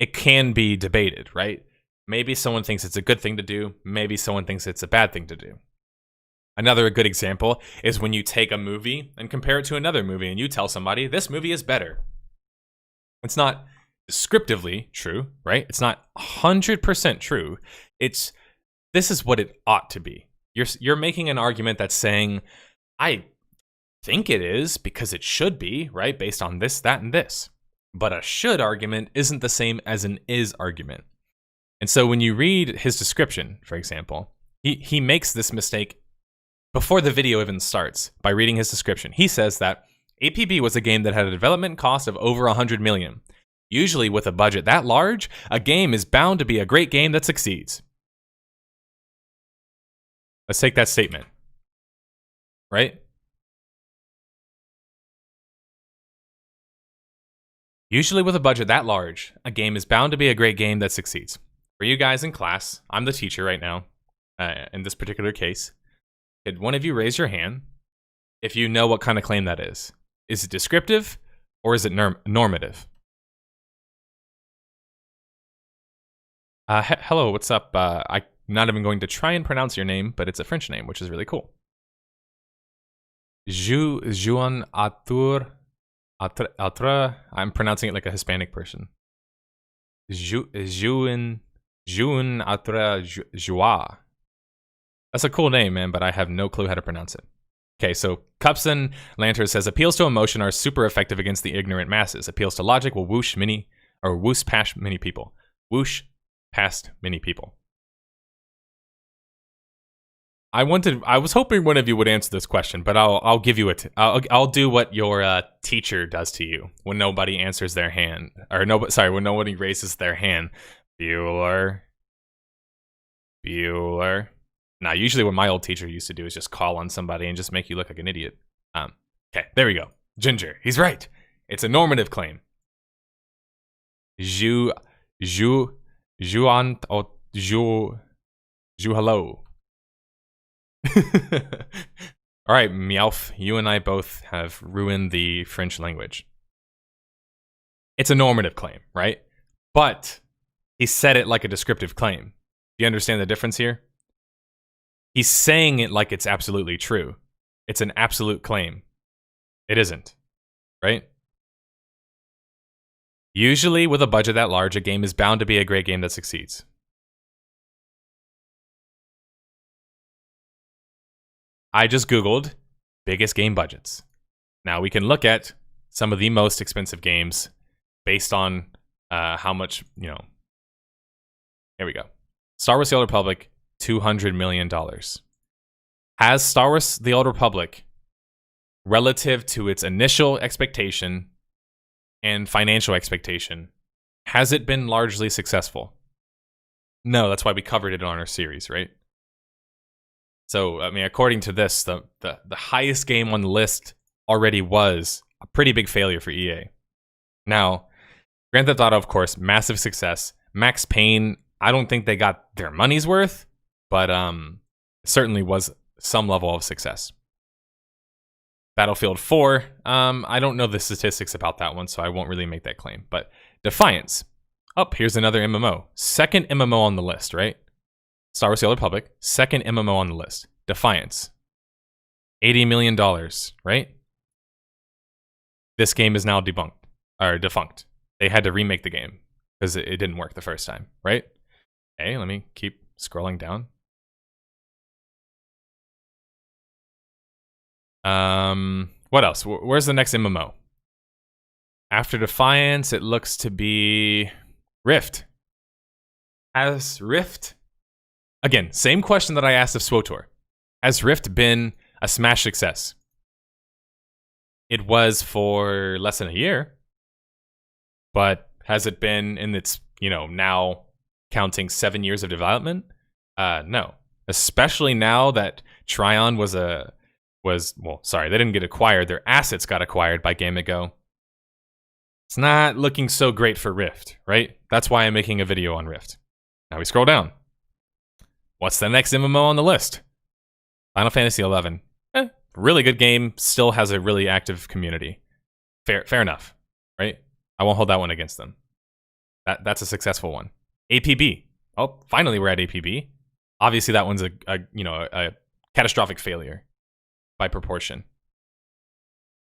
it can be debated, right? Maybe someone thinks it's a good thing to do. Maybe someone thinks it's a bad thing to do. Another good example is when you take a movie and compare it to another movie and you tell somebody, this movie is better. It's not descriptively true, right? It's not 100% true. This is what it ought to be. You're making an argument that's saying, I think it is because it should be, right? Based on this, that, and this. But a should argument isn't the same as an is argument. And so when you read his description, for example, he makes this mistake before the video even starts by reading his description. He says that APB was a game that had a development cost of over $100 million. Usually with a budget that large, a game is bound to be a great game that succeeds. Let's take that statement. Right? Usually with a budget that large, a game is bound to be a great game that succeeds. For you guys in class, I'm the teacher right now, in this particular case. Could one of you raise your hand if you know what kind of claim that is? Is it descriptive or is it normative? Hello, what's up? I'm not even going to try and pronounce your name, but it's a French name, which is really cool. Juan Atur. I'm pronouncing it like a Hispanic person. Juan Atra Joa. That's a cool name, man, but I have no clue how to pronounce it. Okay, so Cupson Lanter says appeals to emotion are super effective against the ignorant masses. Appeals to logic will whoosh past many people. Whoosh past many people. I was hoping one of you would answer this question, but I'll give you it. I'll do what your teacher does to you when nobody answers their hand, or when nobody raises their hand. Bueller. Now, usually what my old teacher used to do is just call on somebody and just make you look like an idiot. Okay, there we go. Ginger, he's right. It's a normative claim. Juan hello. All right, Meowth, you and I both have ruined the French language. It's a normative claim, right? But he said it like a descriptive claim. Do you understand the difference here? He's saying it like it's absolutely true. It's an absolute claim. It isn't, right? Usually, with a budget that large, a game is bound to be a great game that succeeds. I just Googled biggest game budgets. Now we can look at some of the most expensive games based on how much, Here we go. Star Wars The Old Republic, $200 million. Has Star Wars The Old Republic, relative to its initial expectation and financial expectation, has it been largely successful? No, that's why we covered it on our series, right? So, I mean, according to this, the highest game on the list already was a pretty big failure for EA. Now, Grand Theft Auto, of course, massive success. Max Payne, I don't think they got their money's worth, but certainly was some level of success. Battlefield 4, I don't know the statistics about that one, so I won't really make that claim. But Defiance, here's another MMO. Second MMO on the list, right? Star Wars The Old Republic, second MMO on the list. Defiance, $80 million, right? This game is now defunct. They had to remake the game because it didn't work the first time, right? Okay, let me keep scrolling down. What else? Where's the next MMO? After Defiance, it looks to be Rift. Has Rift... Again, same question that I asked of SWOTOR. Has Rift been a smash success? It was for less than a year. But has it been in its, now counting 7 years of development? No. Especially now that Trion they didn't get acquired. Their assets got acquired by Gamez Go. It's not looking so great for Rift, right? That's why I'm making a video on Rift. Now we scroll down. What's the next MMO on the list? Final Fantasy XI. Really good game. Still has a really active community. Fair enough, right? I won't hold that one against them. That's a successful one. APB. Oh, finally we're at APB. Obviously that one's a catastrophic failure by proportion.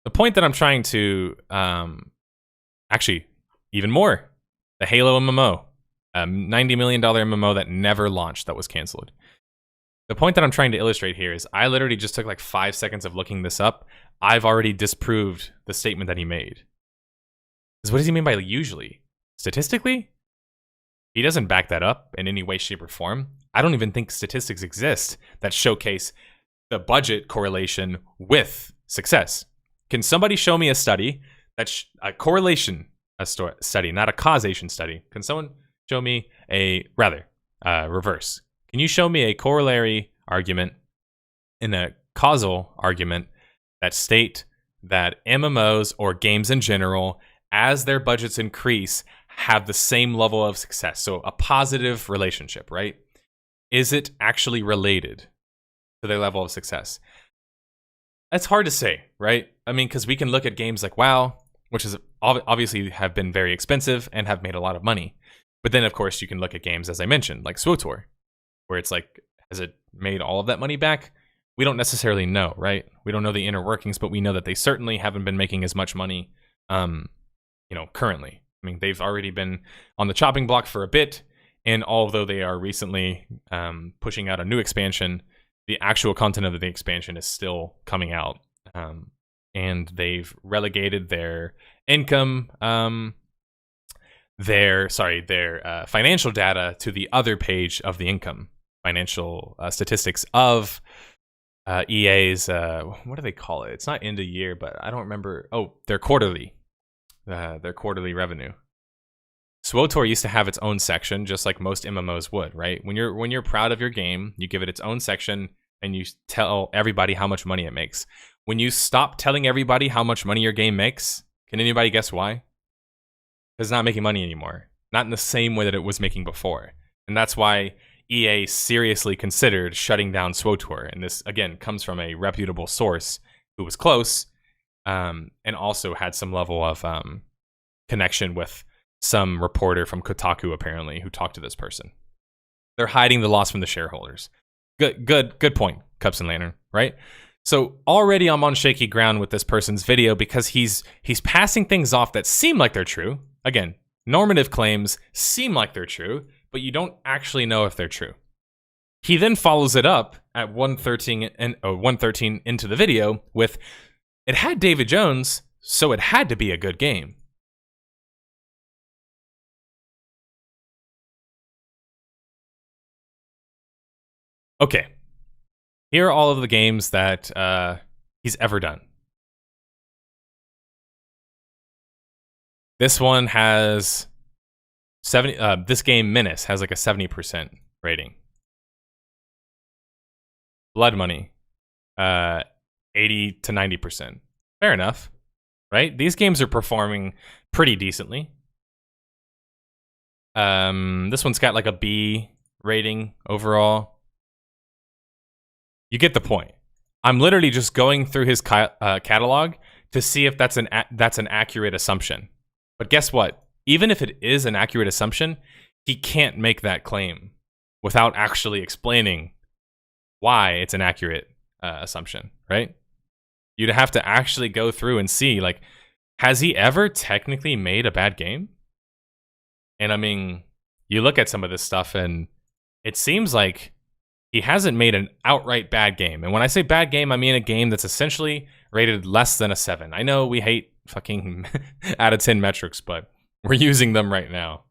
The point that I'm trying to actually even more, the Halo MMO. $90 million MMO that never launched, that was canceled. The point that I'm trying to illustrate here is I literally just took like 5 seconds of looking this up. I've already disproved the statement that he made. Because what does he mean by usually? Statistically? He doesn't back that up in any way, shape, or form. I don't even think statistics exist that showcase the budget correlation with success. Can somebody show me a study, a correlation study, not a causation study. Can someone show me reverse? Can you show me a corollary argument and a causal argument that state that MMOs or games in general, as their budgets increase, have the same level of success? So a positive relationship, right? Is it actually related to their level of success? That's hard to say, right? I mean, because we can look at games like WoW, which is obviously have been very expensive and have made a lot of money. But then, of course, you can look at games, as I mentioned, like SWTOR, where it's like, has it made all of that money back? We don't necessarily know, right? We don't know the inner workings, but we know that they certainly haven't been making as much money, currently. I mean, they've already been on the chopping block for a bit, and although they are recently pushing out a new expansion, the actual content of the expansion is still coming out, and they've relegated their income, their financial data to the other page of the income financial statistics of EA's, what do they call it? It's not end of year, but I don't remember. Oh, their quarterly revenue. SWTOR used to have its own section, just like most MMOs would, right? When you're proud of your game, you give it its own section and you tell everybody how much money it makes. When you stop telling everybody how much money your game makes, can anybody guess why? It's not making money anymore. Not in the same way that it was making before. And that's why EA seriously considered shutting down SWTOR. And this, again, comes from a reputable source who was close, and also had some level of connection with some reporter from Kotaku, apparently, who talked to this person. They're hiding the loss from the shareholders. Good point, Cups and Lantern, right? So already I'm on shaky ground with this person's video because he's passing things off that seem like they're true. Again, normative claims seem like they're true, but you don't actually know if they're true. He then follows it up at 113 into the video with, it had David Jones, so it had to be a good game. Okay, here are all of the games that he's ever done. This one has 70. This game, Menace, has like a 70% rating. Blood Money, 80 to 90%. Fair enough, right? These games are performing pretty decently. This one's got like a B rating overall. You get the point. I'm literally just going through his catalog to see if that's an accurate assumption. But guess what? Even if it is an accurate assumption, he can't make that claim without actually explaining why it's an accurate assumption, right? You'd have to actually go through and see, like, has he ever technically made a bad game? And I mean, you look at some of this stuff and it seems like he hasn't made an outright bad game. And when I say bad game, I mean a game that's essentially rated less than a 7. I know we hate fucking out of 10 metrics, but we're using them right now.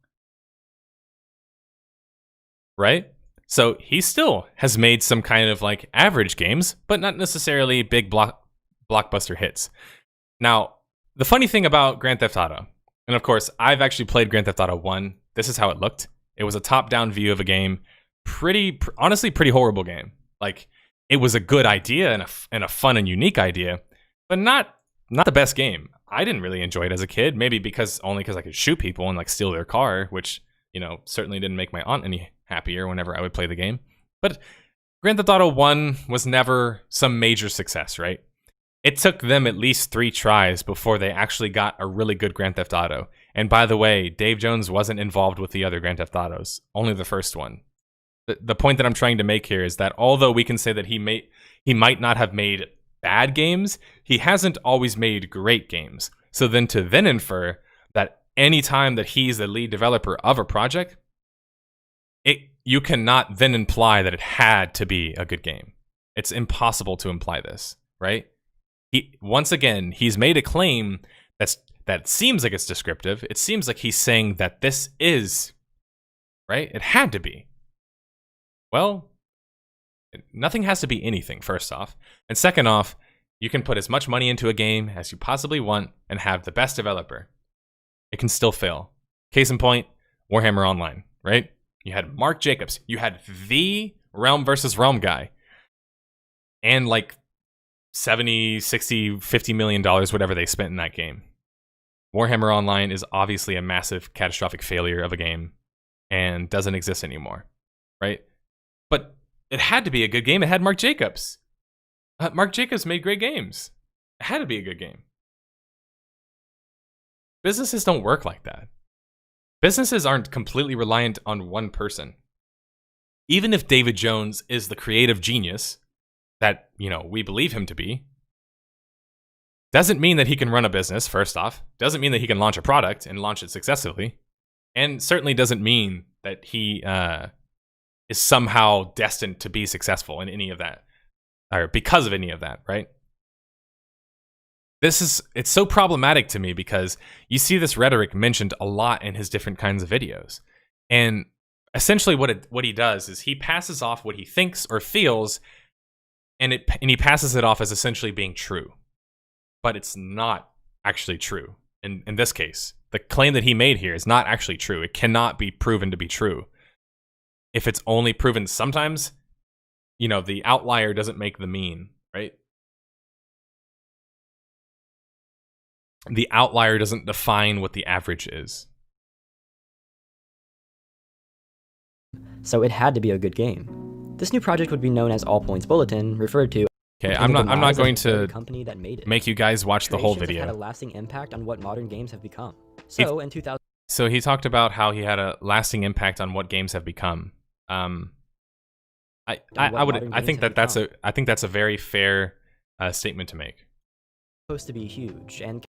Right? So he still has made some kind of like average games, but not necessarily big blockbuster hits. Now, the funny thing about Grand Theft Auto, and of course, I've actually played Grand Theft Auto 1. This is how it looked. It was a top-down view of a game. Honestly, pretty horrible game. Like, it was a good idea and a fun and unique idea, but not the best game. I didn't really enjoy it as a kid, maybe because I could shoot people and like steal their car, which, you know, certainly didn't make my aunt any happier whenever I would play the game. But Grand Theft Auto 1 was never some major success, right? It took them at least 3 tries before they actually got a really good Grand Theft Auto. And by the way, Dave Jones wasn't involved with the other Grand Theft Autos, only the first one. The point that I'm trying to make here is that although we can say that he might not have made bad games, he hasn't always made great games. So then to infer that any time that he's the lead developer of a project, you cannot then imply that it had to be a good game. It's impossible to imply this, right? Once again, he's made a claim that seems like it's descriptive. It seems like he's saying that this is, right? It had to be. Well, nothing has to be anything, first off. And second off, you can put as much money into a game as you possibly want and have the best developer. It can still fail. Case in point, Warhammer Online, right? You had Mark Jacobs. You had the Realm versus Realm guy. And like 70, 60, $50 million, whatever they spent in that game. Warhammer Online is obviously a massive catastrophic failure of a game and doesn't exist anymore, right? But it had to be a good game. It had Mark Jacobs. Mark Jacobs made great games. It had to be a good game. Businesses don't work like that. Businesses aren't completely reliant on one person. Even if David Jones is the creative genius that, we believe him to be, doesn't mean that he can run a business, first off. Doesn't mean that he can launch a product and launch it successfully. And certainly doesn't mean that he is somehow destined to be successful in any of that, or because of any of that, right? It's so problematic to me because you see this rhetoric mentioned a lot in his different kinds of videos. And essentially what he does is he passes off what he thinks or feels, and he passes it off as essentially being true. But it's not actually true. In this case, the claim that he made here is not actually true. It cannot be proven to be true. If it's only proven sometimes, the outlier doesn't make the mean, right? The outlier doesn't define what the average is. So it had to be a good game. This new project would be known as All Points Bulletin, referred to. Okay, I'm not going to company that made it. make you guys watch the whole video. Had a lasting impact on what modern games have become. So in 2000. So he talked about how he had a lasting impact on what games have become. I think that's a very fair statement to make. Supposed to be huge and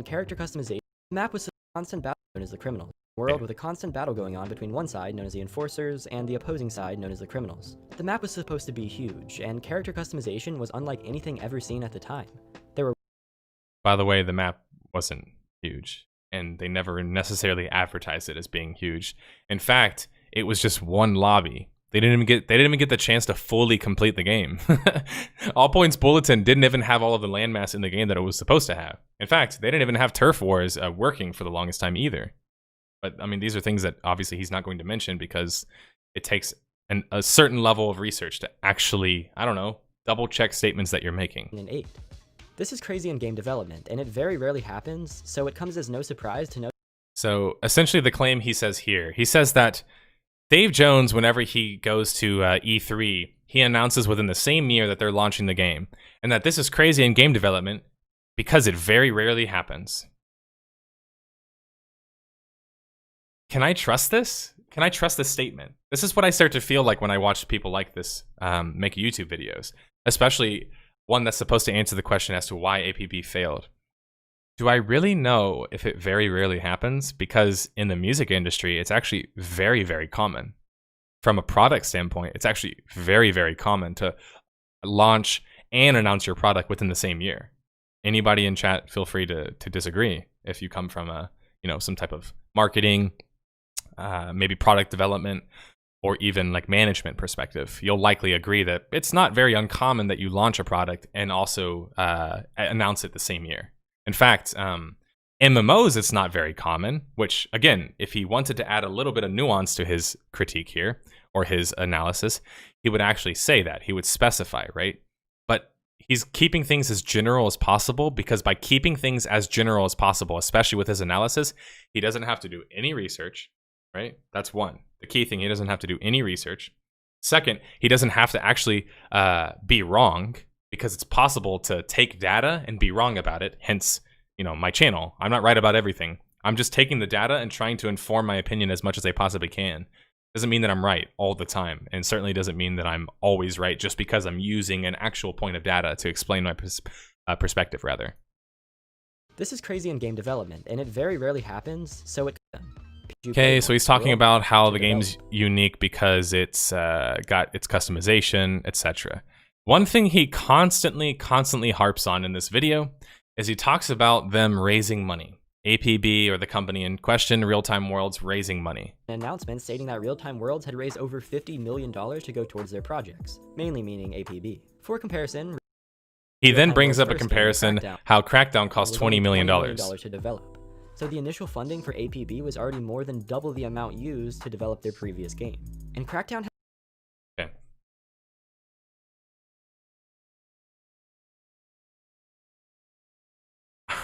character customization. The map was a constant battle known as the criminals. A world with a constant battle going on between one side known as the enforcers and the opposing side known as the criminals. The map was supposed to be huge, and character customization was unlike anything ever seen at the time. By the way, the map wasn't huge, and they never necessarily advertised it as being huge. In fact, it was just one lobby. They didn't even get the chance to fully complete the game. All Points Bulletin didn't even have all of the landmass in the game that it was supposed to have. In fact, they didn't even have Turf Wars working for the longest time either. But I mean, these are things that obviously he's not going to mention because it takes a certain level of research to actually, double check statements that you're making. 2008. This is crazy in game development, and it very rarely happens, so it comes as no surprise to know. So essentially the claim he says here, he says that Dave Jones, whenever he goes to E3, he announces within the same year that they're launching the game, and that this is crazy in game development because it very rarely happens. Can I trust this? Can I trust this statement? This is what I start to feel like when I watch people like this make YouTube videos, especially one that's supposed to answer the question as to why APB failed. Do I really know if it very rarely happens? Because in the music industry, it's actually very, very common. From a product standpoint, it's actually very, very common to launch and announce your product within the same year. Anybody in chat, feel free to disagree if you come from some type of marketing, maybe product development, or even like management perspective. You'll likely agree that it's not very uncommon that you launch a product and also announce it the same year. In fact, MMOs, it's not very common, which again, if he wanted to add a little bit of nuance to his critique here or his analysis, he would actually say that. He would specify, right? But he's keeping things as general as possible because by keeping things as general as possible, especially with his analysis, he doesn't have to do any research, right? That's one. The key thing, he doesn't have to do any research. Second, he doesn't have to actually be wrong because it's possible to take data and be wrong about it. Hence, my channel. I'm not right about everything. I'm just taking the data and trying to inform my opinion as much as I possibly can. Doesn't mean that I'm right all the time, and certainly doesn't mean that I'm always right just because I'm using an actual point of data to explain my perspective, rather. This is crazy in game development, and it very rarely happens, so it... Okay, so he's talking about how the game's unique because it's got its customization, etc. One thing he constantly harps on in this video is he talks about them raising money. APB, or the company in question, Real-Time Worlds, raising money. An announcement stating that Real-Time Worlds had raised over $50 million to go towards their projects, mainly meaning APB. For comparison, he then brings up a comparison how Crackdown cost $20 million. To develop. so the initial funding for APB was already more than double the amount used to develop their previous game. And Crackdown Okay.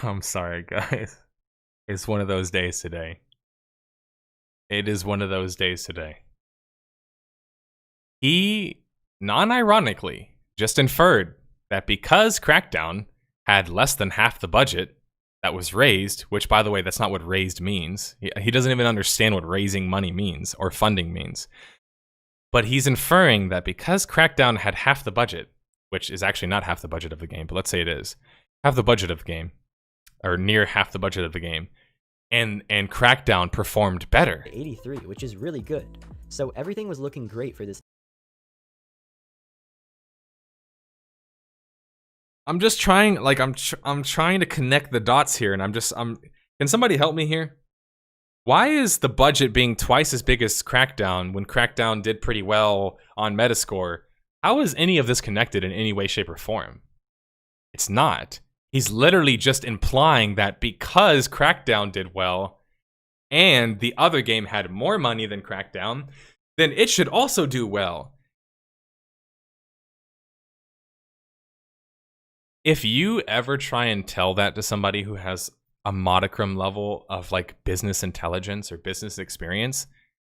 I'm sorry, guys. It's one of those days today. It is one of those days today. He, non-ironically, just inferred that because Crackdown had less than half the budget that was raised, which, by the way, that's not what raised means. He doesn't even understand what raising money means or funding means. But he's inferring that because Crackdown had half the budget, which is actually not half the budget of the game, but let's say it is, half the budget of the game, or near half the budget of the game, and Crackdown performed better. 83, which is really good. So everything was looking great for this. I'm just trying, like, I'm trying to connect the dots here, and can somebody help me here? Why is the budget being twice as big as Crackdown when Crackdown did pretty well on Metascore? How is any of this connected in any way, shape, or form? It's not. He's literally just implying that because Crackdown did well and the other game had more money than Crackdown, then it should also do well. If you ever try and tell that to somebody who has a modicum level of like business intelligence or business experience,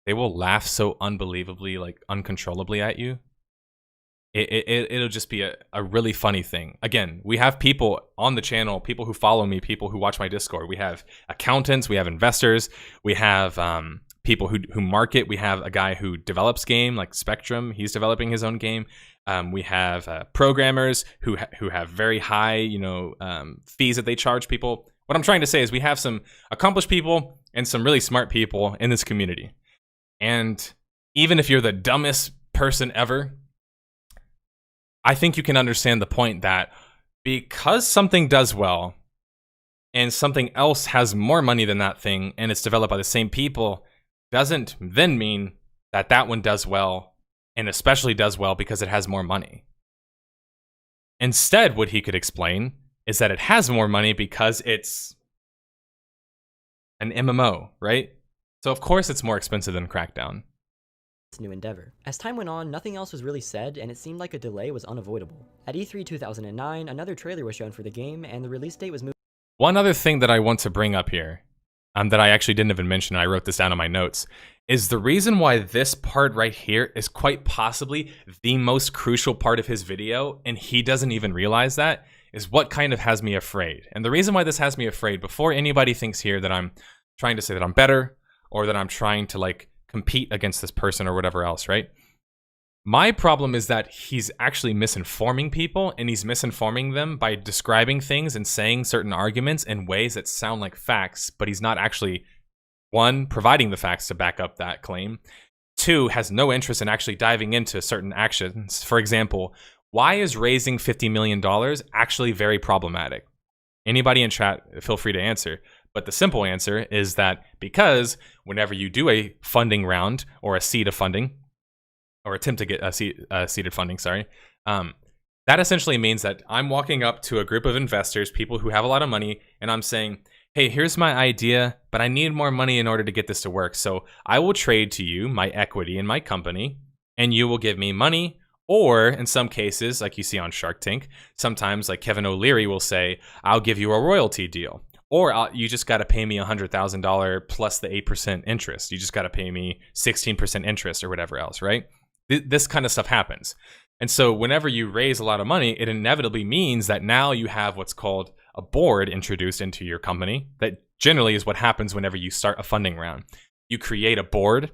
they will laugh so unbelievably, like uncontrollably at you. It'll just be a really funny thing. Again, we have people on the channel, people who follow me, people who watch my Discord. We have accountants, we have investors, we have people who market. We have a guy who develops game, like Spectrum. He's developing his own game. We have programmers who have very high, fees that they charge people. What I'm trying to say is we have some accomplished people and some really smart people in this community. And even if you're the dumbest person ever, I think you can understand the point that because something does well and something else has more money than that thing and it's developed by the same people doesn't then mean that that one does well, and especially does well because it has more money. Instead, what he could explain is that it has more money because it's an MMO, right? So of course it's more expensive than Crackdown. New endeavor. As time went on, nothing else was really said, and it seemed like a delay was unavoidable. At E3 2009, another trailer was shown for the game, and the release date was moved. One other thing that I want to bring up here, that I actually didn't even mention, I wrote this down in my notes, is the reason why this part right here is quite possibly the most crucial part of his video, and he doesn't even realize that, is what kind of has me afraid. And the reason why this has me afraid, before anybody thinks here that I'm trying to say that I'm better, or that I'm trying to like compete against this person or whatever else, right? My problem is that he's actually misinforming people, and he's misinforming them by describing things and saying certain arguments in ways that sound like facts, but he's not actually, one, providing the facts to back up that claim. Two, has no interest in actually diving into certain actions. For example, why is raising $50 million actually very problematic? Anybody in chat, feel free to answer. But the simple answer is that because whenever you do a funding round or a seed of funding, or attempt to get a seeded funding, that essentially means that I'm walking up to a group of investors, people who have a lot of money, and I'm saying, hey, here's my idea, but I need more money in order to get this to work. So I will trade to you my equity in my company, and you will give me money. Or in some cases, like you see on Shark Tank, sometimes like Kevin O'Leary will say, I'll give you a royalty deal. Or you just got to pay me $100,000 plus the 8% interest. You just got to pay me 16% interest or whatever else, right? This kind of stuff happens. And so whenever you raise a lot of money, it inevitably means that now you have what's called a board introduced into your company. That generally is what happens whenever you start a funding round. You create a board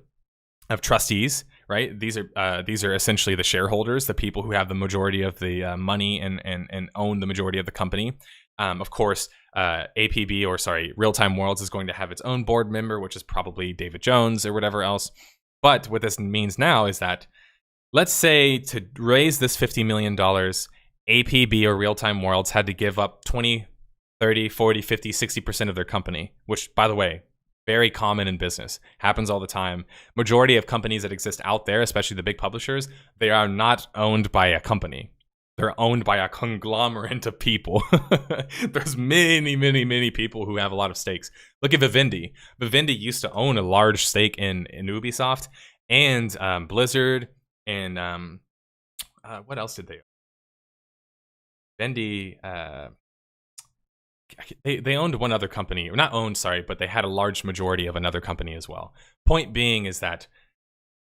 of trustees, right? These are essentially the shareholders, the people who have the majority of the money and own the majority of the company. Of course, APB, or sorry, Real Time Worlds is going to have its own board member, which is probably David Jones or whatever else. But what this means now is that, let's say to raise this $50 million, APB or Real Time Worlds had to give up 20, 30, 40, 50, 60% of their company, which, by the way, very common in business, happens all the time. Majority of companies that exist out there, especially the big publishers, they are not owned by a company. they're owned by a conglomerate of people. There's many people who have a lot of stakes. Look at Vivendi. Vivendi used to own a large stake in Ubisoft and Blizzard and what else did they own? Vivendi, they owned one other company, or not owned, sorry, but they had a large majority of another company as well. Point being is that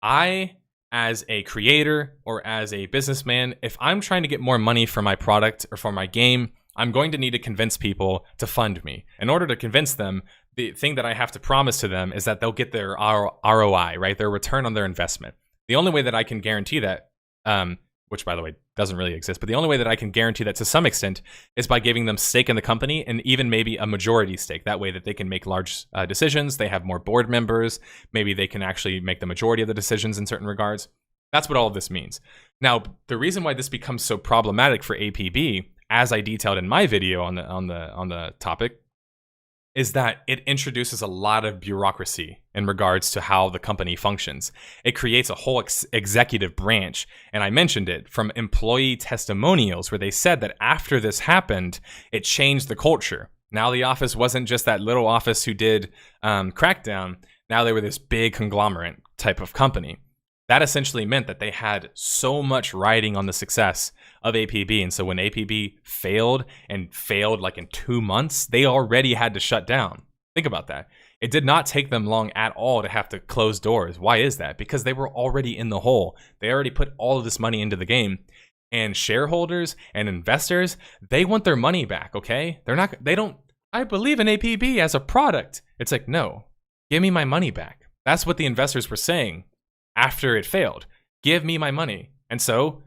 I, as a creator or as a businessman, if I'm trying to get more money for my product or for my game, I'm going to need to convince people to fund me. In order to convince them, the thing that I have to promise to them is that they'll get their ROI, right? Their return on their investment. The only way that I can guarantee that, which by the way doesn't really exist, but the only way that I can guarantee that to some extent is by giving them stake in the company and even maybe a majority stake. That way that they can make large decisions. They have more board members. Maybe they can actually make the majority of the decisions in certain regards. That's what all of this means. Now, the reason why this becomes so problematic for APB, as I detailed in my video on the topic, is that it introduces a lot of bureaucracy in regards to how the company functions. It creates a whole executive branch, and I mentioned it, from employee testimonials where they said that after this happened, it changed the culture. Now the office wasn't just that little office who did Crackdown. Now they were this big conglomerate type of company. That essentially meant that they had so much riding on the success of APB. And so when APB failed like in 2 months, they already had to shut down. Think about that. It did not take them long at all to have to close doors. Why is that? Because they were already in the hole. They already put all of this money into the game. And shareholders and investors, they want their money back, okay? I believe in APB as a product. It's like, no, give me my money back. That's what the investors were saying. After it failed, give me my money. And so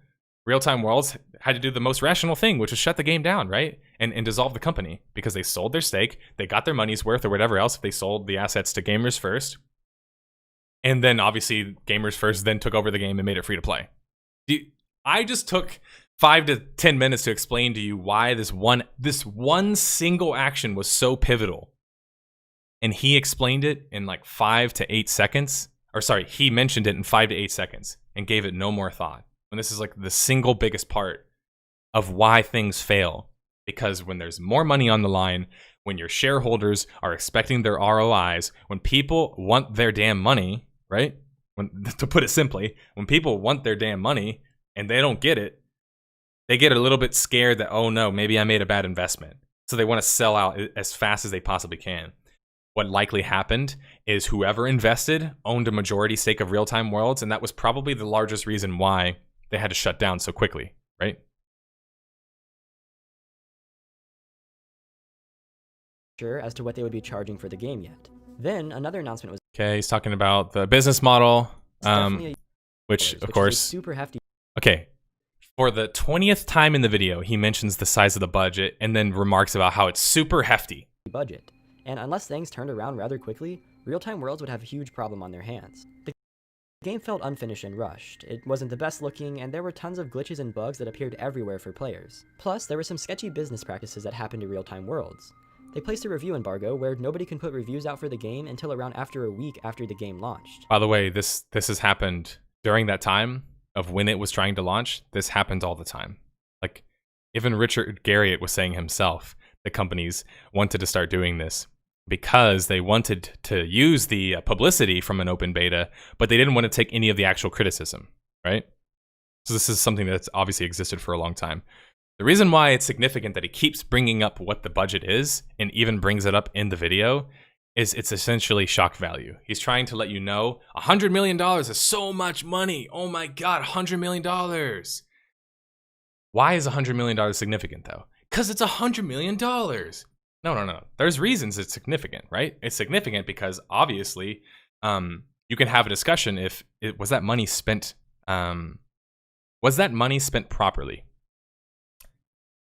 Real-Time Worlds had to do the most rational thing, which was shut the game down, right? And dissolve the company because they sold their stake. They got their money's worth or whatever else if they sold the assets to Gamers First. And then obviously Gamers First then took over the game and made it free to play. I just took 5 to 10 minutes to explain to you why this one single action was so pivotal. And he explained it in like 5 to 8 seconds. Or sorry, he mentioned it in 5 to 8 seconds and gave it no more thought. And this is like the single biggest part of why things fail. Because when there's more money on the line, when your shareholders are expecting their ROIs, when people want their damn money, right? To put it simply, when people want their damn money and they don't get it, they get a little bit scared that, oh no, maybe I made a bad investment. So they want to sell out as fast as they possibly can. What likely happened is whoever invested owned a majority stake of Real-Time Worlds, and that was probably the largest reason why they had to shut down so quickly, right? Sure as to what they would be charging for the game yet. Then another announcement was Okay, he's talking about the business model, which of course is super hefty. Okay, for the 20th time in the video, he mentions the size of the budget and then remarks about how it's super hefty. Budget. And unless things turned around rather quickly, Real-Time Worlds would have a huge problem on their hands. The game felt unfinished and rushed. It wasn't the best looking, and there were tons of glitches and bugs that appeared everywhere for players. Plus, there were some sketchy business practices that happened to Real-Time Worlds. They placed a review embargo where nobody can put reviews out for the game until around after a week after the game launched. By the way, this has happened during that time of when it was trying to launch. This happened all the time. Like, even Richard Garriott was saying himself, the companies wanted to start doing this because they wanted to use the publicity from an open beta, but they didn't want to take any of the actual criticism, right? So this is something that's obviously existed for a long time. The reason why it's significant that he keeps bringing up what the budget is and even brings it up in the video is it's essentially shock value. He's trying to let you know $100 million is so much money. Oh my God, $100 million. Why is $100 million significant though? Because it's $100 million. No. There's reasons it's significant, right? It's significant because obviously you can have a discussion if was that money spent properly?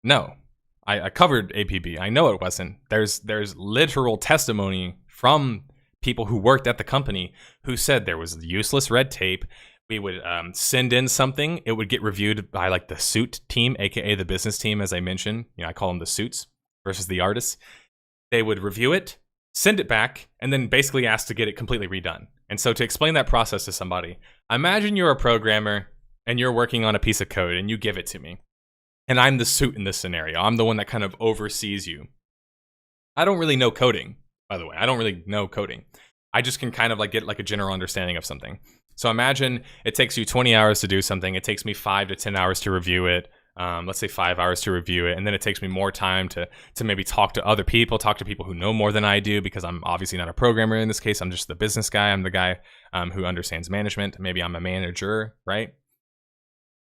No. I covered APB. I know it wasn't. There's literal testimony from people who worked at the company who said there was useless red tape. We would send in something. It would get reviewed by like the suit team, aka the business team, as I mentioned. You know, I call them the suits versus the artists. They would review it, send it back, and then basically ask to get it completely redone. And so to explain that process to somebody, imagine you're a programmer and you're working on a piece of code and you give it to me. and I'm the suit in this scenario. I'm the one that kind of oversees you. I don't really know coding, by the way. I don't really know coding. I just can kind of like get like a general understanding of something. So imagine it takes you 20 hours to do something. It takes me 5 to 10 hours to review it. Let's say 5 hours to review it. And then it takes me more time to maybe talk to other people, talk to people who know more than I do, because I'm obviously not a programmer in this case. I'm just the business guy. I'm the guy who understands management. Maybe I'm a manager, right?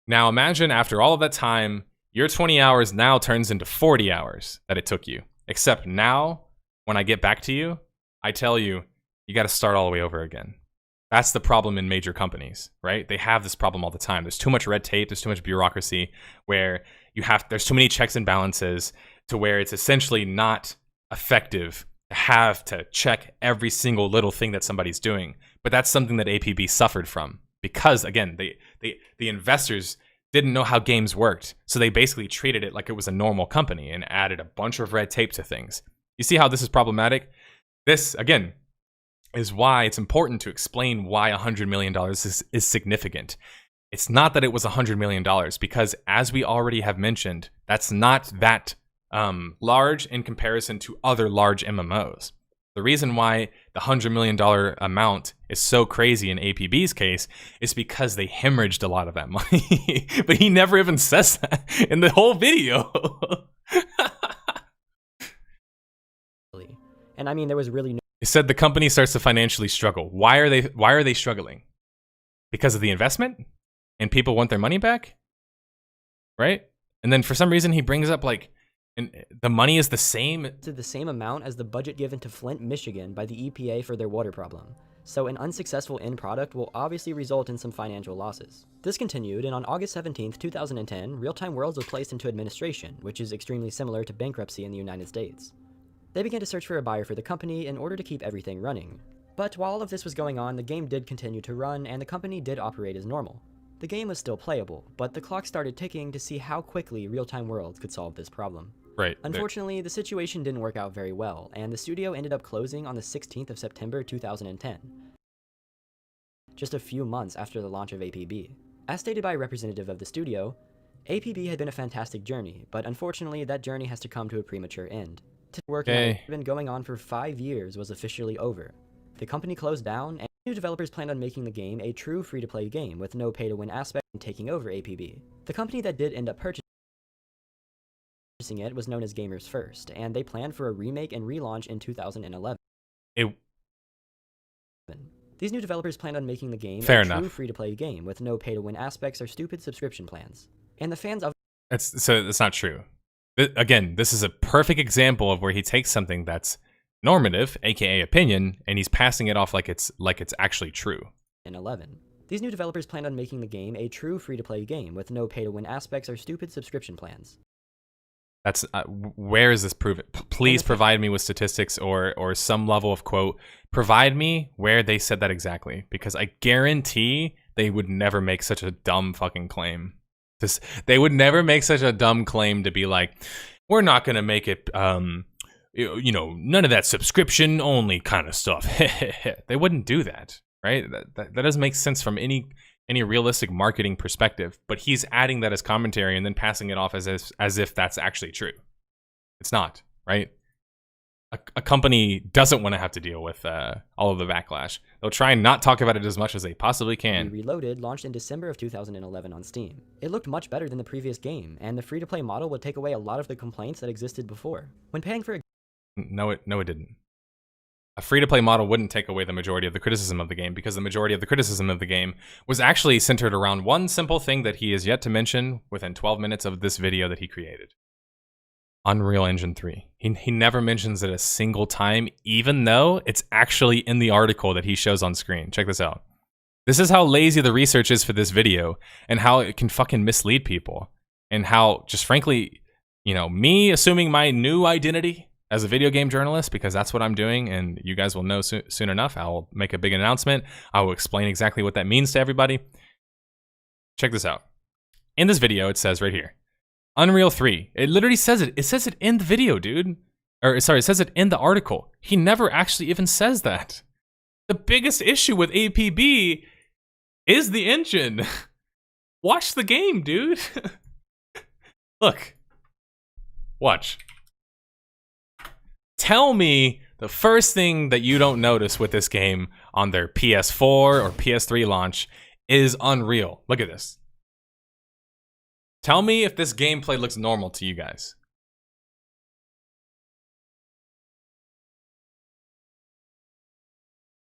Now imagine after all of that time, your 20 hours now turns into 40 hours that it took you. Except now, when I get back to you, I tell you, you got to start all the way over again. That's the problem in major companies, right? They have this problem all the time. There's too much red tape. There's too much bureaucracy where there's too many checks and balances to where it's essentially not effective to have to check every single little thing that somebody's doing. But that's something that APB suffered from because, again, the investors didn't know how games worked. So they basically treated it like it was a normal company and added a bunch of red tape to things. You see how this is problematic? This, again, is why it's important to explain why $100 million is significant. It's not that it was $100 million, because as we already have mentioned, that's not that large in comparison to other large MMOs. The reason why the $100 million amount is so crazy in APB's case is because they hemorrhaged a lot of that money. But he never even says that in the whole video. And I mean, there was really no. It said the company starts to financially struggle. Why are they struggling? Because of the investment? And people want their money back? Right? And then for some reason he brings up like the money is the same. To the same amount as the budget given to Flint, Michigan by the EPA for their water problem. So an unsuccessful end product will obviously result in some financial losses. This continued, and on August 17th, 2010, Real-Time Worlds was placed into administration, which is extremely similar to bankruptcy in the United States. They began to search for a buyer for the company in order to keep everything running. But while all of this was going on, the game did continue to run, and the company did operate as normal. The game was still playable, but the clock started ticking to see how quickly Real-Time Worlds could solve this problem. Right. Unfortunately, the situation didn't work out very well, and the studio ended up closing on the 16th of September 2010, just a few months after the launch of APB. As stated by a representative of the studio, APB had been a fantastic journey, but unfortunately that journey has to come to a premature end. Work that had been going on for 5 years was officially over. The company closed down, and new developers planned on making the game a true free-to-play game with no pay-to-win aspect and taking over APB. The company that did end up purchasing it was known as Gamers First, and they planned for a remake and relaunch in 2011. These new developers planned on making the game a true free-to-play game with no pay-to-win aspects or stupid subscription plans. And the fans of that's not true. Again, this is a perfect example of where he takes something that's normative, aka opinion, and he's passing it off like it's actually true. In 11. These new developers planned on making the game a true free-to-play game with no pay-to-win aspects or stupid subscription plans. That's where is this proven? Please provide me with statistics or some level of quote. Provide me where they said that exactly, because I guarantee they would never make such a dumb fucking claim. They would never make such a dumb claim to be like, we're not going to make it, you know, none of that subscription only kind of stuff. They wouldn't do that, right? That doesn't make sense from any realistic marketing perspective. But he's adding that as commentary and then passing it off as if that's actually true. It's not, right? A company doesn't want to have to deal with all of the backlash. They'll try and not talk about it as much as they possibly can. Reloaded launched in December of 2011 on Steam. It looked much better than the previous game, and the free-to-play model would take away a lot of the complaints that existed before. When paying for a No, it didn't. A free-to-play model wouldn't take away the majority of the criticism of the game, because the majority of the criticism of the game was actually centered around one simple thing that he is yet to mention within 12 minutes of this video that he created. Unreal Engine 3. He never mentions it a single time, even though it's actually in the article that he shows on screen. Check this out. This is how lazy the research is for this video, and how it can fucking mislead people, and how, just frankly, you know, me assuming my new identity as a video game journalist, because that's what I'm doing, and you guys will know soon enough. I'll make a big announcement. I will explain exactly what that means to everybody. Check this out. In this video, it says right here, Unreal 3. It literally says it. It says it in the video, dude. Or, sorry, it says it in the article. He never actually even says that. The biggest issue with APB is the engine. Watch the game, dude. Look. Watch. Tell me the first thing that you don't notice with this game on their PS4 or PS3 launch is Unreal. Look at this. Tell me if this gameplay looks normal to you guys.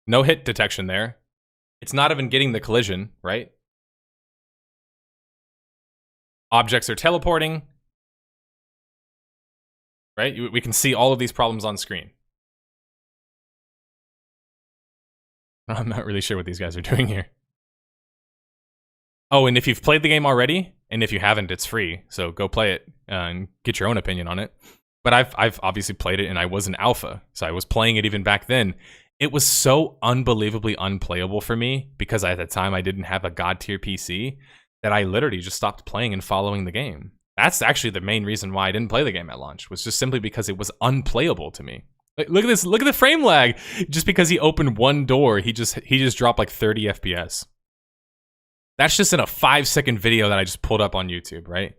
No hit detection there. It's not even getting the collision, right? Objects are teleporting. Right? We can see all of these problems on screen. I'm not really sure what these guys are doing here. Oh, and if you've played the game already, and if you haven't, it's free. So go play it and get your own opinion on it. But I've obviously played it, and I was an alpha. So I was playing it even back then. It was so unbelievably unplayable for me because at the time I didn't have a god tier PC that I literally just stopped playing and following the game. That's actually the main reason why I didn't play the game at launch, was just simply because it was unplayable to me. Like, look at this, look at the frame lag. Just because he opened one door, he just dropped like 30 FPS. That's just in a 5-second video that I just pulled up on YouTube, right?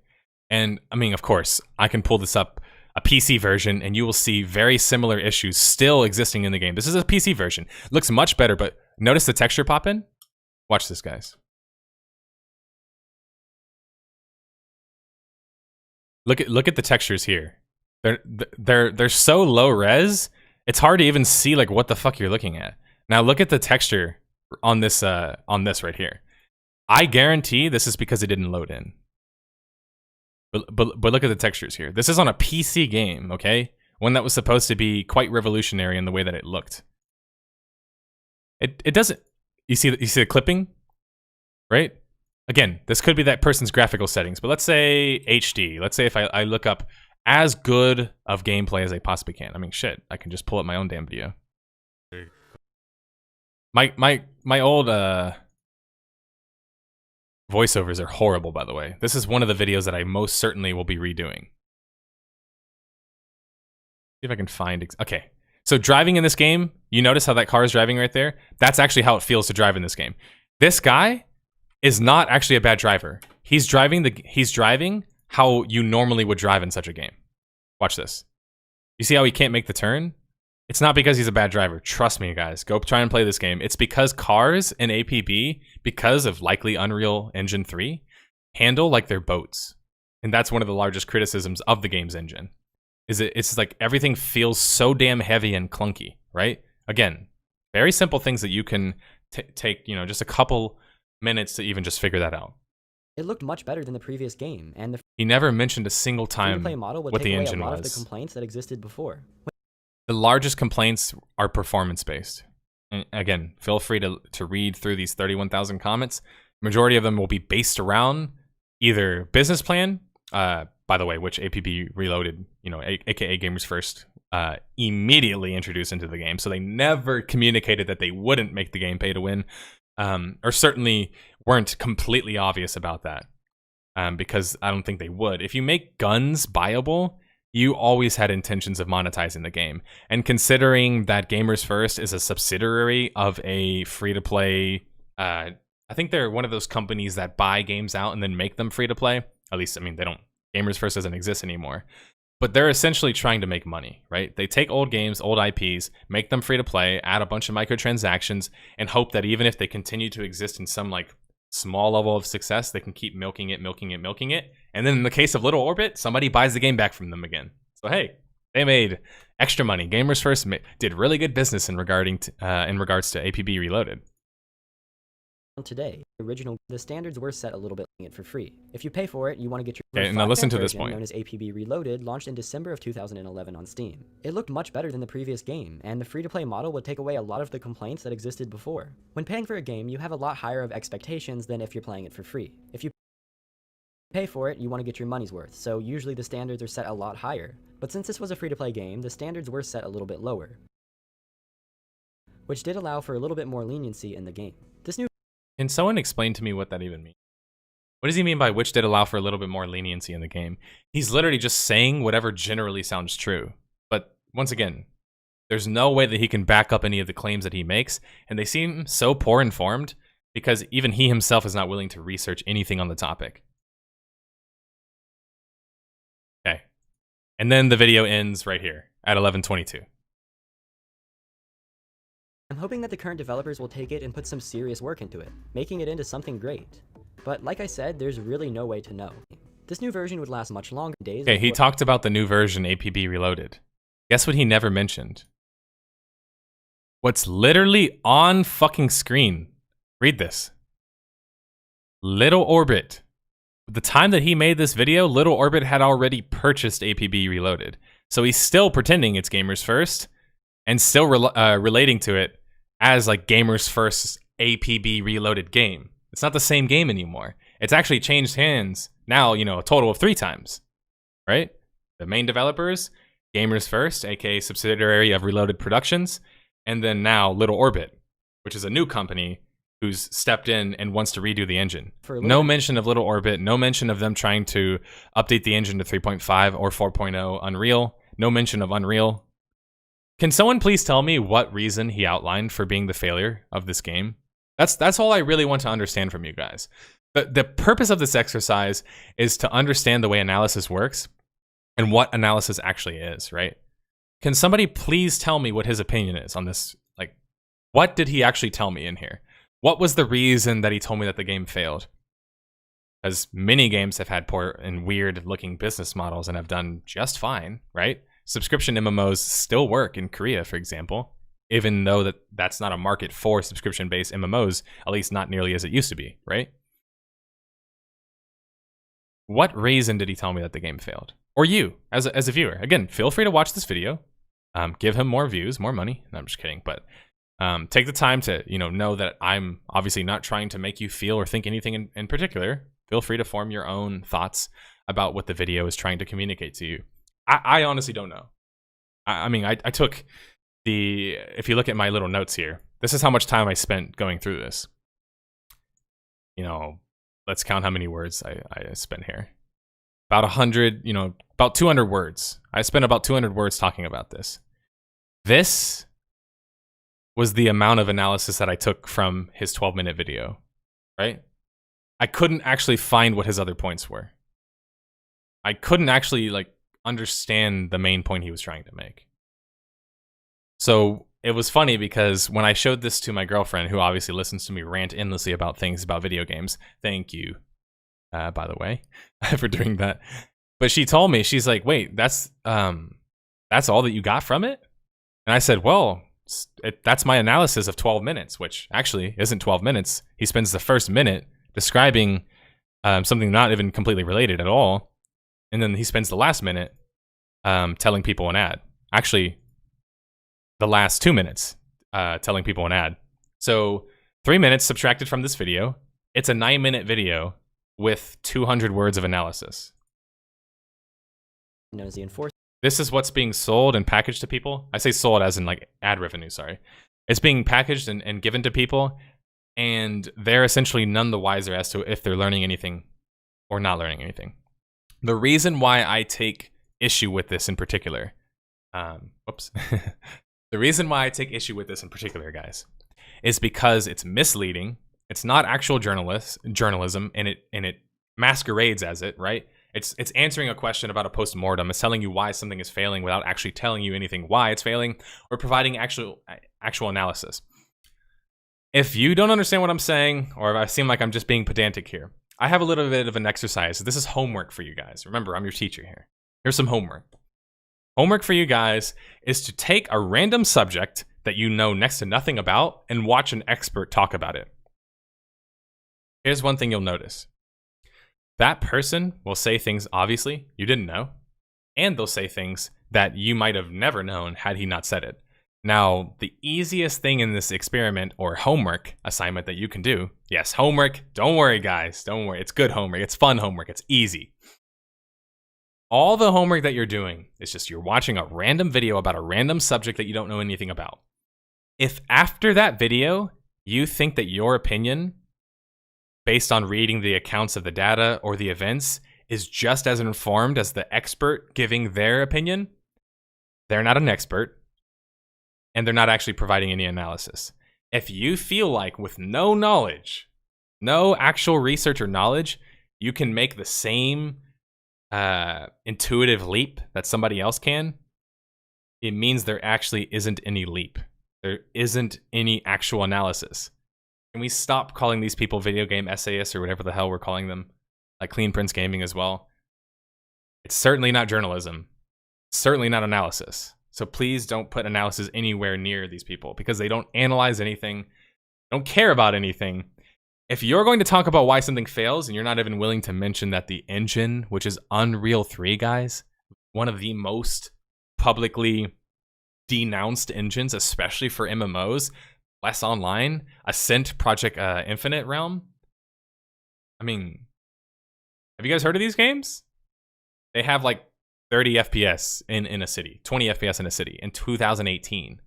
And I mean, of course, I can pull this up, a PC version, and you will see very similar issues still existing in the game. This is a PC version. Looks much better, but notice the texture pop in? Watch this, guys. Look at the textures here. They're so low res, it's hard to even see like what the fuck you're looking at. Now look at the texture on this right here. I guarantee this is because it didn't load in. But look at the textures here. This is on a PC game, okay? One that was supposed to be quite revolutionary in the way that it looked. It doesn't. You see the clipping, right? Again, this could be that person's graphical settings, but let's say HD. Let's say if I look up as good of gameplay as I possibly can. I mean, shit, I can just pull up my own damn video. My old voiceovers are horrible, by the way. This is one of the videos that I most certainly will be redoing. See if I can find... Okay, so driving in this game, you notice how that car is driving right there? That's actually how it feels to drive in this game. This guy is not actually a bad driver. He's driving how you normally would drive in such a game. Watch this. You see how he can't make the turn? It's not because he's a bad driver. Trust me, guys. Go try and play this game. It's because cars in APB, because of likely Unreal Engine 3, handle like they're boats. And that's one of the largest criticisms of the game's engine. It's like everything feels so damn heavy and clunky, right? Again, very simple things that you can take, just a couple minutes to even just figure that out. It looked much better than the previous game, and the He never mentioned a single time free-to-play model would what take the away engine a lot was. of the complaints that existed before. The largest complaints are performance-based. And again, feel free to read through these 31,000 comments. Majority of them will be based around either business plan, by the way, which APB Reloaded, aka Gamers First, immediately introduced into the game. So they never communicated that they wouldn't make the game pay to win, or certainly weren't completely obvious about that, because I don't think they would. If you make guns buyable, you always had intentions of monetizing the game. And considering that Gamers First is a subsidiary of a free-to-play, I think they're one of those companies that buy games out and then make them free-to-play. At least, I mean, they don't. Gamers First doesn't exist anymore. But they're essentially trying to make money, right? They take old games, old IPs, make them free-to-play, add a bunch of microtransactions, and hope that even if they continue to exist in some, like, small level of success, they can keep milking it. And then in the case of Little Orbit, somebody buys the game back from them again. So hey, they made extra money. Gamers First did really good business in regards to APB Reloaded. Today, the standards were set a little bit for free. If you pay for it, you want to get your okay, now listen to this point. Known as APB Reloaded, launched in December of 2011 on Steam. It looked much better than the previous game, and the free-to-play model would take away a lot of the complaints that existed before. When paying for a game, you have a lot higher of expectations than if you're playing it for free. If you pay for it, you want to get your money's worth, so usually the standards are set a lot higher. But since this was a free-to-play game, the standards were set a little bit lower, which did allow for a little bit more leniency in the game. This new... Can someone explain to me what that even means? What does he mean by which did allow for a little bit more leniency in the game? He's literally just saying whatever generally sounds true. But once again, there's no way that he can back up any of the claims that he makes, and they seem so poor informed because even he himself is not willing to research anything on the topic. And then the video ends right here at 11:22. I'm hoping that the current developers will take it and put some serious work into it, making it into something great. But like I said, there's really no way to know. This new version would last much longer days. Okay, he talked about the new version, APB Reloaded. Guess what he never mentioned? What's literally on fucking screen. Read this. Little Orbit. The time that he made this video, Little Orbit had already purchased APB Reloaded. So he's still pretending it's Gamers First and still relating to it as like Gamers First APB Reloaded game. It's not the same game anymore. It's actually changed hands now, you know, a total of 3 times, right? The main developers, Gamers First, aka subsidiary of Reloaded Productions, and then now Little Orbit, which is a new company who's stepped in and wants to redo the engine. No mention of Little Orbit, no mention of them trying to update the engine to 3.5 or 4.0 Unreal, no mention of Unreal. Can someone please tell me what reason he outlined for being the failure of this game? That's all I really want to understand from you guys. The purpose of this exercise is to understand the way analysis works and what analysis actually is, right? Can somebody please tell me what his opinion is on this? Like, what did he actually tell me in here? What was the reason that he told me that the game failed? Because many games have had poor and weird-looking business models and have done just fine, right? Subscription MMOs still work in Korea, for example, even though that's not a market for subscription-based MMOs, at least not nearly as it used to be, right? What reason did he tell me that the game failed? Or you, as a viewer. Again, feel free to watch this video. Give him more views, more money. No, I'm just kidding, but take the time to know that I'm obviously not trying to make you feel or think anything in particular. Feel free to form your own thoughts about what the video is trying to communicate to you. I honestly don't know. I mean, I took if you look at my little notes here, this is how much time I spent going through this. Let's count how many words I spent here. About 100, about 200 words. I spent about 200 words talking about this. This was the amount of analysis that I took from his 12-minute video, right? I couldn't actually find what his other points were. I couldn't actually understand the main point he was trying to make. So it was funny because when I showed this to my girlfriend, who obviously listens to me rant endlessly about things about video games, thank you, by the way, for doing that. But she told me, she's like, wait, that's all that you got from it? And I said, well, that's my analysis of 12 minutes, which actually isn't 12 minutes. He spends the first minute describing something not even completely related at all. And then he spends the last minute telling people an ad. Actually, the last 2 minutes telling people an ad. So 3 minutes subtracted from this video. It's a 9-minute video with 200 words of analysis. Knows the enforcer. This is what's being sold and packaged to people. I say sold as in ad revenue, sorry. It's being packaged and given to people, and they're essentially none the wiser as to if they're learning anything or not learning anything. The reason why I take issue with this in particular, the reason why I take issue with this in particular, guys, is because it's misleading. It's not actual journalism, and it masquerades as it, right? It's answering a question about a post-mortem. It's telling you why something is failing without actually telling you anything why it's failing or providing actual analysis. If you don't understand what I'm saying, or if I seem like I'm just being pedantic here, I have a little bit of an exercise. This is homework for you guys. Remember, I'm your teacher here. Here's some homework. Homework for you guys is to take a random subject that you know next to nothing about and watch an expert talk about it. Here's one thing you'll notice. That person will say things, obviously, you didn't know, and they'll say things that you might have never known had he not said it. Now, the easiest thing in this experiment or homework assignment that you can do, yes, homework, don't worry, guys, don't worry. It's good homework. It's fun homework. It's easy. All the homework that you're doing is just you're watching a random video about a random subject that you don't know anything about. If after that video, you think that your opinion, based on reading the accounts of the data or the events, is just as informed as the expert giving their opinion, they're not an expert, and they're not actually providing any analysis. If you feel like with no knowledge, no actual research or knowledge, you can make the same intuitive leap that somebody else can, it means there actually isn't any leap. There isn't any actual analysis. Can we stop calling these people video game essayists or whatever the hell we're calling them? Like Clean Prince Gaming as well. It's certainly not journalism. It's certainly not analysis. So please don't put analysis anywhere near these people because they don't analyze anything, don't care about anything. If you're going to talk about why something fails and you're not even willing to mention that the engine, which is Unreal 3, guys, one of the most publicly denounced engines, especially for MMOs, less online, Ascent, Project Infinite Realm. I mean, have you guys heard of these games? They have like 30 FPS in a city, 20 FPS in a city in 2018.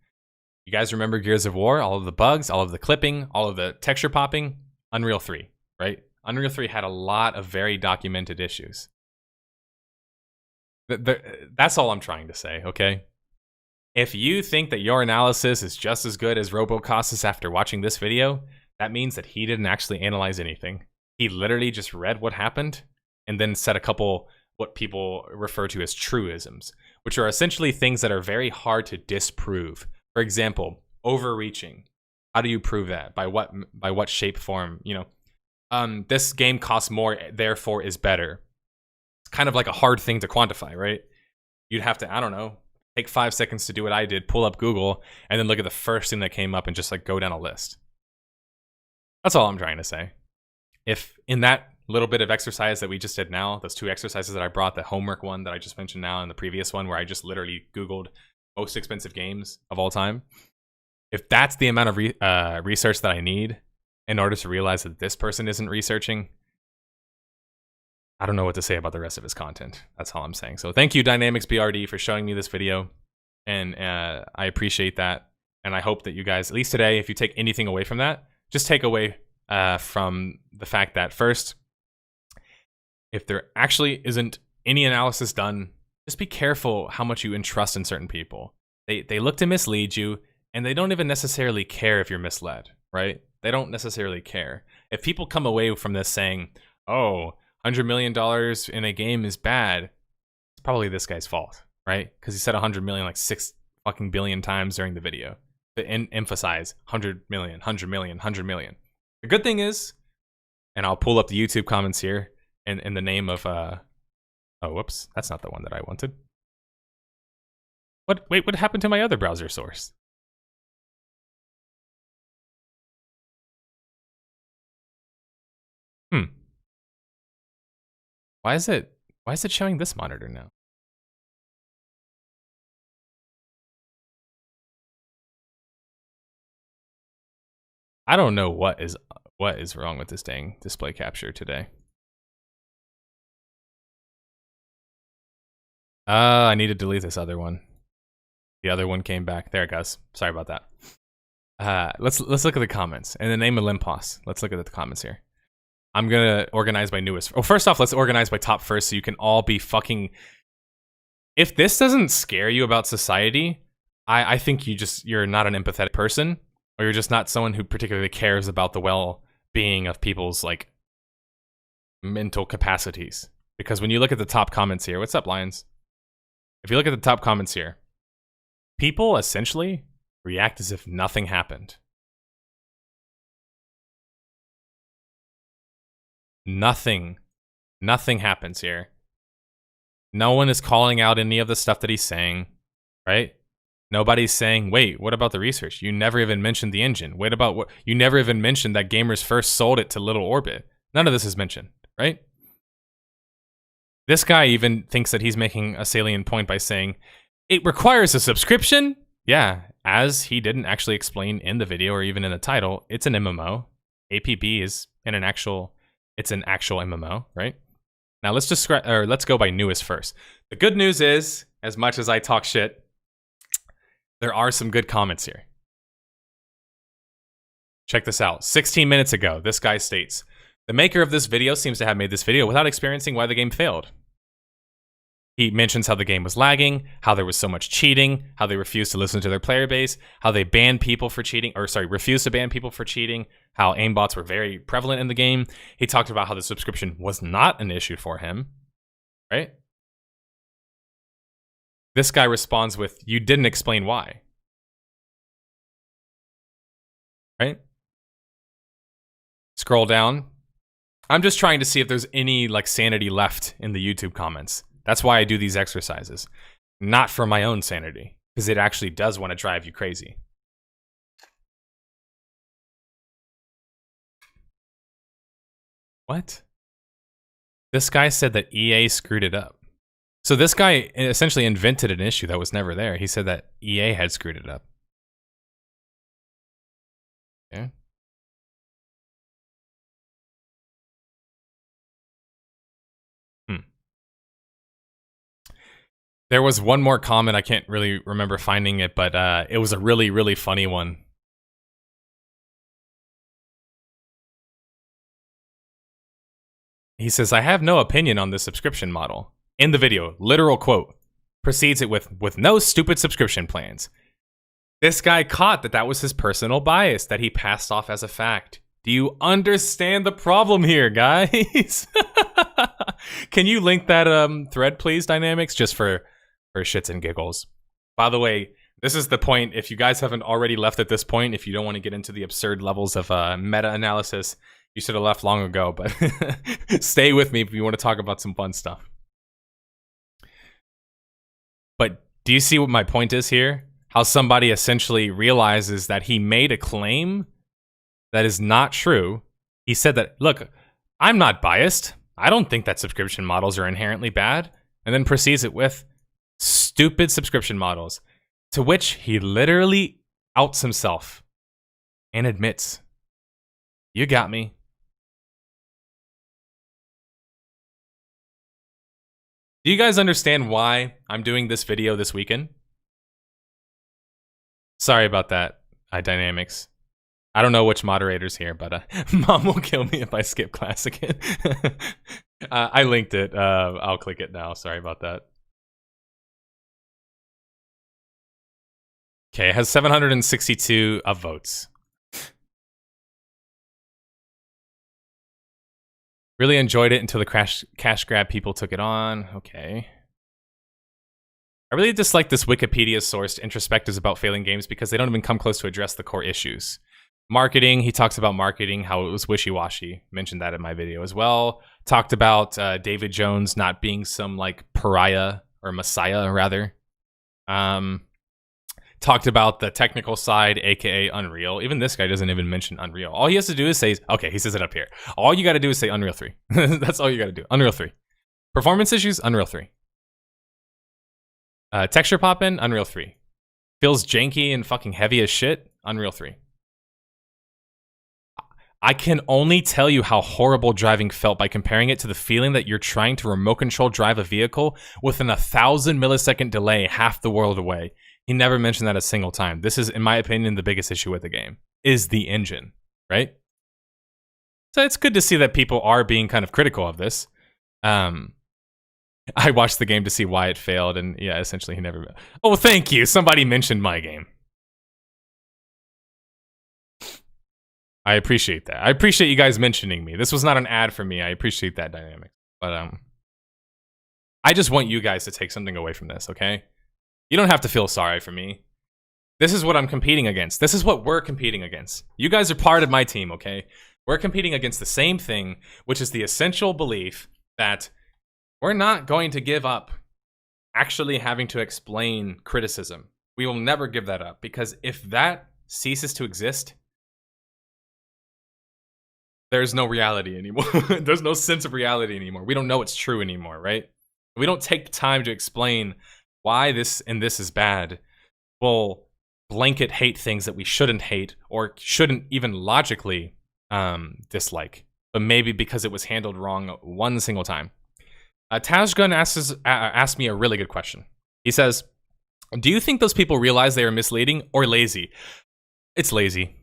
You guys remember Gears of War? All of the bugs, all of the clipping, all of the texture popping? Unreal 3, right? Unreal 3 had a lot of very documented issues. That's all I'm trying to say, okay? If you think that your analysis is just as good as RoboKas after watching this video, that means that he didn't actually analyze anything. He literally just read what happened and then said a couple what people refer to as truisms, which are essentially things that are very hard to disprove. For example, overreaching. How do you prove that? By what shape, form? You know, this game costs more, therefore is better. It's kind of like a hard thing to quantify, right? You'd have to, I don't know, take 5 seconds to do what I did, pull up Google, and then look at the first thing that came up and just like go down a list. That's all I'm trying to say. If in that little bit of exercise that we just did now, those 2 exercises that I brought, the homework one that I just mentioned now and the previous one where I just literally Googled most expensive games of all time, if that's the amount of research that I need in order to realize that this person isn't researching, I don't know what to say about the rest of his content. That's all I'm saying. So thank you, Dynamics BRD, for showing me this video. And I appreciate that. And I hope that you guys, at least today, if you take anything away from that, just take away from the fact that first, if there actually isn't any analysis done, just be careful how much you entrust in certain people. They look to mislead you, and they don't even necessarily care if you're misled, right? They don't necessarily care. If people come away from this saying, oh, $100 million in a game is bad, it's probably this guy's fault, right? Because he said 100 million like 6 fucking billion times during the video to emphasize 100 million, 100 million, 100 million. The good thing is, and I'll pull up the YouTube comments here in the name of, oh, whoops, that's not the one that I wanted. Wait, what happened to my other browser source? Why is it showing this monitor now? I don't know what is wrong with this dang display capture today. I need to delete this other one. The other one came back. There it goes. Sorry about that. Let's look at the comments. In the name of Limpos, let's look at the comments here. I'm gonna organize by newest. Oh, first off, let's organize by top first so you can all be fucking. If this doesn't scare you about society, I think you're not an empathetic person, or you're just not someone who particularly cares about the well-being of people's like mental capacities. Because when you look at the top comments here, what's up, Lions? If you look at the top comments here, people essentially react as if nothing happened. Nothing happens here. No one is calling out any of the stuff that he's saying, right? Nobody's saying, wait, what about the research? You never even mentioned the engine. Wait about what? You never even mentioned that gamers first sold it to Little Orbit. None of this is mentioned, right? This guy even thinks that he's making a salient point by saying, it requires a subscription? Yeah, as he didn't actually explain in the video or even in the title, it's an MMO. APB is it's an actual MMO, right? Now let's go by newest first. The good news is, as much as I talk shit, there are some good comments here. Check this out. 16 minutes ago, this guy states, the maker of this video seems to have made this video without experiencing why the game failed. He mentions how the game was lagging, how there was so much cheating, how they refused to listen to their player base, how they banned people for cheating, refused to ban people for cheating, how aimbots were very prevalent in the game. He talked about how the subscription was not an issue for him. right? This guy responds with, "You didn't explain why." Right? Scroll down. I'm just trying to see if there's any like sanity left in the YouTube comments. That's why I do these exercises. Not for my own sanity, because it actually does want to drive you crazy. What? This guy said that EA screwed it up. So this guy essentially invented an issue that was never there. He said that EA had screwed it up. Yeah. There was one more comment. I can't really remember finding it, but it was a really, really funny one. He says, "I have no opinion on this subscription model." In the video, literal quote, precedes it with no stupid subscription plans. This guy caught that was his personal bias that he passed off as a fact. Do you understand the problem here, guys? Can you link that thread, please, Dynamics, just for shits and giggles? By the way, this is the point. If you guys haven't already left at this point, if you don't want to get into the absurd levels of meta-analysis, you should have left long ago, but stay with me if you want to talk about some fun stuff. But do you see what my point is here? How somebody essentially realizes that he made a claim that is not true. He said that, look, I'm not biased. I don't think that subscription models are inherently bad. And then proceeds it with stupid subscription models, to which he literally outs himself and admits, you got me. Do you guys understand why I'm doing this video this weekend? Sorry about that, Dynamics. I don't know which moderator's here, but Mom will kill me if I skip class again. I linked it. I'll click it now. Sorry about that. Okay, it has 762 votes. Really enjoyed it until the cash grab people took it on. Okay. I really dislike this Wikipedia-sourced introspectives about failing games because they don't even come close to address the core issues. Marketing, he talks about marketing, how it was wishy-washy. Mentioned that in my video as well. Talked about David Jones not being some like pariah, or messiah rather. Talked about the technical side, aka Unreal. Even this guy doesn't even mention Unreal. All he has to do is say, okay, he says it up here. All you gotta do is say Unreal 3. That's all you gotta do. Unreal 3. Performance issues, Unreal 3. Texture pop-in, Unreal 3. Feels janky and fucking heavy as shit, Unreal 3. I can only tell you how horrible driving felt by comparing it to the feeling that you're trying to remote control drive a vehicle with an 1,000 millisecond delay half the world away. He never mentioned that a single time. This is, in my opinion, the biggest issue with the game, is the engine, right? So it's good to see that people are being kind of critical of this. I watched the game to see why it failed, and yeah, essentially he never... Oh, thank you! Somebody mentioned my game. I appreciate that. I appreciate you guys mentioning me. This was not an ad for me. I appreciate that dynamic. But I just want you guys to take something away from this, okay? You don't have to feel sorry for me. This is what I'm competing against. This is what we're competing against. You guys are part of my team, okay? We're competing against the same thing, which is the essential belief that we're not going to give up actually having to explain criticism. We will never give that up, because if that ceases to exist, there's no reality anymore. There's no sense of reality anymore. We don't know it's true anymore, right? We don't take time to explain why this and this is bad. We'll blanket hate things that we shouldn't hate or shouldn't even logically dislike, but maybe because it was handled wrong one single time. Tajgun asks me a really good question. He says, do you think those people realize they are misleading or lazy? It's lazy.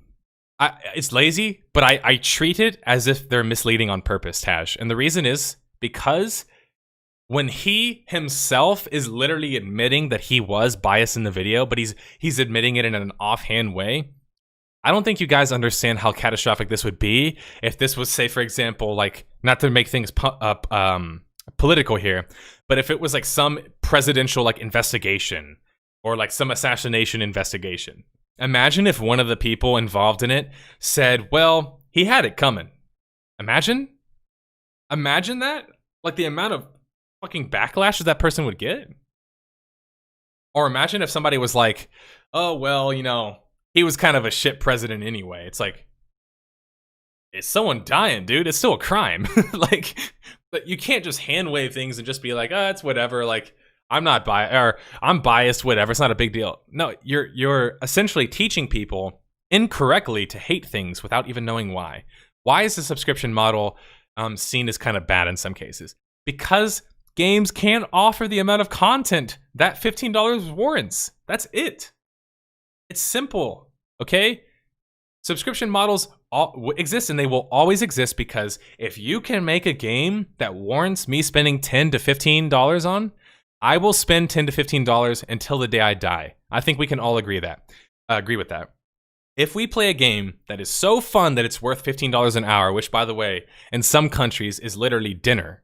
It's lazy, but I treat it as if they're misleading on purpose, Taj. And the reason is because when he himself is literally admitting that he was biased in the video, but he's admitting it in an offhand way, I don't think you guys understand how catastrophic this would be if this was, say, for example, like, not to make things political here, but if it was like some presidential like investigation or like some assassination investigation, imagine if one of the people involved in it said, well, he had it coming. Imagine that, like the amount of fucking backlash that person would get. Or imagine if somebody was like, oh, well, you know, he was kind of a shit president anyway. It's like, is someone dying, dude? It's still a crime. Like, but you can't just hand wave things and just be like, oh, it's whatever. Like, I'm not biased, or I'm biased, whatever. It's not a big deal. No, you're essentially teaching people incorrectly to hate things without even knowing why. Why is the subscription model seen as kind of bad in some cases? Because games can't offer the amount of content that $15 warrants. That's it. It's simple, okay? Subscription models exist, and they will always exist, because if you can make a game that warrants me spending $10 to $15 on, I will spend $10 to $15 until the day I die. I think we can all agree with that. If we play a game that is so fun that it's worth $15 an hour, which, by the way, in some countries is literally dinner.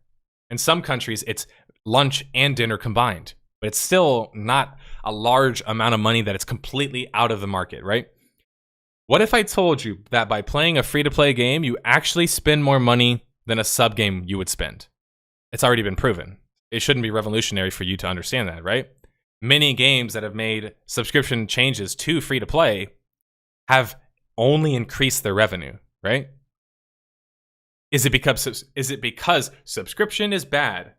In some countries, it's lunch and dinner combined. But it's still not a large amount of money that it's completely out of the market, right? What if I told you that by playing a free-to-play game, you actually spend more money than a sub game you would spend? It's already been proven. It shouldn't be revolutionary for you to understand that, right? Many games that have made subscription changes to free-to-play have only increased their revenue, right? Is it because subscription is bad?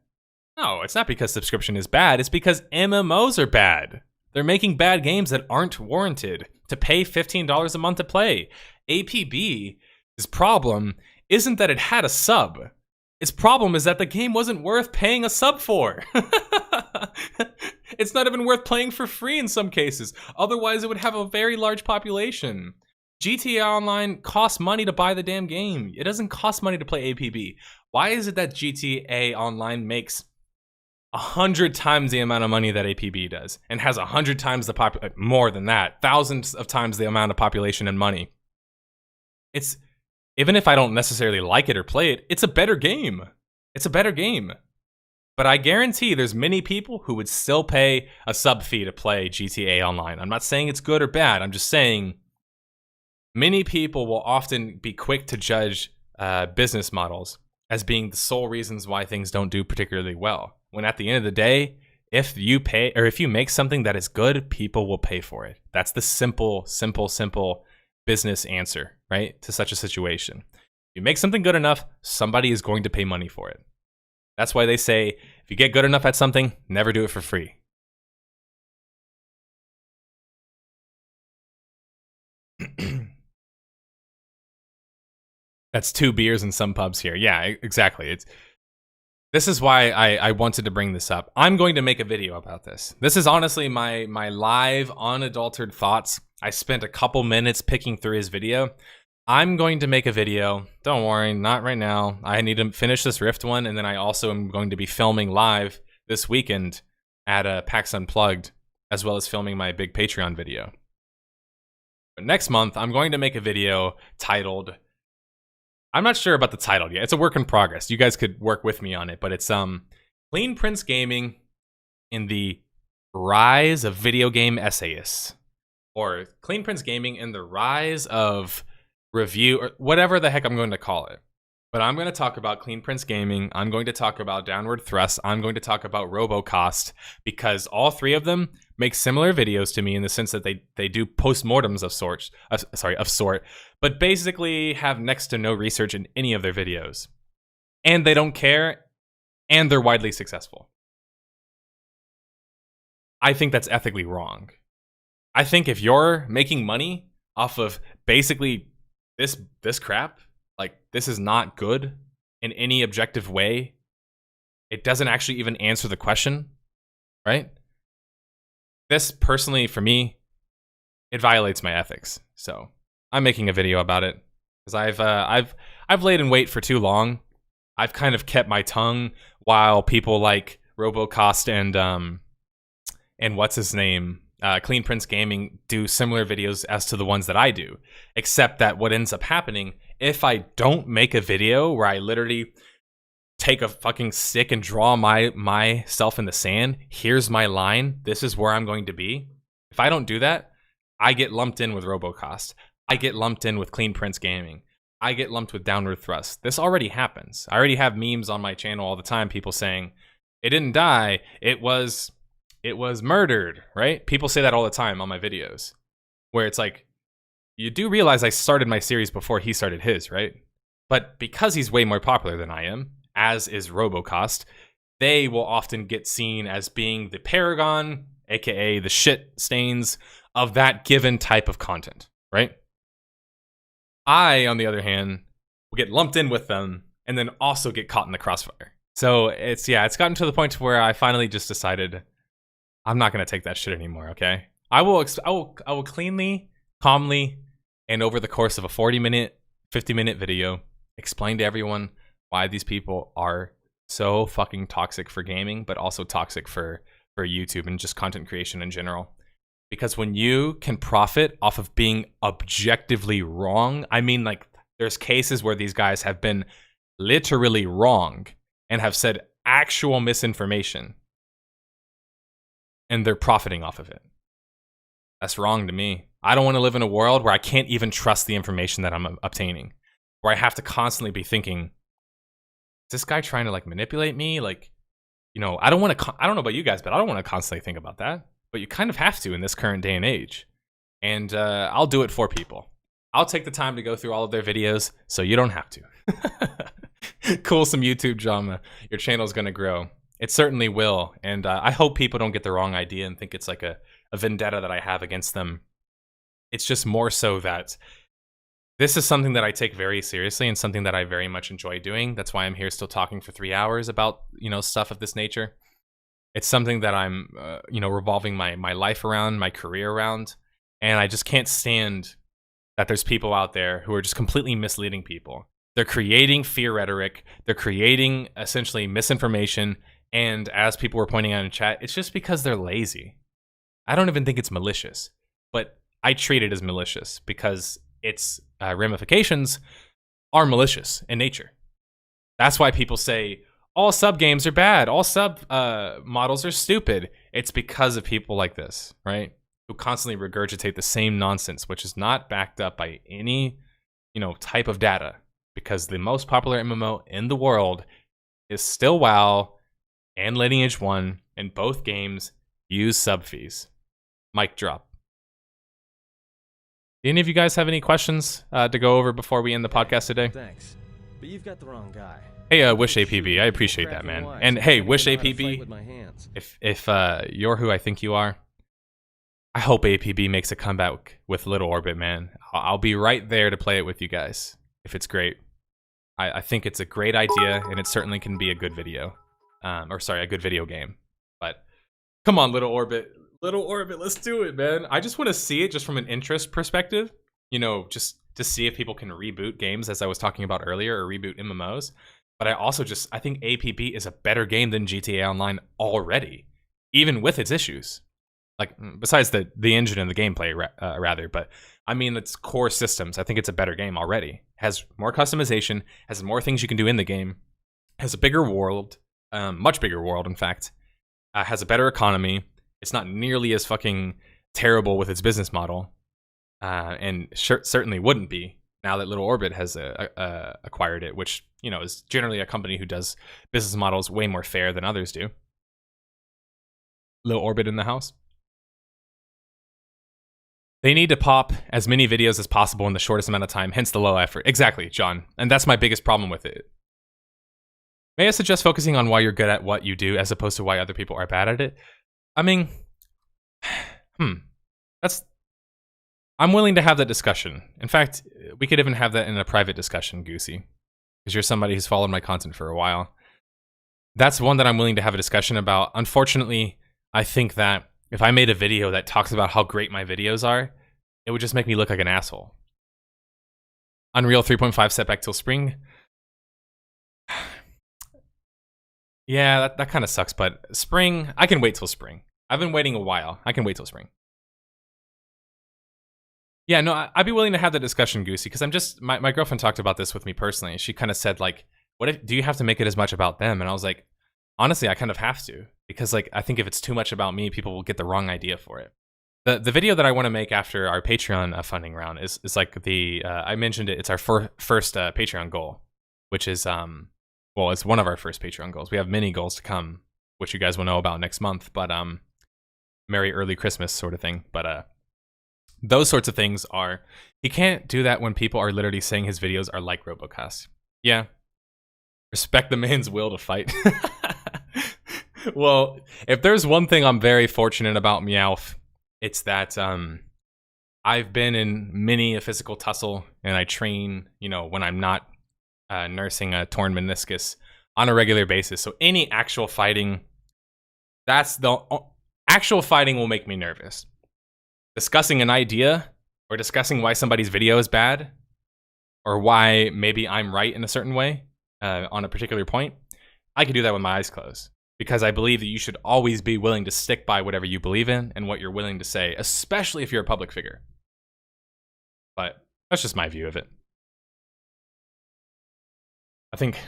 No, it's not because subscription is bad. It's because MMOs are bad. They're making bad games that aren't warranted to pay $15 a month to play. APB's problem isn't that it had a sub. Its problem is that the game wasn't worth paying a sub for. It's not even worth playing for free in some cases. Otherwise, it would have a very large population. GTA Online costs money to buy the damn game. It doesn't cost money to play APB. Why is it that GTA Online makes 100 times the amount of money that APB does, and has 100 times the more than that, thousands of times the amount of population and money? It's, even if I don't necessarily like it or play it, it's a better game. It's a better game. But I guarantee there's many people who would still pay a sub fee to play GTA Online. I'm not saying it's good or bad. I'm just saying many people will often be quick to judge business models as being the sole reasons why things don't do particularly well. When at the end of the day, if you pay, or if you make something that is good, people will pay for it. That's the simple business answer, right, to such a situation. If you make something good enough, somebody is going to pay money for it. That's why they say, if you get good enough at something, never do it for free. That's 2 beers in some pubs here. Yeah, exactly. This is why I wanted to bring this up. I'm going to make a video about this. This is honestly my live, unadulterated thoughts. I spent a couple minutes picking through his video. I'm going to make a video. Don't worry, not right now. I need to finish this Rift one, and then I also am going to be filming live this weekend at PAX Unplugged, as well as filming my big Patreon video. But next month, I'm going to make a video titled, I'm not sure about the title yet. It's a work in progress. You guys could work with me on it, but it's Clean Prince Gaming in the Rise of Video Game Essayists, or Clean Prince Gaming in the Rise of Review, or whatever the heck I'm going to call it. But I'm going to talk about Clean Prince Gaming. I'm going to talk about Downward Thrust. I'm going to talk about RoboKas, because all three of them make similar videos to me in the sense that they do postmortems of sort, but basically have next to no research in any of their videos. And they don't care, and they're widely successful. I think that's ethically wrong. I think if you're making money off of basically this crap, like, this is not good in any objective way. It doesn't actually even answer the question, right? This, personally, for me, it violates my ethics. So I'm making a video about it because I've laid in wait for too long. I've kind of kept my tongue while people like RoboKas and what's his name, Clean Prince Gaming, do similar videos as to the ones that I do. Except that what ends up happening, if I don't make a video where I literally take a fucking stick and draw myself in the sand. Here's my line. This is where I'm going to be. If I don't do that, I get lumped in with RoboKas. I get lumped in with Clean Prince Gaming. I get lumped with Downward Thrust. This already happens. I already have memes on my channel all the time. People saying, it didn't die. It was murdered, right? People say that all the time on my videos. Where it's like, you do realize I started my series before he started his, right? But because he's way more popular than I am, as is RoboKas, they will often get seen as being the paragon, aka the shit stains of that given type of content, right? I, on the other hand, will get lumped in with them and then also get caught in the crossfire. So it's gotten to the point where I finally just decided I'm not going to take that shit anymore, okay? I will cleanly, calmly, and over the course of a 40-minute, 50-minute video, explain to everyone why these people are so fucking toxic for gaming, but also toxic for YouTube and just content creation in general. Because when you can profit off of being objectively wrong, I mean, like, there's cases where these guys have been literally wrong and have said actual misinformation, and they're profiting off of it. That's wrong to me. I don't want to live in a world where I can't even trust the information that I'm obtaining, where I have to constantly be thinking, is this guy trying to like manipulate me? Like, you know, I don't know about you guys, but I don't want to constantly think about that. But you kind of have to in this current day and age. And I'll do it for people. I'll take the time to go through all of their videos so you don't have to. Cool, some YouTube drama. Your channel's going to grow. It certainly will. And I hope people don't get the wrong idea and think it's like a vendetta that I have against them. It's just more so that this is something that I take very seriously and something that I very much enjoy doing. That's why I'm here still talking for 3 hours about, you know, stuff of this nature. It's something that I'm, you know, revolving my life around, my career around. And I just can't stand that there's people out there who are just completely misleading people. They're creating fear rhetoric. They're creating essentially misinformation. And as people were pointing out in chat, it's just because they're lazy. I don't even think it's malicious, but I treat it as malicious because its ramifications are malicious in nature. That's why people say all sub games are bad, all sub models are stupid. It's because of people like this, right? Who constantly regurgitate the same nonsense, which is not backed up by any, you know, type of data. Because the most popular MMO in the world is still WoW and Lineage 1, and both games use sub fees. Mic drop. Do any of you guys have any questions to go over before we end the podcast today? Thanks, but you've got the wrong guy. Hey, Wish APB, I appreciate that, man. And hey, Wish APB, if you're who I think you are, I hope APB makes a comeback with Little Orbit, man. I'll be right there to play it with you guys if it's great. I think it's a great idea, and it certainly can be a good video. A good video game. But come on, Little Orbit. Little Orbit, let's do it, man. I just want to see it just from an interest perspective. You know, just to see if people can reboot games, as I was talking about earlier, or reboot MMOs. But I think APB is a better game than GTA Online already, even with its issues. Like, besides the engine and the gameplay, rather. But, I mean, its core systems, I think it's a better game already. Has more customization, has more things you can do in the game, has a bigger world, much bigger world, in fact. Has a better economy. It's not nearly as fucking terrible with its business model. And certainly wouldn't be now that Little Orbit has acquired it, which, you know, is generally a company who does business models way more fair than others do. Little Orbit in the house. They need to pop as many videos as possible in the shortest amount of time, hence the low effort. Exactly, John. And that's my biggest problem with it. May I suggest focusing on why you're good at what you do as opposed to why other people are bad at it? I mean, I'm willing to have that discussion. In fact, we could even have that in a private discussion, Goosey, because you're somebody who's followed my content for a while. That's one that I'm willing to have a discussion about. Unfortunately, I think that if I made a video that talks about how great my videos are, it would just make me look like an asshole. Unreal 3.5 setback till spring. Yeah, that kind of sucks, but spring, I can wait till spring. I've been waiting a while. I can wait till spring. Yeah, no, I'd be willing to have that discussion, Goosey, because I'm just, my girlfriend talked about this with me personally. She kind of said, like, do you have to make it as much about them? And I was like, honestly, I kind of have to, because like I think if it's too much about me, people will get the wrong idea for it. The video that I want to make after our Patreon funding round is like I mentioned it. It's our first Patreon goal, which is well, it's one of our first Patreon goals. We have many goals to come, which you guys will know about next month. But Merry Early Christmas sort of thing. But those sorts of things are, he can't do that when people are literally saying his videos are like RoboKas. Yeah, respect the man's will to fight. Well, if there's one thing I'm very fortunate about Meowth, it's that I've been in many a physical tussle, and I train, when I'm not nursing a torn meniscus on a regular basis. So any actual fighting, actual fighting will make me nervous. Discussing an idea or discussing why somebody's video is bad or why maybe I'm right in a certain way on a particular point, I can do that with my eyes closed. Because I believe that you should always be willing to stick by whatever you believe in and what you're willing to say, especially if you're a public figure. But that's just my view of it. I think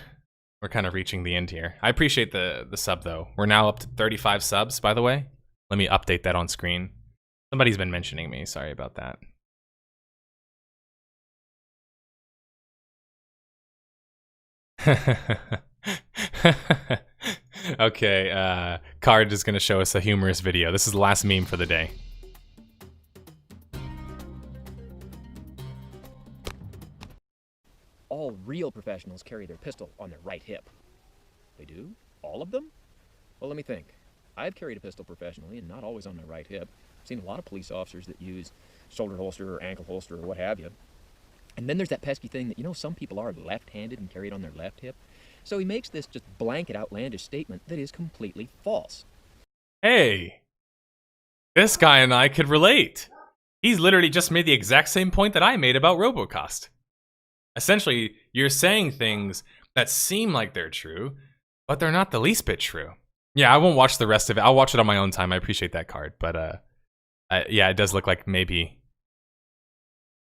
we're kind of reaching the end here. I appreciate the sub, though. We're now up to 35 subs, by the way. Let me update that on screen. Somebody's been mentioning me. Sorry about that. Okay, Card is going to show us a humorous video. This is the last meme for the day. All real professionals carry their pistol on their right hip. They do? All of them? Well, let me think. I've carried a pistol professionally and not always on my right hip. I've seen a lot of police officers that use shoulder holster or ankle holster or what have you. And then there's that pesky thing that, some people are left-handed and carry it on their left hip. So he makes this just blanket outlandish statement that is completely false. Hey, this guy and I could relate. He's literally just made the exact same point that I made about RoboKas. Essentially, you're saying things that seem like they're true, but they're not the least bit true. Yeah, I won't watch the rest of it. I'll watch it on my own time. I appreciate that, Card. But yeah, it does look like maybe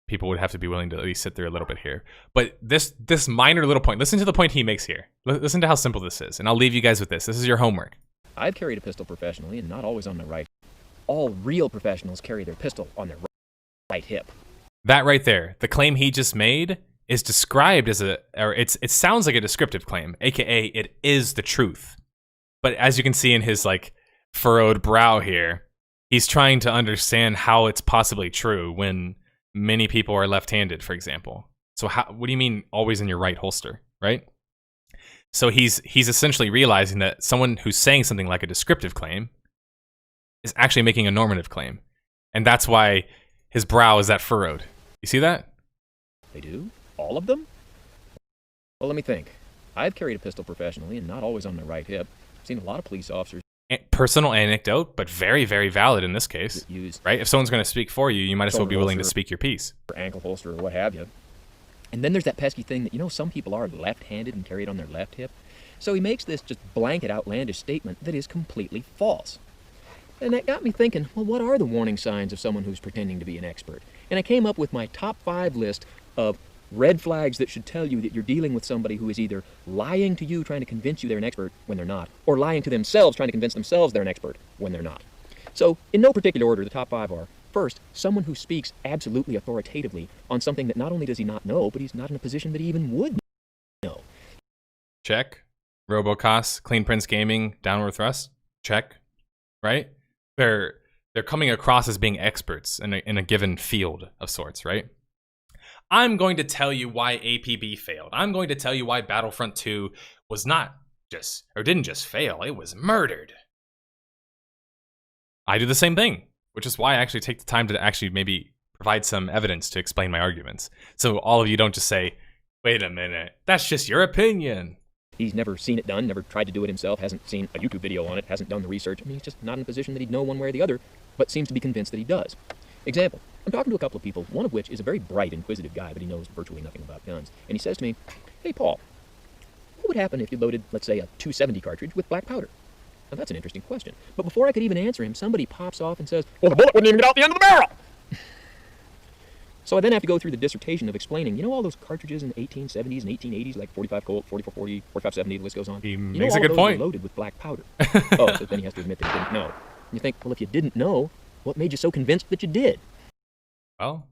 people would have to be willing to at least sit through a little bit here. But this minor little point, listen to the point he makes here. Listen to how simple this is, and I'll leave you guys with this. This is your homework. I've carried a pistol professionally and not always on my right. All real professionals carry their pistol on their right hip. That right there, the claim he just made is described as it sounds like a descriptive claim, aka it is the truth. But as you can see in his furrowed brow here, he's trying to understand how it's possibly true when many people are left-handed, for example. So what do you mean always in your right holster, right? So he's essentially realizing that someone who's saying something like a descriptive claim is actually making a normative claim. And that's why his brow is that furrowed. You see that? They do? All of them? Well, let me think. I've carried a pistol professionally and not always on my right hip. I've seen a lot of police officers. Personal anecdote, but very, very valid in this case, right? If someone's going to speak for you, you might as well be willing to speak your piece. Or ankle holster or what have you. And then there's that pesky thing that, some people are left-handed and carry it on their left hip. So he makes this just blanket outlandish statement that is completely false. And that got me thinking, well, what are the warning signs of someone who's pretending to be an expert? And I came up with my top 5 list of red flags that should tell you that you're dealing with somebody who is either lying to you, trying to convince you they're an expert when they're not, or lying to themselves, trying to convince themselves they're an expert when they're not. So, in no particular order, the top 5 are, first, someone who speaks absolutely authoritatively on something that not only does he not know, but he's not in a position that he even would know. Check. RoboKas, Clean Prince Gaming, Downward Thrust. Check. Right? They're coming across as being experts in a given field of sorts, right? I'm going to tell you why APB failed. I'm going to tell you why Battlefront 2 was not just, or didn't just fail, it was murdered. I do the same thing, which is why I actually take the time to actually maybe provide some evidence to explain my arguments. So all of you don't just say, wait a minute, that's just your opinion. He's never seen it done, never tried to do it himself, hasn't seen a YouTube video on it, hasn't done the research. I mean, he's just not in a position that he'd know one way or the other, but seems to be convinced that he does. Example, I'm talking to a couple of people, one of which is a very bright, inquisitive guy, but he knows virtually nothing about guns. And he says to me, hey, Paul, what would happen if you loaded, let's say, a 270 cartridge with black powder? Now, that's an interesting question. But before I could even answer him, somebody pops off and says, well, the bullet wouldn't even get out the end of the barrel! So I then have to go through the dissertation of explaining, all those cartridges in the 1870s and 1880s, like 45 Colt, 4440, 4570, the list goes on. He You makes know, a all good those point. were loaded with black powder. Oh, so then he has to admit that he didn't know. And you think, well, if you didn't know, what made you so convinced that you did? Well,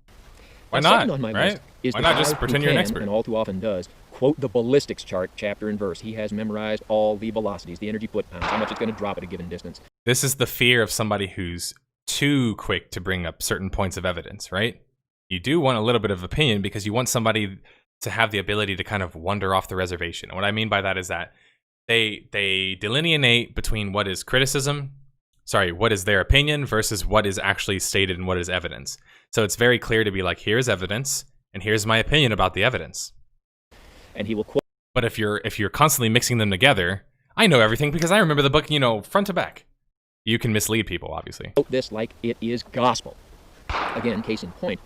why And not, second on my right? list is Why the not just guy who pretend you're an can, expert? and all too often does, quote the ballistics chart, chapter and verse. He has memorized all the velocities, the energy foot-pounds, how much it's going to drop at a given distance. This is the fear of somebody who's too quick to bring up certain points of evidence, right? You do want a little bit of opinion because you want somebody to have the ability to kind of wander off the reservation. And what I mean by that is that they delineate between what is what is their opinion versus what is actually stated and what is evidence. So it's very clear to be like, here's evidence and here's my opinion about the evidence. And he will quote But if you're constantly mixing them together, I know everything because I remember the book, front to back. You can mislead people, obviously. this like it is gospel. Again, case in point,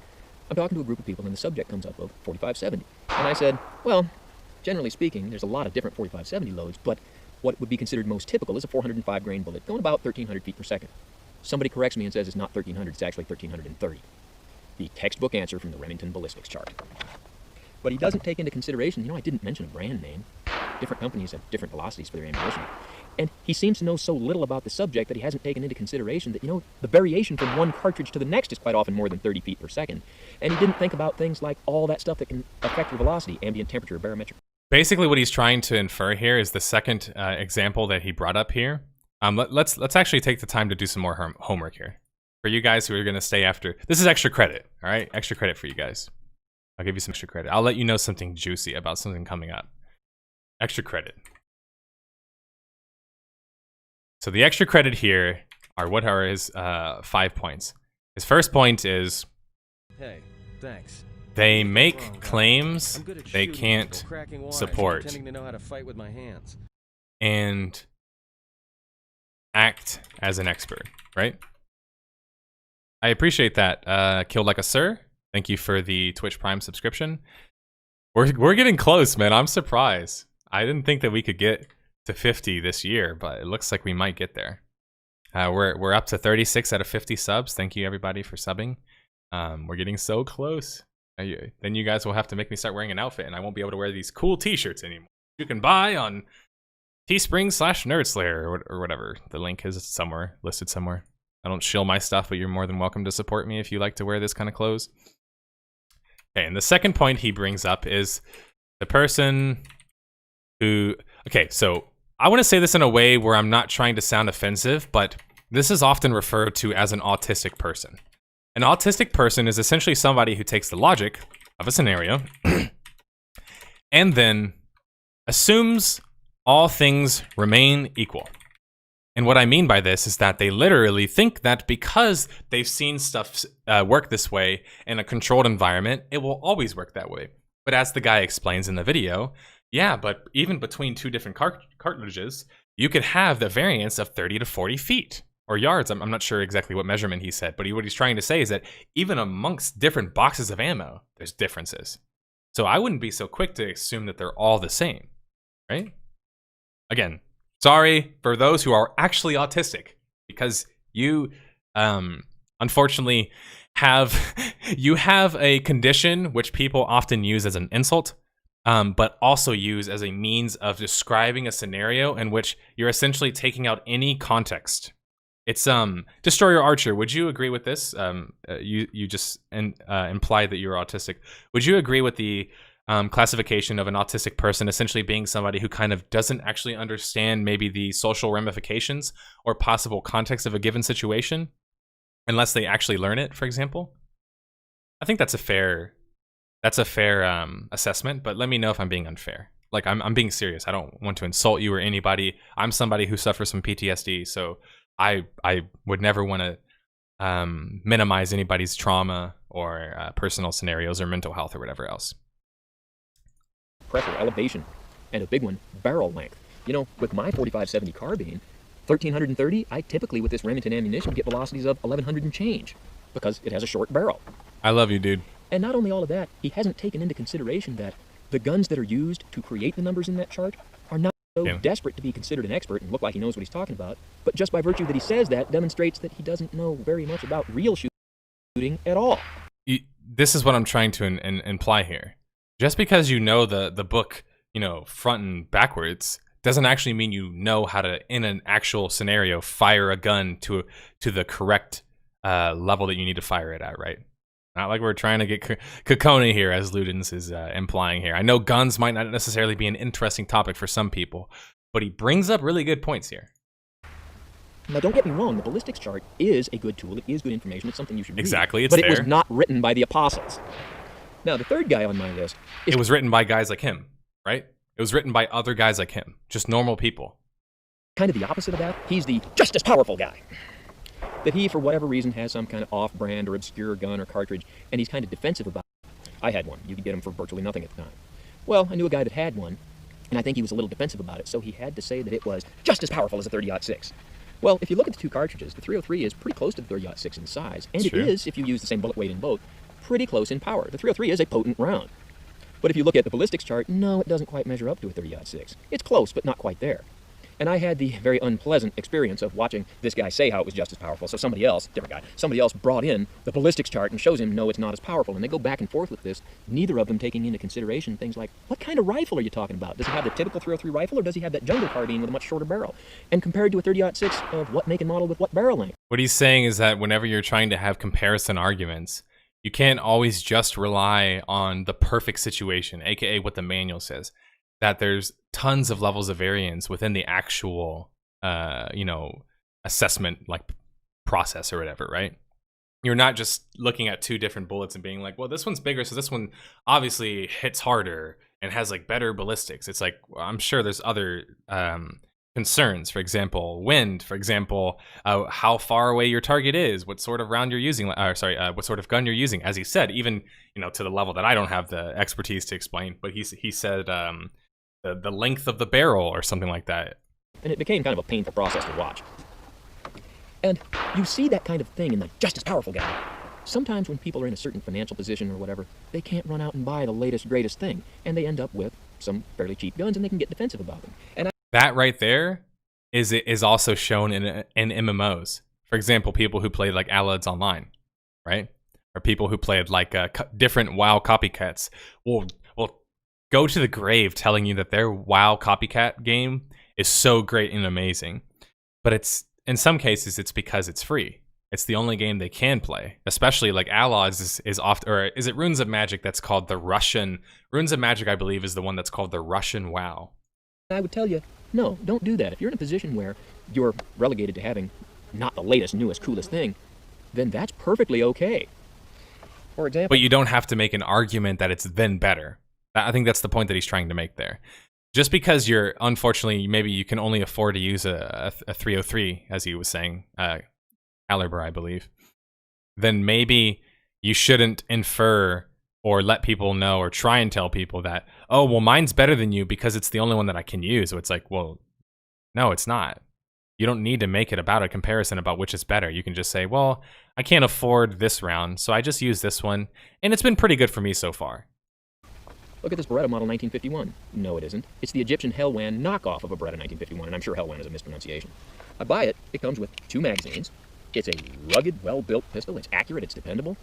I'm talking to a group of people and the subject comes up of 4570. And I said, well, generally speaking, there's a lot of different 4570 loads, but what would be considered most typical is a 405 grain bullet going about 1,300 feet per second. Somebody corrects me and says it's not 1,300, it's actually 1,330. The textbook answer from the Remington ballistics chart. But he doesn't take into consideration, I didn't mention a brand name. Different companies have different velocities for their ammunition. And he seems to know so little about the subject that he hasn't taken into consideration that, the variation from one cartridge to the next is quite often more than 30 feet per second. And he didn't think about things like all that stuff that can affect your velocity, ambient temperature, barometric. Basically, what he's trying to infer here is the second example that he brought up here. Let's actually take the time to do some more homework here. For you guys who are going to stay after, this is extra credit, all right? Extra credit for you guys. I'll give you some extra credit. I'll let you know something juicy about something coming up. Extra credit. So the extra credit here are his 5 points. His first point is, Hey, thanks. they Wrong make guy. claims I'm good at they shooting, can't or cracking wires, support. pretending to know how to fight with my hands. And act as an expert, right? I appreciate that. Killed Like a Sir, thank you for the Twitch Prime subscription. We're getting close, man. I'm surprised. I didn't think that we could get to 50 this year, but it looks like we might get there. We're up to 36 out of 50 subs. Thank you everybody for subbing. We're getting so close. Then you guys will have to make me start wearing an outfit, and I won't be able to wear these cool t-shirts anymore. You can buy on Teespring/NerdSlayer or whatever. The link is somewhere, listed somewhere. I don't shill my stuff, but you're more than welcome to support me if you like to wear this kind of clothes. Okay, and the second point he brings up is the person who... Okay, so I want to say this in a way where I'm not trying to sound offensive, but this is often referred to as an autistic person. An autistic person is essentially somebody who takes the logic of a scenario and then assumes all things remain equal. And what I mean by this is that they literally think that because they've seen stuff work this way in a controlled environment, it will always work that way. But as the guy explains in the video, yeah, but even between two different cartridges, you could have the variance of 30 to 40 feet or yards. I'm not sure exactly what measurement he said, but what he's trying to say is that even amongst different boxes of ammo, there's differences. So I wouldn't be so quick to assume that they're all the same, right? Again, sorry for those who are actually autistic, because you unfortunately have a condition which people often use as an insult, but also use as a means of describing a scenario in which you're essentially taking out any context. It's Destroyer Archer, would you agree with this? You just implied that you're autistic. Would you agree with the classification of an autistic person essentially being somebody who kind of doesn't actually understand maybe the social ramifications or possible context of a given situation unless they actually learn it, for example? I think that's a fair assessment, but let me know if I'm being unfair. Like, I'm being serious. I don't want to insult you or anybody. I'm somebody who suffers from PTSD, so I would never want to minimize anybody's trauma or personal scenarios or mental health or whatever else. Pressure, elevation, and a big one, barrel length. With my 4570 carbine, 1,330, I typically, with this Remington ammunition, get velocities of 1,100 and change because it has a short barrel. I love you, dude. And not only all of that, he hasn't taken into consideration that the guns that are used to create the numbers in that chart are not so desperate to be considered an expert and look like he knows what he's talking about, but just by virtue that he says that demonstrates that he doesn't know very much about real shooting at all. this is what I'm trying to imply here. Just because you know the book, front and backwards, doesn't actually mean you know how to, in an actual scenario, fire a gun to the correct level that you need to fire it at, right? Not like we're trying to get Kakoni here, as Ludens is implying here. I know guns might not necessarily be an interesting topic for some people, but he brings up really good points here. Now, don't get me wrong, the ballistics chart is a good tool. It is good information. It's something you should read. Exactly, it's but there. It was not written by the apostles. Now, the third guy on my list is... It was written by guys like him, right? It was written by other guys like him, just normal people. Kind of the opposite of that. He's the just as powerful guy. That he, for whatever reason, has some kind of off-brand or obscure gun or cartridge, and he's kind of defensive about it. I had one. You could get them for virtually nothing at the time. Well, I knew a guy that had one, and I think he was a little defensive about it, so he had to say that it was just as powerful as a 30-06. Well, if you look at the two cartridges, the 303 is pretty close to the 30-06 in size, and it is, if you use the same bullet weight in both, pretty close in power. The 303 is a potent round. But if you look at the ballistics chart, no, it doesn't quite measure up to a 30-06. It's close, but not quite there. And I had the very unpleasant experience of watching this guy say how it was just as powerful. So somebody else, different guy, somebody else brought in the ballistics chart and shows him, no, it's not as powerful. And they go back and forth with this, neither of them taking into consideration things like, what kind of rifle are you talking about? Does he have the typical 303 rifle, or does he have that jungle carbine with a much shorter barrel? And compared to a 30-06 of what make and model with what barrel length? What he's saying is that whenever you're trying to have comparison arguments, you can't always just rely on the perfect situation, aka what the manual says. That there's tons of levels of variance within the actual assessment process or whatever, right? You're not just looking at two different bullets and being like, well, this one's bigger, so this one obviously hits harder and has better ballistics. It's like, well, I'm sure there's other concerns. For example, wind. For example, how far away your target is, what sort of round you're using. What sort of gun you're using. As he said, even to the level that I don't have the expertise to explain, but he said the length of the barrel or something like that. And it became kind of a painful process to watch. And you see that kind of thing in the just as powerful guy. Sometimes when people are in a certain financial position or whatever, they can't run out and buy the latest, greatest thing, and they end up with some fairly cheap guns, and they can get defensive about them. And that right there is also shown in MMOs. For example, people who played like Ulyssez Online, right? Or people who played different WoW copycats will go to the grave telling you that their WoW copycat game is so great and amazing. But it's, in some cases, it's because it's free. It's the only game they can play. Especially like Ulyssez is often, or is it Runes of Magic that's called the Russian? Runes of Magic, I believe, is the one that's called the Russian WoW. I would tell you, no, don't do that. If you're in a position where you're relegated to having not the latest, newest, coolest thing, then that's perfectly okay. For example... But you don't have to make an argument that it's then better. I think that's the point that he's trying to make there. Just because you're, unfortunately, maybe you can only afford to use a 303, as he was saying, caliber, I believe, then maybe you shouldn't infer or let people know or try and tell people that, oh, well, mine's better than you because it's the only one that I can use. So it's like, well, no, it's not. You don't need to make it about a comparison about which is better. You can just say, well, I can't afford this round, so I just use this one, and it's been pretty good for me so far. Look at this Beretta model 1951. No, it isn't. It's the Egyptian Hellwan knockoff of a Beretta 1951, and I'm sure Hellwan is a mispronunciation. I buy it. It comes with 2 magazines. It's a rugged, well-built pistol. It's accurate. It's dependable.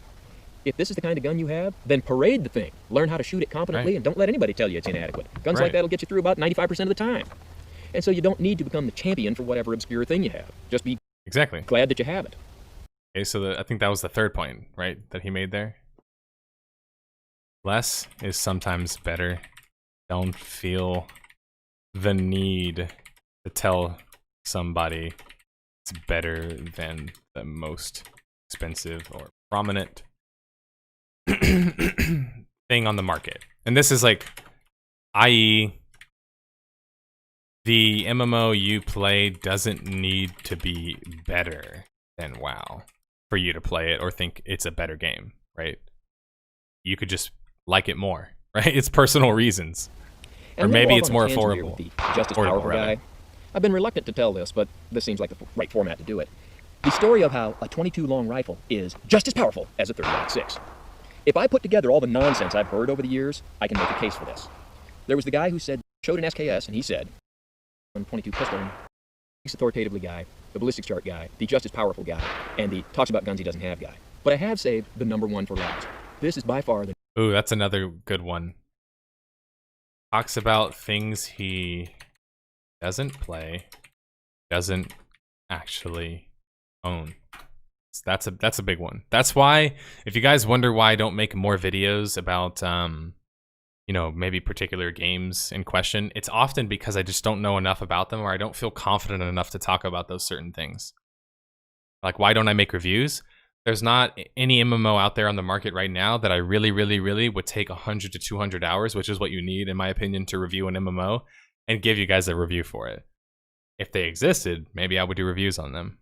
If this is the kind of gun you have, then parade the thing. Learn how to shoot it competently, and don't let anybody tell you it's inadequate. Guns like that will get you through about 95% of the time. And so you don't need to become the champion for whatever obscure thing you have. Just be glad that you have it. Okay, so I think that was the third point, right, that he made there. Less is sometimes better. Don't feel the need to tell somebody it's better than the most expensive or prominent thing on the market. And this is like, i.e., the MMO you play doesn't need to be better than WoW for you to play it or think it's a better game, right? You could just like it more, right? It's personal reasons. And or maybe it's more affordable. The just as powerful guy. I've been reluctant to tell this, but this seems like the right format to do it. The story of how a 22 long rifle is just as powerful as a 30-06. If I put together all the nonsense I've heard over the years, I can make a case for this. There was the guy who showed an SKS, and he said, 22 pistol, he's authoritatively guy, the ballistics chart guy, the just as powerful guy, and the talks about guns he doesn't have guy. But I have saved the number one for last. This is by far the Ooh, that's another good one. Talks about things he doesn't play, doesn't actually own. So that's a big one. That's why, if you guys wonder why I don't make more videos about you know, maybe particular games in question, it's often because I just don't know enough about them, or I don't feel confident enough to talk about those certain things. Like, why don't I make reviews? There's not any MMO out there on the market right now that I really would take 100 to 200 hours, which is what you need, in my opinion, to review an MMO, and give you guys a review for it. If they existed, maybe I would do reviews on them.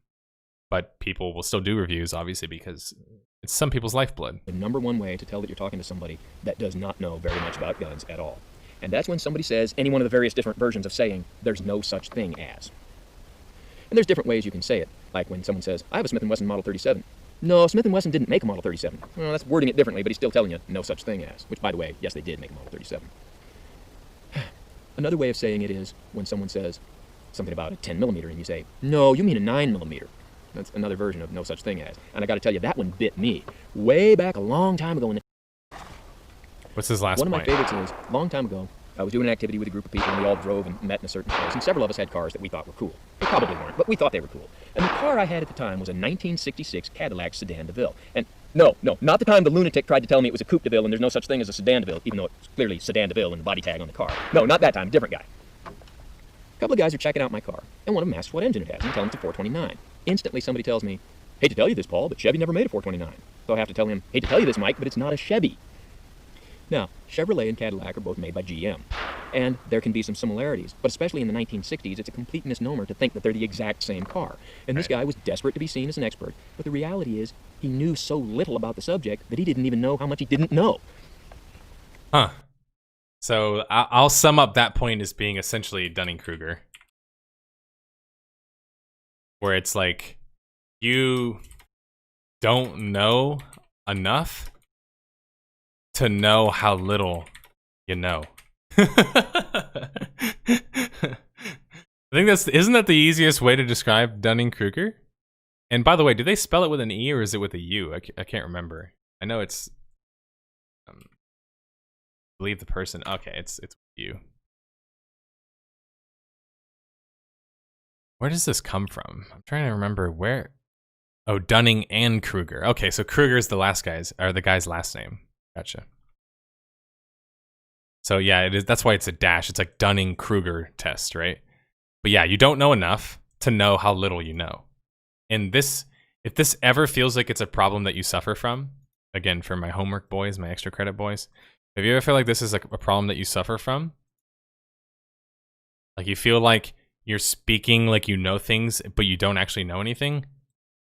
But people will still do reviews, obviously, because it's some people's lifeblood. number one way to tell that you're talking to somebody that does not know very much about guns at all. And that's when somebody says any one of the various different versions of saying there's no such thing as. And there's different ways you can say it. Like when someone says, I have a Smith & Wesson Model 37. No, Smith & Wesson didn't make a Model 37. Well, that's wording it differently, but he's still telling you no such thing as. Which, by the way, yes, they did make a Model 37. Another way of saying it is when someone says something about a 10mm and you say, no, you mean a 9mm. That's another version of no such thing as. And I got to tell you, that one bit me way back a long time ago. What's his last One point? of my favorites is, a long time ago, I was doing an activity with a group of people, and we all drove and met in a certain place, and several of us had cars that we thought were cool. They probably weren't, but we thought they were cool. And the car I had at the time was a 1966 Cadillac Sedan DeVille. And no, not the time the lunatic tried to tell me it was a Coupe DeVille and there's no such thing as a Sedan DeVille, even though it's clearly Sedan DeVille and the body tag on the car. No, not that time, different guy. A couple of guys are checking out my car, and one of them asks what engine it has, and I tell him it's a 429. Instantly somebody tells me, hate to tell you this, Paul, but Chevy never made a 429. So I have to tell him, hate to tell you this, Mike, but it's not a Chevy. Now, Chevrolet and Cadillac are both made by GM, and there can be some similarities, but especially in the 1960s, it's a complete misnomer to think that they're the exact same car. And this guy was desperate to be seen as an expert, but the reality is he knew so little about the subject that he didn't even know how much he didn't know. Huh. So I'll sum up that point as being essentially Dunning-Kruger. Where it's like, you don't know enough to know how little you know. I think isn't that the easiest way to describe Dunning-Kruger? And by the way, do they spell it with an E or is it with a U? I can't remember. I know it's, I believe the person, okay, it's with you. Where does this come from? I'm trying to remember where. Oh, Dunning and Kruger. Okay, so Kruger is the guy's last name. Gotcha. So yeah, it is. That's why it's a dash. It's like Dunning-Kruger test, right? But yeah, you don't know enough to know how little you know. And this, if this ever feels like it's a problem that you suffer from, again, for my homework boys, my extra credit boys, if you ever feel like this is like a problem that you suffer from, like you feel like you're speaking like you know things, but you don't actually know anything,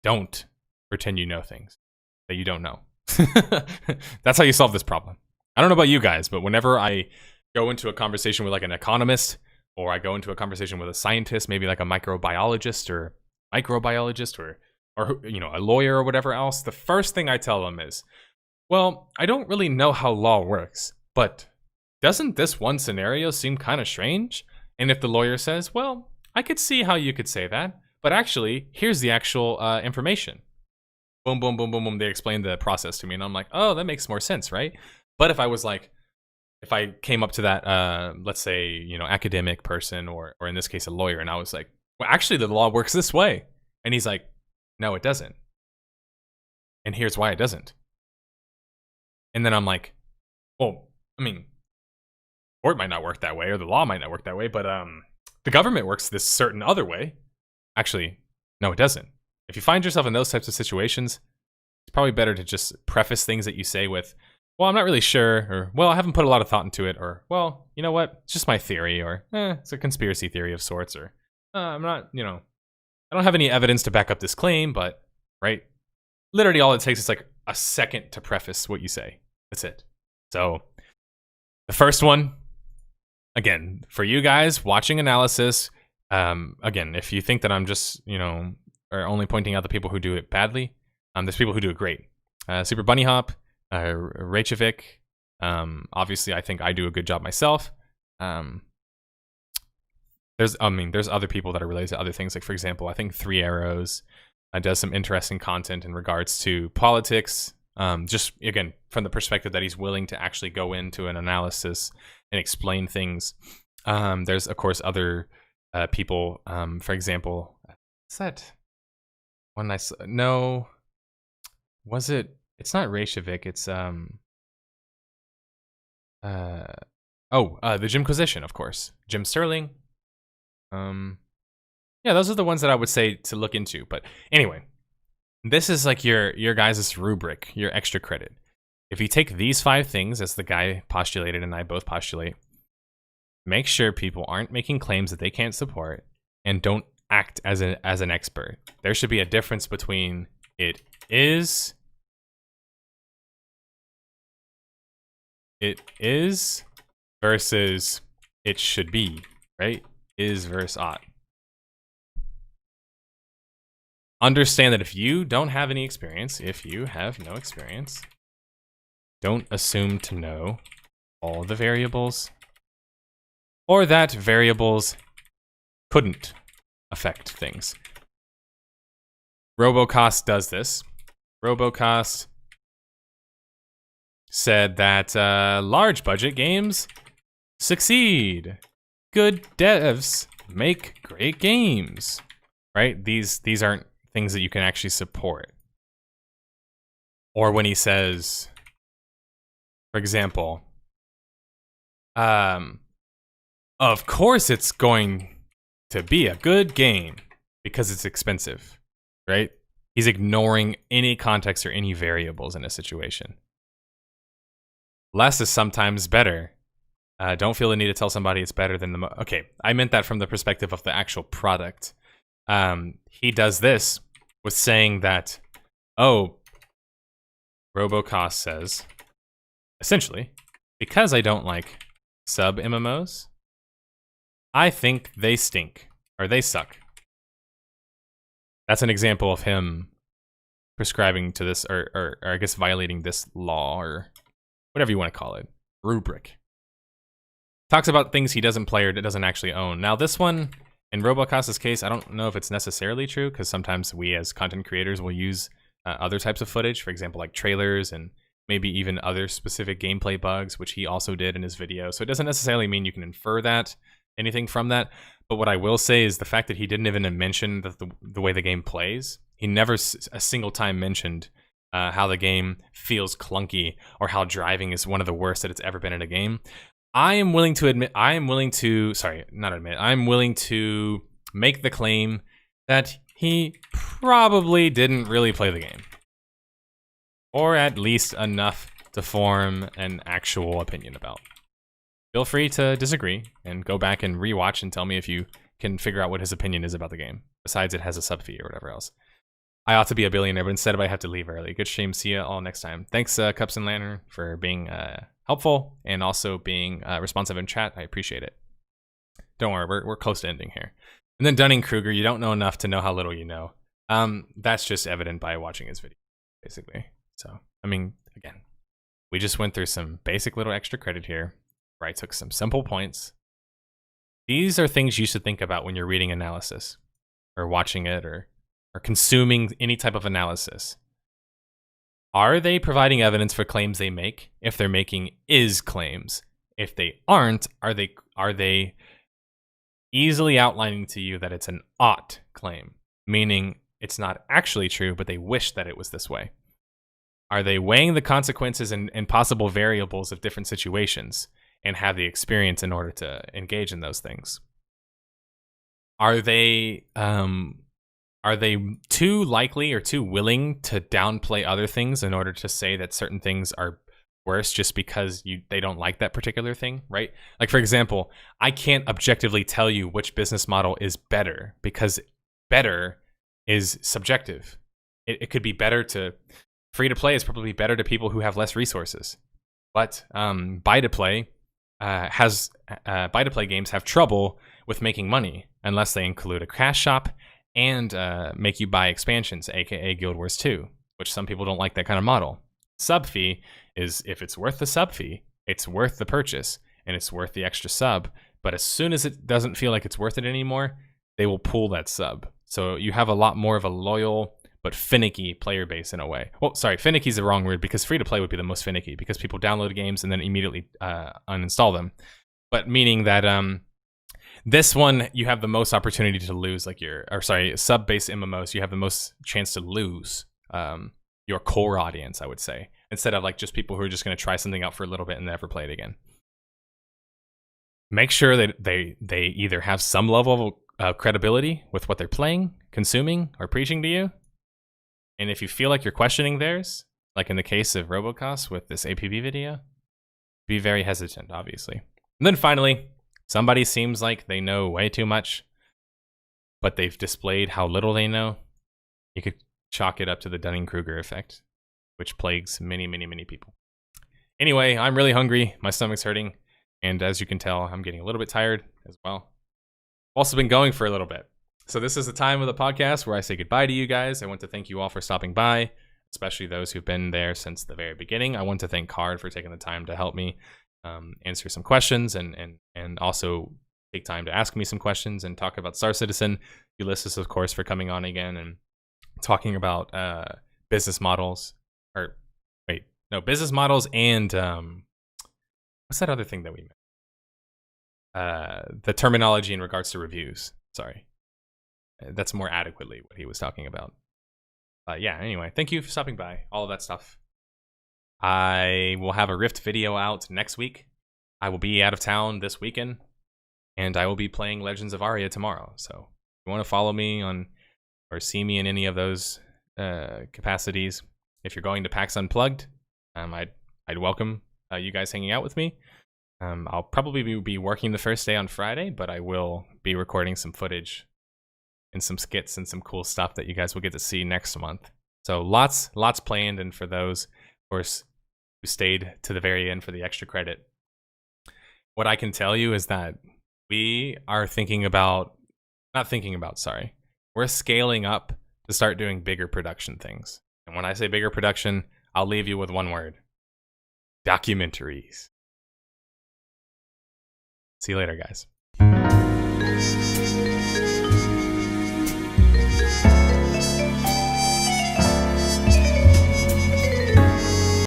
don't pretend you know things that you don't know. That's how you solve this problem. I don't know about you guys, but whenever I go into a conversation with like an economist, or I go into a conversation with a scientist, maybe like a microbiologist or you know, a lawyer or whatever else, the first thing I tell them is, well, I don't really know how law works, but doesn't this one scenario seem kind of strange? And if the lawyer says, well, I could see how you could say that, but actually, here's the actual information. Boom, boom, boom, boom, boom. They explain the process to me, and I'm like, oh, that makes more sense, right? But if I was like, if I came up to that, let's say, you know, academic person, or in this case, a lawyer, and I was like, well, actually, the law works this way. And he's like, no, it doesn't. And here's why it doesn't. And then I'm like, well, I mean, or it might not work that way, or the law might not work that way, but the government works this certain other way. Actually, no, it doesn't. If you find yourself in those types of situations, it's probably better to just preface things that you say with, well, I'm not really sure, or, well, I haven't put a lot of thought into it, or, well, you know what, it's just my theory, or, it's a conspiracy theory of sorts, or, I'm not, you know, I don't have any evidence to back up this claim, but, right? Literally all it takes is like a second to preface what you say. That's it. So, the first one, again, for you guys watching analysis, again, if you think that I'm just, you know, or only pointing out the people who do it badly, there's people who do it great. Super Bunny Hop, Reykjavik, obviously I think I do a good job myself. There's other people that are related to other things, like for example, I think 3 Arrows does some interesting content in regards to politics, Just again from the perspective that he's willing to actually go into an analysis and explain things. There's of course other people. For example, what's that one I saw? No, was it? It's not Reykjavik. It's the Jimquisition, of course. Jim Sterling. Yeah, those are the ones that I would say to look into. But anyway, this is like your guys' rubric, your extra credit. If you take these 5 things, as the guy postulated and I both postulate, make sure people aren't making claims that they can't support, and don't act as an expert. There should be a difference between it is versus it should be, right? Is versus ought. Understand that if you don't have any experience, if you have no experience, don't assume to know all the variables, or that variables couldn't affect things. RoboKas does this. RoboKas said that large budget games succeed. Good devs make great games. Right? These aren't things that you can actually support. Or when he says, for example, of course it's going to be a good game because it's expensive, right? He's ignoring any context or any variables in a situation. Less is sometimes better. Don't feel the need to tell somebody it's better than the okay, I meant that from the perspective of the actual product. He does this with saying that, RoboKas says, essentially, because I don't like sub MMOs, I think they stink, or they suck. That's an example of him prescribing to this, or I guess violating this law, or whatever you want to call it, rubric. Talks about things he doesn't play or doesn't actually own. Now this one, in RoboKas' case, I don't know if it's necessarily true, because sometimes we as content creators will use other types of footage, for example, like trailers and maybe even other specific gameplay bugs, which he also did in his video. So it doesn't necessarily mean you can infer that, anything from that. But what I will say is the fact that he didn't even mention the way the game plays. He never a single time mentioned how the game feels clunky or how driving is one of the worst that it's ever been in a game. I'm willing to make the claim that he probably didn't really play the game. Or at least enough to form an actual opinion about. Feel free to disagree and go back and rewatch and tell me if you can figure out what his opinion is about the game. Besides it has a sub fee or whatever else. I ought to be a billionaire, but instead I have to leave early. Good stream. See you all next time. Thanks, Cups and Lantern, for being helpful and also being responsive in chat. I appreciate it. Don't worry, we're close to ending here. And then Dunning-Kruger, you don't know enough to know how little you know. That's just evident by watching his video, basically. So, I mean, again, we just went through some basic little extra credit here, where I took some simple points. These are things you should think about when you're reading analysis, or watching it, or consuming any type of analysis. Are they providing evidence for claims they make? If they're making is claims. If they aren't, are they easily outlining to you that it's an ought claim, meaning it's not actually true, but they wish that it was this way? Are they weighing the consequences and possible variables of different situations and have the experience in order to engage in those things? Are they too likely or too willing to downplay other things in order to say that certain things are worse just because they don't like that particular thing, right? Like, for example, I can't objectively tell you which business model is better because better is subjective. It could be better to... Free-to-play is probably better to people who have less resources. But buy-to-play buy-to-play games have trouble with making money unless they include a cash shop and make you buy expansions, aka Guild Wars 2, which some people don't like that kind of model. Sub fee is, if it's worth the sub fee, it's worth the purchase and it's worth the extra sub. But as soon as it doesn't feel like it's worth it anymore, they will pull that sub. So you have a lot more of a loyal but finicky player base in a way. Well, sorry, finicky is the wrong word, because free to play would be the most finicky, because people download games and then immediately uninstall them. But meaning that this one, you have the most opportunity to lose, like sub-based MMOs, you have the most chance to lose your core audience, I would say, instead of like just people who are just going to try something out for a little bit and never play it again. Make sure that they either have some level of credibility with what they're playing, consuming, or preaching to you. And if you feel like you're questioning theirs, like in the case of RoboKas with this APB video, be very hesitant, obviously. And then finally, somebody seems like they know way too much, but they've displayed how little they know. You could chalk it up to the Dunning-Kruger effect, which plagues many, many, many people. Anyway, I'm really hungry. My stomach's hurting. And as you can tell, I'm getting a little bit tired as well. I've also been going for a little bit. So this is the time of the podcast where I say goodbye to you guys. I want to thank you all for stopping by, especially those who've been there since the very beginning. I want to thank Card for taking the time to help me answer some questions and also take time to ask me some questions and talk about Star Citizen. Ulyssez, of course, for coming on again and talking about business models. Business models and what's that other thing that we met? The terminology in regards to reviews. Sorry. That's more adequately what he was talking about. Yeah, anyway, thank you for stopping by. All of that stuff. I will have a Rift video out next week. I will be out of town this weekend. And I will be playing Legends of Aria tomorrow. So if you want to follow me on or see me in any of those capacities, if you're going to PAX Unplugged, I'd welcome you guys hanging out with me. I'll probably be working the first day on Friday, but I will be recording some footage and some skits and some cool stuff that you guys will get to see next month. So lots planned, and for those, of course, who stayed to the very end for the extra credit, what I can tell you is that we are we're scaling up to start doing bigger production things. And when I say bigger production, I'll leave you with one word: documentaries. See you later, guys.